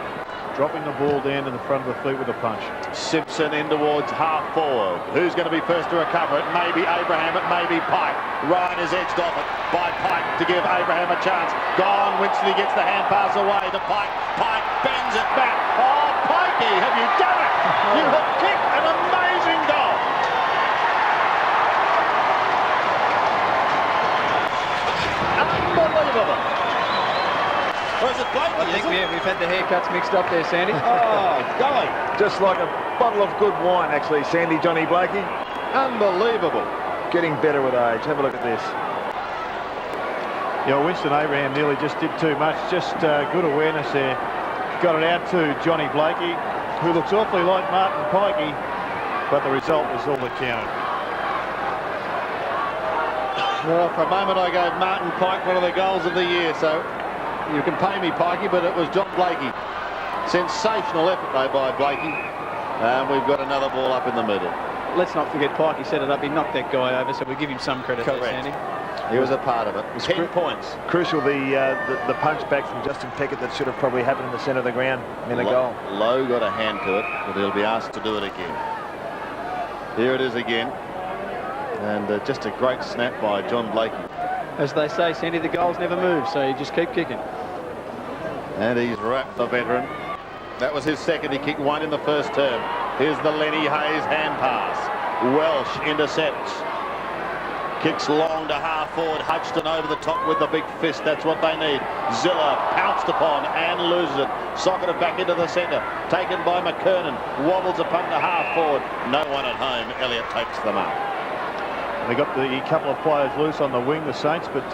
dropping the ball down to the front of the feet with a punch. Simpson in towards half forward. Who's going to be first to recover it? Maybe Abraham, it may be Pike. Ryan is edged off it by Pike to give Abraham a chance. Gone, Winston, he gets the hand pass away to Pike. Pike bends it back. Oh, Pikey, have you done it? You have kicked an amazing goal. Unbelievable. is it Blakey? I think we've had the haircuts mixed up there, Sandy. Oh, golly. Just like a bottle of good wine, actually, Sandy Johnny Blakey. Unbelievable. Getting better with age. Have a look at this. Yeah, Winston Abraham nearly just did too much. Just good awareness there. Got it out to Johnny Blakey, who looks awfully like Martin Pikey, but the result was all that counted. Well, for a moment I gave Martin Pike one of the goals of the year, so you can pay me, Pikey, but it was John Blakey. Sensational effort, though, by Blakey. And we've got another ball up in the middle. Let's not forget Pikey set it up. He knocked that guy over, so we give him some credit there, Sandy. He was a part of it. 10 points. Crucial, the punch back from Justin Peckett that should have probably happened in the centre of the ground in the goal. Lowe got a hand to it, but he'll be asked to do it again. Here it is again. And just a great snap by John Blakey. As they say, Sandy, the goals never move, so you just keep kicking. And he's wrapped the veteran. That was his second. He kicked one in the first term. Here's the Lenny Hayes hand pass. Welsh intercepts. Kicks long to half forward. Hutchton over the top with the big fist. That's what they need. Zilla pounced upon and loses it. Socketed back into the centre. Taken by McKernan. Wobbles upon the half forward. No one at home. Elliott takes them up. They got the couple of players loose on the wing, the Saints, but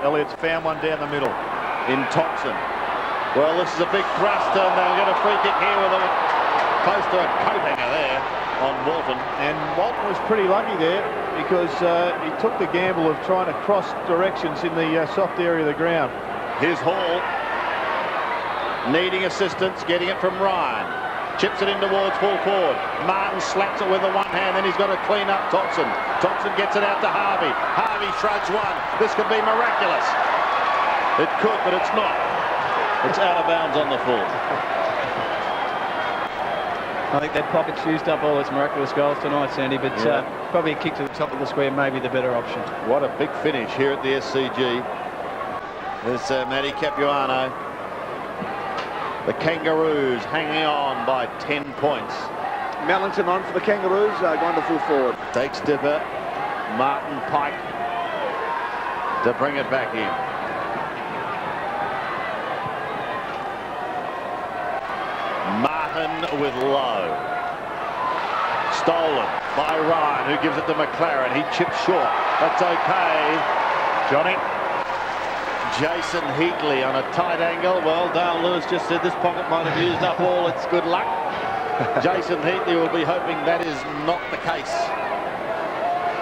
Elliott's found one down the middle. In Thompson. Well, this is a big thrust, and they'll get a free kick here with a close to a coat hanger there on Walton. And Walton was pretty lucky there because he took the gamble of trying to cross directions in the soft area of the ground. Here's Hall. Needing assistance, getting it from Ryan. Chips it in towards full forward. Martin slaps it with the one hand, then he's got to clean up Thompson. Thompson gets it out to Harvey. Harvey shrugs one. This could be miraculous. It could, but it's not. It's out of bounds on the full. I think that pocket's used up all its miraculous goals tonight, Sandy, but probably a kick to the top of the square may be the better option. What a big finish here at the SCG. There's Matty Capuano. The Kangaroos hanging on by 10 points. Mellington on for the Kangaroos, going to full forward. Takes Dipper, Martin Pike to bring it back in. Martin with Lowe. Stolen by Ryan, who gives it to McLaren. He chips short. That's okay. Johnny. Jason Heatley on a tight angle. Well, Dale Lewis just said this pocket might have used up all its good luck. Jason Heatley will be hoping that is not the case.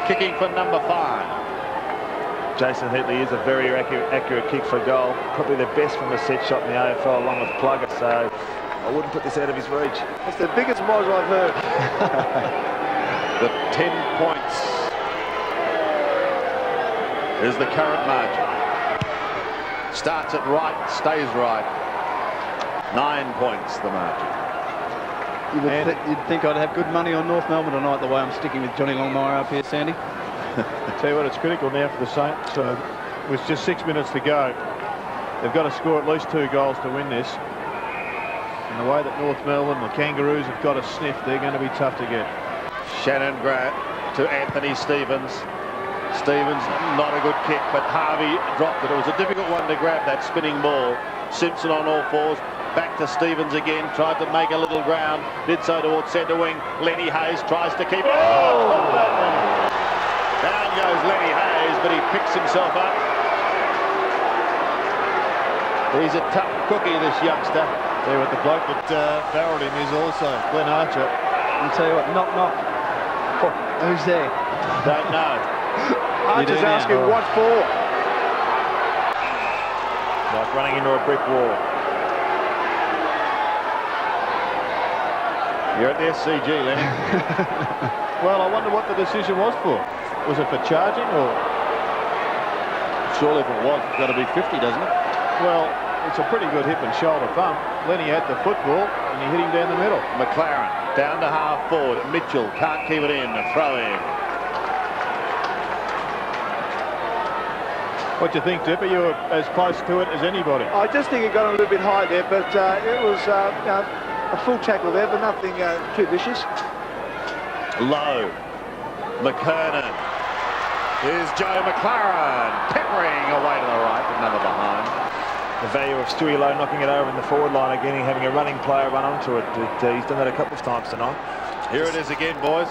Kicking for number 5. Jason Heatley is a very accurate kick for goal. Probably the best from the set shot in the AFL along with Plugger, so I wouldn't put this out of his reach. That's the biggest moz I've heard. The 10 points is the current margin. Starts it right, stays right. 9 points the margin. You'd think I'd have good money on North Melbourne tonight, the way I'm sticking with Johnny Longmire up here, Sandy. Tell you what, it's critical now for the Saints. With just 6 minutes to go, they've got to score at least 2 goals to win this. And the way that North Melbourne, the Kangaroos, have got a sniff, they're going to be tough to get. Shannon Grant to Anthony Stevens. Stevens, not a good kick, but Harvey dropped it. It was a difficult one to grab, that spinning ball. Simpson on all fours. Back to Stevens again, tried to make a little ground. Did so towards centre wing. Lenny Hayes tries to keep it. Oh, that one. Down goes Lenny Hayes, but he picks himself up. He's a tough cookie, this youngster. There with the bloke that barreled him is also Glenn Archer. I'll tell you what, knock, knock. Oh, who's there? Don't know. Archer's asking what for. Like running into a brick wall. You're at the SCG, Lenny. Well, I wonder what the decision was for. Was it for charging or? Surely if it was, it's got to be 50, doesn't it? Well, it's a pretty good hip and shoulder thump. Lenny had the football and he hit him down the middle. McLaren down to half forward. Mitchell can't keep it in. A throw in. What do you think, Dipper? You were as close to it as anybody. I just think it got a little bit high there, but it was a full tackle there, but nothing too vicious. Low. McKernan. Here's Joe McLaren. Peppering away to the right, another behind. The value of Stewie Lowe knocking it over in the forward line again, and having a running player run onto it. He's done that a couple of times tonight. Here it is again, boys.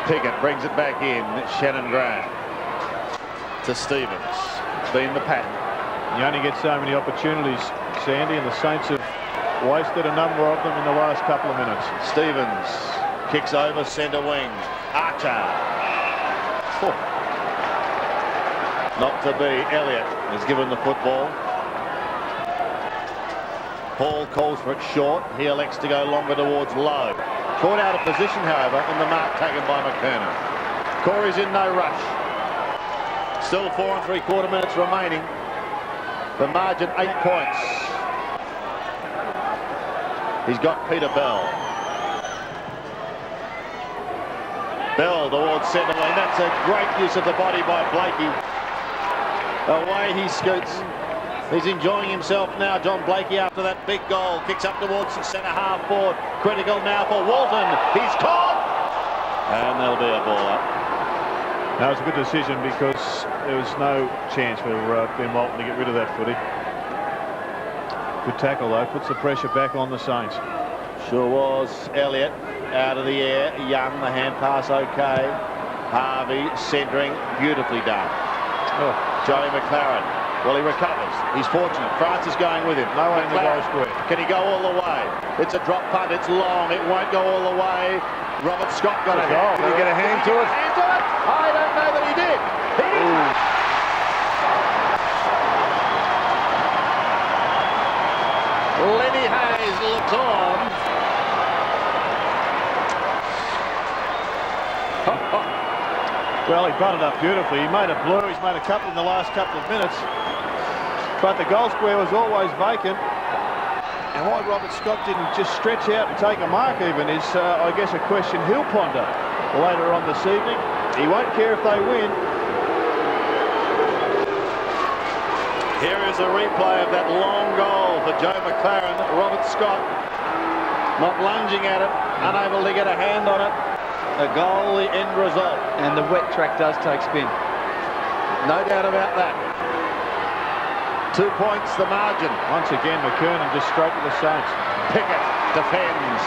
Pickett brings it back in. Shannon Graham to Stevens. Been the pattern. You only get so many opportunities, Sandy, and the Saints have wasted a number of them in the last couple of minutes. Stevens kicks over centre wing. Archer. Oh. Not to be. Elliott is given the football. Hall calls for it short. He elects to go longer towards Lowe. Caught out of position, however, in the mark taken by McKernan. Corey's in no rush. Still 4 3/4 minutes remaining. The margin 8 points. He's got Peter Bell. Bell towards centre lane. That's a great use of the body by Blakey. Away he scoots. He's enjoying himself now, John Blakey, after that big goal. Kicks up towards the centre half forward. Critical now for Walton. He's caught. And there'll be a ball up. That was a good decision because there was no chance for Ben Walton to get rid of that footy. Good tackle though, puts the pressure back on the Saints. Sure was. Elliott out of the air. Young, the hand pass okay. Harvey centering, beautifully done. Oh. Joey McLaren. Well, he recovers. He's fortunate. France is going with him. No one in the goal square. Can he go all the way? It's a drop punt. It's long. It won't go all the way. Robert Scott got a hand. Did he get a hand to it? Hand to it? I don't know that he did. He did. Lenny Hayes looks on. Well, he butted up beautifully. He made a blue. He's made a couple in the last couple of minutes. But the goal square was always vacant. And why Robert Scott didn't just stretch out and take a mark even is, I guess, a question he'll ponder later on this evening. He won't care if they win. Here is a replay of that long goal for Joe McLaren. Robert Scott not lunging at it, unable to get a hand on it. A goal, the end result. And the wet track does take spin. No doubt about that. 2 points the margin. Once again, McKernan just straight to the Saints. Pickett defends.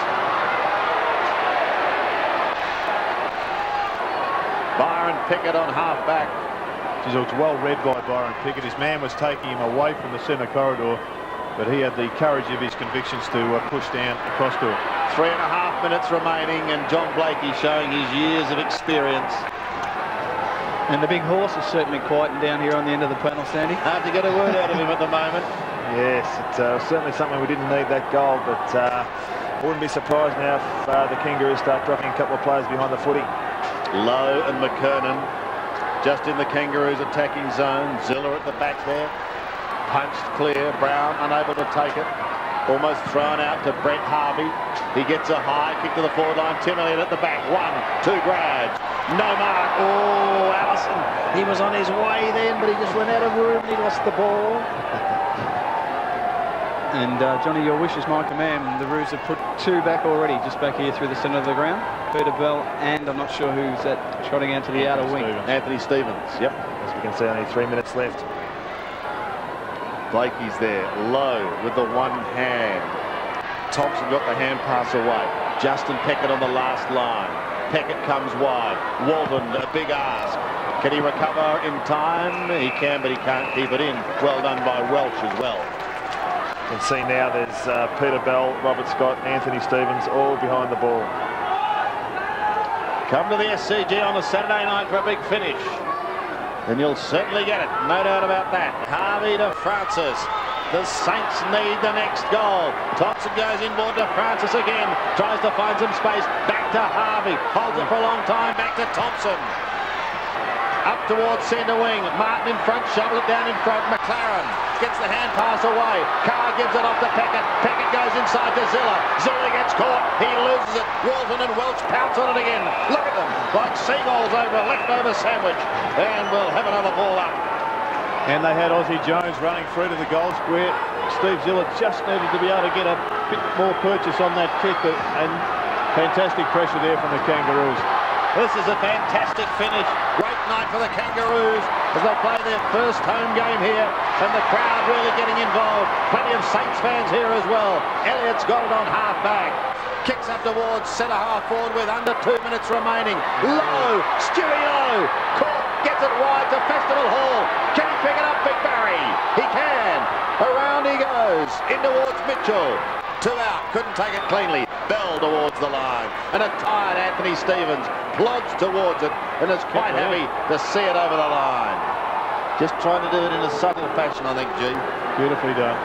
Byron Pickett on half-back. It was well read by Byron Pickett. His man was taking him away from the centre corridor, but he had the courage of his convictions to push down across to it. 3.5 minutes remaining, and John Blakey showing his years of experience. And the big horse is certainly quieting down here on the end of the panel, Sandy. Hard to get a word out of him at the moment. Yes, it's certainly something we didn't need that goal, but I wouldn't be surprised now if the Kangaroos start dropping a couple of players behind the footy. Lowe and McKernan just in the Kangaroos attacking zone. Ziller at the back there. Punched clear. Brown unable to take it. Almost thrown out to Brett Harvey. He gets a high kick to the forward line. Tim Elliott at the back. 1, 2 grabs. No mark. Oh, Allison. He was on his way then, but he just went out of room and he lost the ball. And Johnny, your wish is my command. The Roos have put 2 back already, just back here through the centre of the ground. Peter Bell and I'm not sure who's that trotting out to the outer wing. Anthony Stevens. Yep. As we can see, only 3 minutes left. Blakey's there. Low with the one hand. Thompson got the hand pass away. Justin Pickett on the last line. Pickett comes wide. Walton, a big ask. Can he recover in time? He can, but he can't keep it in. Well done by Welch as well. You can see now there's Peter Bell, Robert Scott, Anthony Stevens, all behind the ball. Come to the SCG on a Saturday night for a big finish. And you'll certainly get it, no doubt about that. Harvey to Francis. The Saints need the next goal. Thompson goes inboard to Francis again. Tries to find some space. Back to Harvey. Holds it for a long time. Back to Thompson. Up towards centre wing. Martin in front. Shovels it down in front. McLaren gets the hand pass away. Carr gives it off to Pickett. Pickett goes inside to Ziller. Ziller gets caught. He loses it. Walton and Welch pounce on it again. Look at them. Like seagulls over a leftover sandwich. And we'll have another ball up. And they had Aussie Jones running through to the goal square. Steve Ziller just needed to be able to get a bit more purchase on that kick, and fantastic pressure there from the Kangaroos. This is a fantastic finish. Great night for the Kangaroos. as they play their first home game here, and the crowd really getting involved. Plenty of Saints fans here as well. Elliott's got it on half-back. Kicks up towards centre half forward with under 2 minutes remaining. Low, Stewie Low. Caught, gets it wide to Festival Hall. Can he pick it up, Big Barry? He can. Around he goes. In towards Mitchell. 2 out. Couldn't take it cleanly. Bell towards the line. And a tired Anthony Stevens plods towards it and is quite happy to see it over the line. Just trying to do it in a subtle fashion, I think, G. Beautifully done.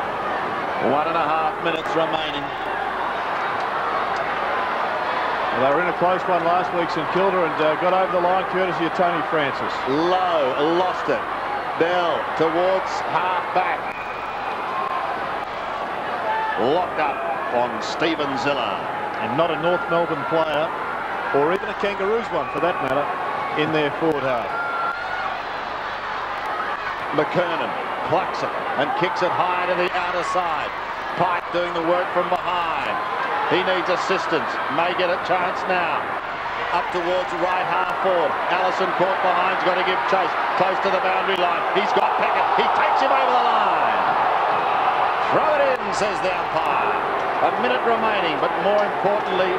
1.5 minutes remaining. Well, they were in a close one last week, St Kilda, and got over the line courtesy of Tony Francis. Low, lost it. Bell towards half-back. Locked up on Stephen Ziller. And not a North Melbourne player, or even a Kangaroos one for that matter, in their forward half. McKernan plucks it and kicks it high to the outer side. Pike doing the work from behind. He needs assistance. May get a chance now. Up towards right half forward. Allison caught behind's got to give chase. Close to the boundary line. He's got Pickett. He takes him over the line. Throw it in, says the umpire. A minute remaining, but more importantly,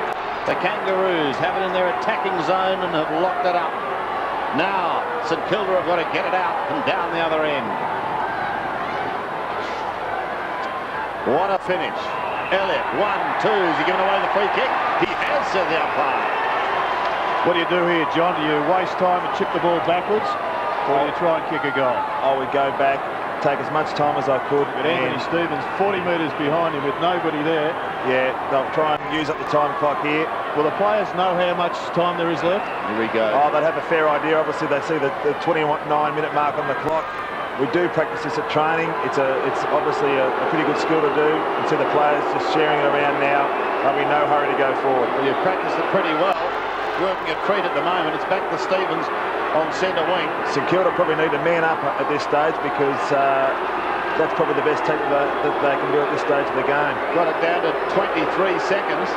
the Kangaroos have it in their attacking zone and have locked it up. Now, St Kilda have got to get it out and down the other end. What a finish. Elliott, 1-2. Is he giving away the free kick? He has, said the umpire. What do you do here, John? Do you waste time and chip the ball backwards, or do you try and kick a goal? I would go back, take as much time as I could. But Anthony Stevens 40 metres behind him with nobody there. Yeah, they'll try and use up the time clock here. Will the players know how much time there is left? Here we go. Oh, they'd have a fair idea. Obviously, they see the 29-minute mark on the clock. We do practice this at training. It's obviously a pretty good skill to do. You can see the players just sharing it around now. There'll be no hurry to go forward. Well, you've practiced it pretty well. Working a treat at the moment. It's back to Stevens on centre wing. St Kilda probably need to man up at this stage because that's probably the best take that they can do at this stage of the game. Got it down to 23 seconds.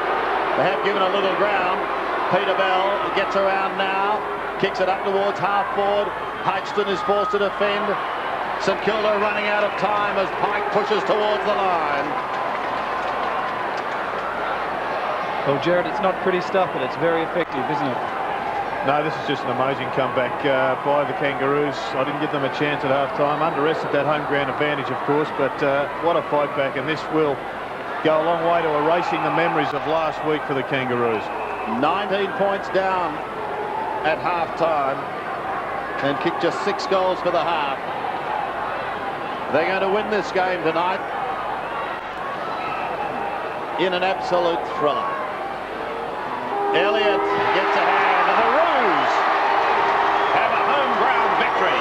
They have given a little ground. Peter Bell gets around now. Kicks it up towards half forward. Hodgson is forced to defend. St Kilda running out of time as Pike pushes towards the line. Well, Jared, it's not pretty stuff, but it's very effective, isn't it? No, this is just an amazing comeback by the Kangaroos. I didn't give them a chance at half-time. Underestimated that home ground advantage, of course, but what a fight back, and this will go a long way to erasing the memories of last week for the Kangaroos. 19 points down at half-time and kicked just 6 goals for the half. They're going to win this game tonight in an absolute thriller. Elliott gets a hand, and the Roos have a home ground victory.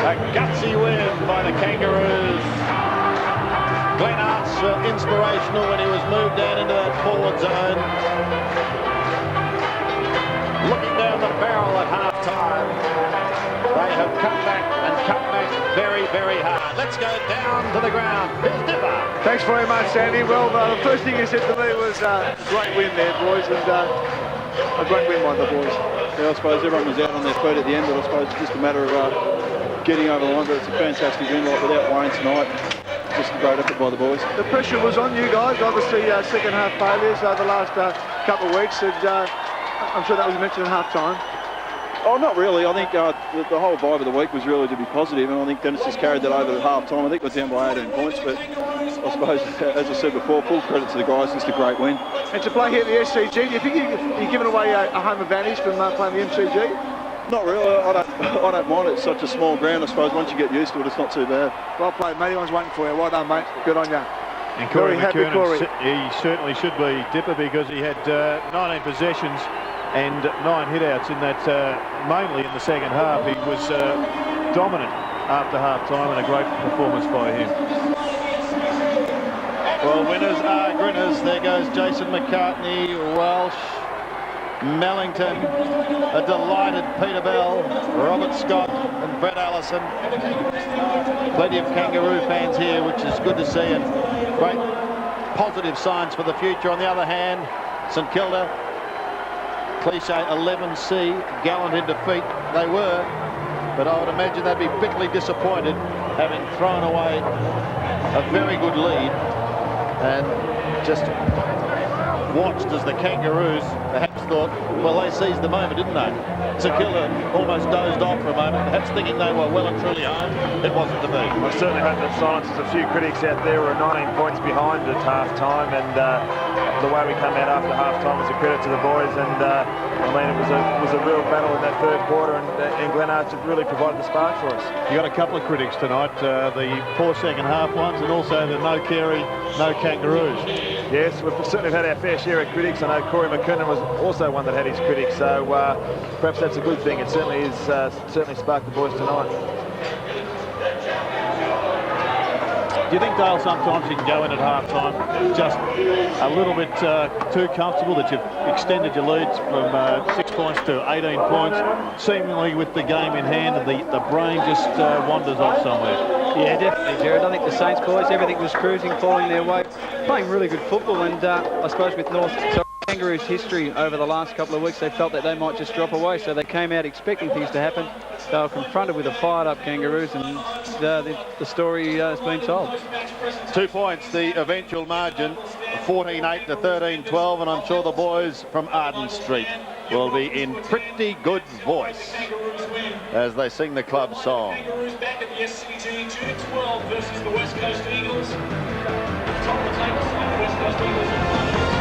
A gutsy win by the Kangaroos. Glenn Arts inspirational when he was moved down into that forward zone. Looking down the barrel at half-time. They have come back and come back very, very hard. Let's go down to the ground. Here's Dipper. Thanks very much, Andy. Well, the first thing you said to me was great win there, boys, and a great win by the boys. Yeah, I suppose everyone was out on their feet at the end, but I suppose it's just a matter of getting over the line. But it's a fantastic win, like without Wayne tonight. Just a great effort by the boys. The pressure was on you guys, obviously second half failures over the last couple of weeks, and I'm sure that was mentioned at half time. Oh, not really. I think the whole vibe of the week was really to be positive, and I think Dennis has carried that over at half time. I think we're down by 18 points, but I suppose, as I said before, full credit to the guys. It's a great win. And to play here at the SCG, do you think you're giving away a home advantage from playing the MCG? Not really. I don't mind it. It's such a small ground. I suppose once you get used to it, it's not too bad. Well played, mate. Everyone's waiting for you. Well done, mate. Good on you. And Corey Very happy, Corey. McKernan, he certainly should be Dipper because he had 19 possessions and 9 hit-outs in that, mainly in the second half. He was dominant after half-time and a great performance by him. Well, winners are grinners. There goes Jason McCartney, Welsh, Mellington, a delighted Peter Bell, Robert Scott and Brett Allison. Plenty of Kangaroo fans here, which is good to see, and great positive signs for the future. On the other hand, St Kilda, cliche 11C, gallant in defeat they were, but I would imagine they'd be bitterly disappointed having thrown away a very good lead and just watched as the Kangaroos perhaps thought, well, they seized the moment, didn't they? St Kilda almost dozed off for a moment, perhaps thinking they were well and truly home. It wasn't to be. I certainly hope that silences a few critics out there. We're 19 points behind at half-time, and the way we come out after half-time was a credit to the boys, and I mean, it was a real battle in that third quarter, and Glenn Archer really provided the spark for us. You got a couple of critics tonight, the poor second half ones, and also the no carry, no Kangaroos. Yes, we've certainly had our fair share of critics. I know Corey McKernan was also one that had his critics, so perhaps that's a good thing. It certainly is, certainly sparked the boys tonight. Do you think, Dale, sometimes you can go in at half-time just a little bit too comfortable, that you've extended your leads from 6 points to 18 points, seemingly with the game in hand, and the brain just wanders off somewhere? Yeah, definitely, Jared. I think the Saints boys, everything was cruising, falling their way, playing really good football, and I suppose with Kangaroos history over the last couple of weeks, they felt that they might just drop away, so they came out expecting things to happen. They were confronted with a fired-up Kangaroos, and the story has been told. 2 points, the eventual margin, 14-8 to 13-12, and I'm sure the boys from Arden Street will be in pretty good voice as they sing the club song. Kangaroos back at the SCG, 2-12 versus the West Coast Eagles. Top of the table side, West Coast Eagles.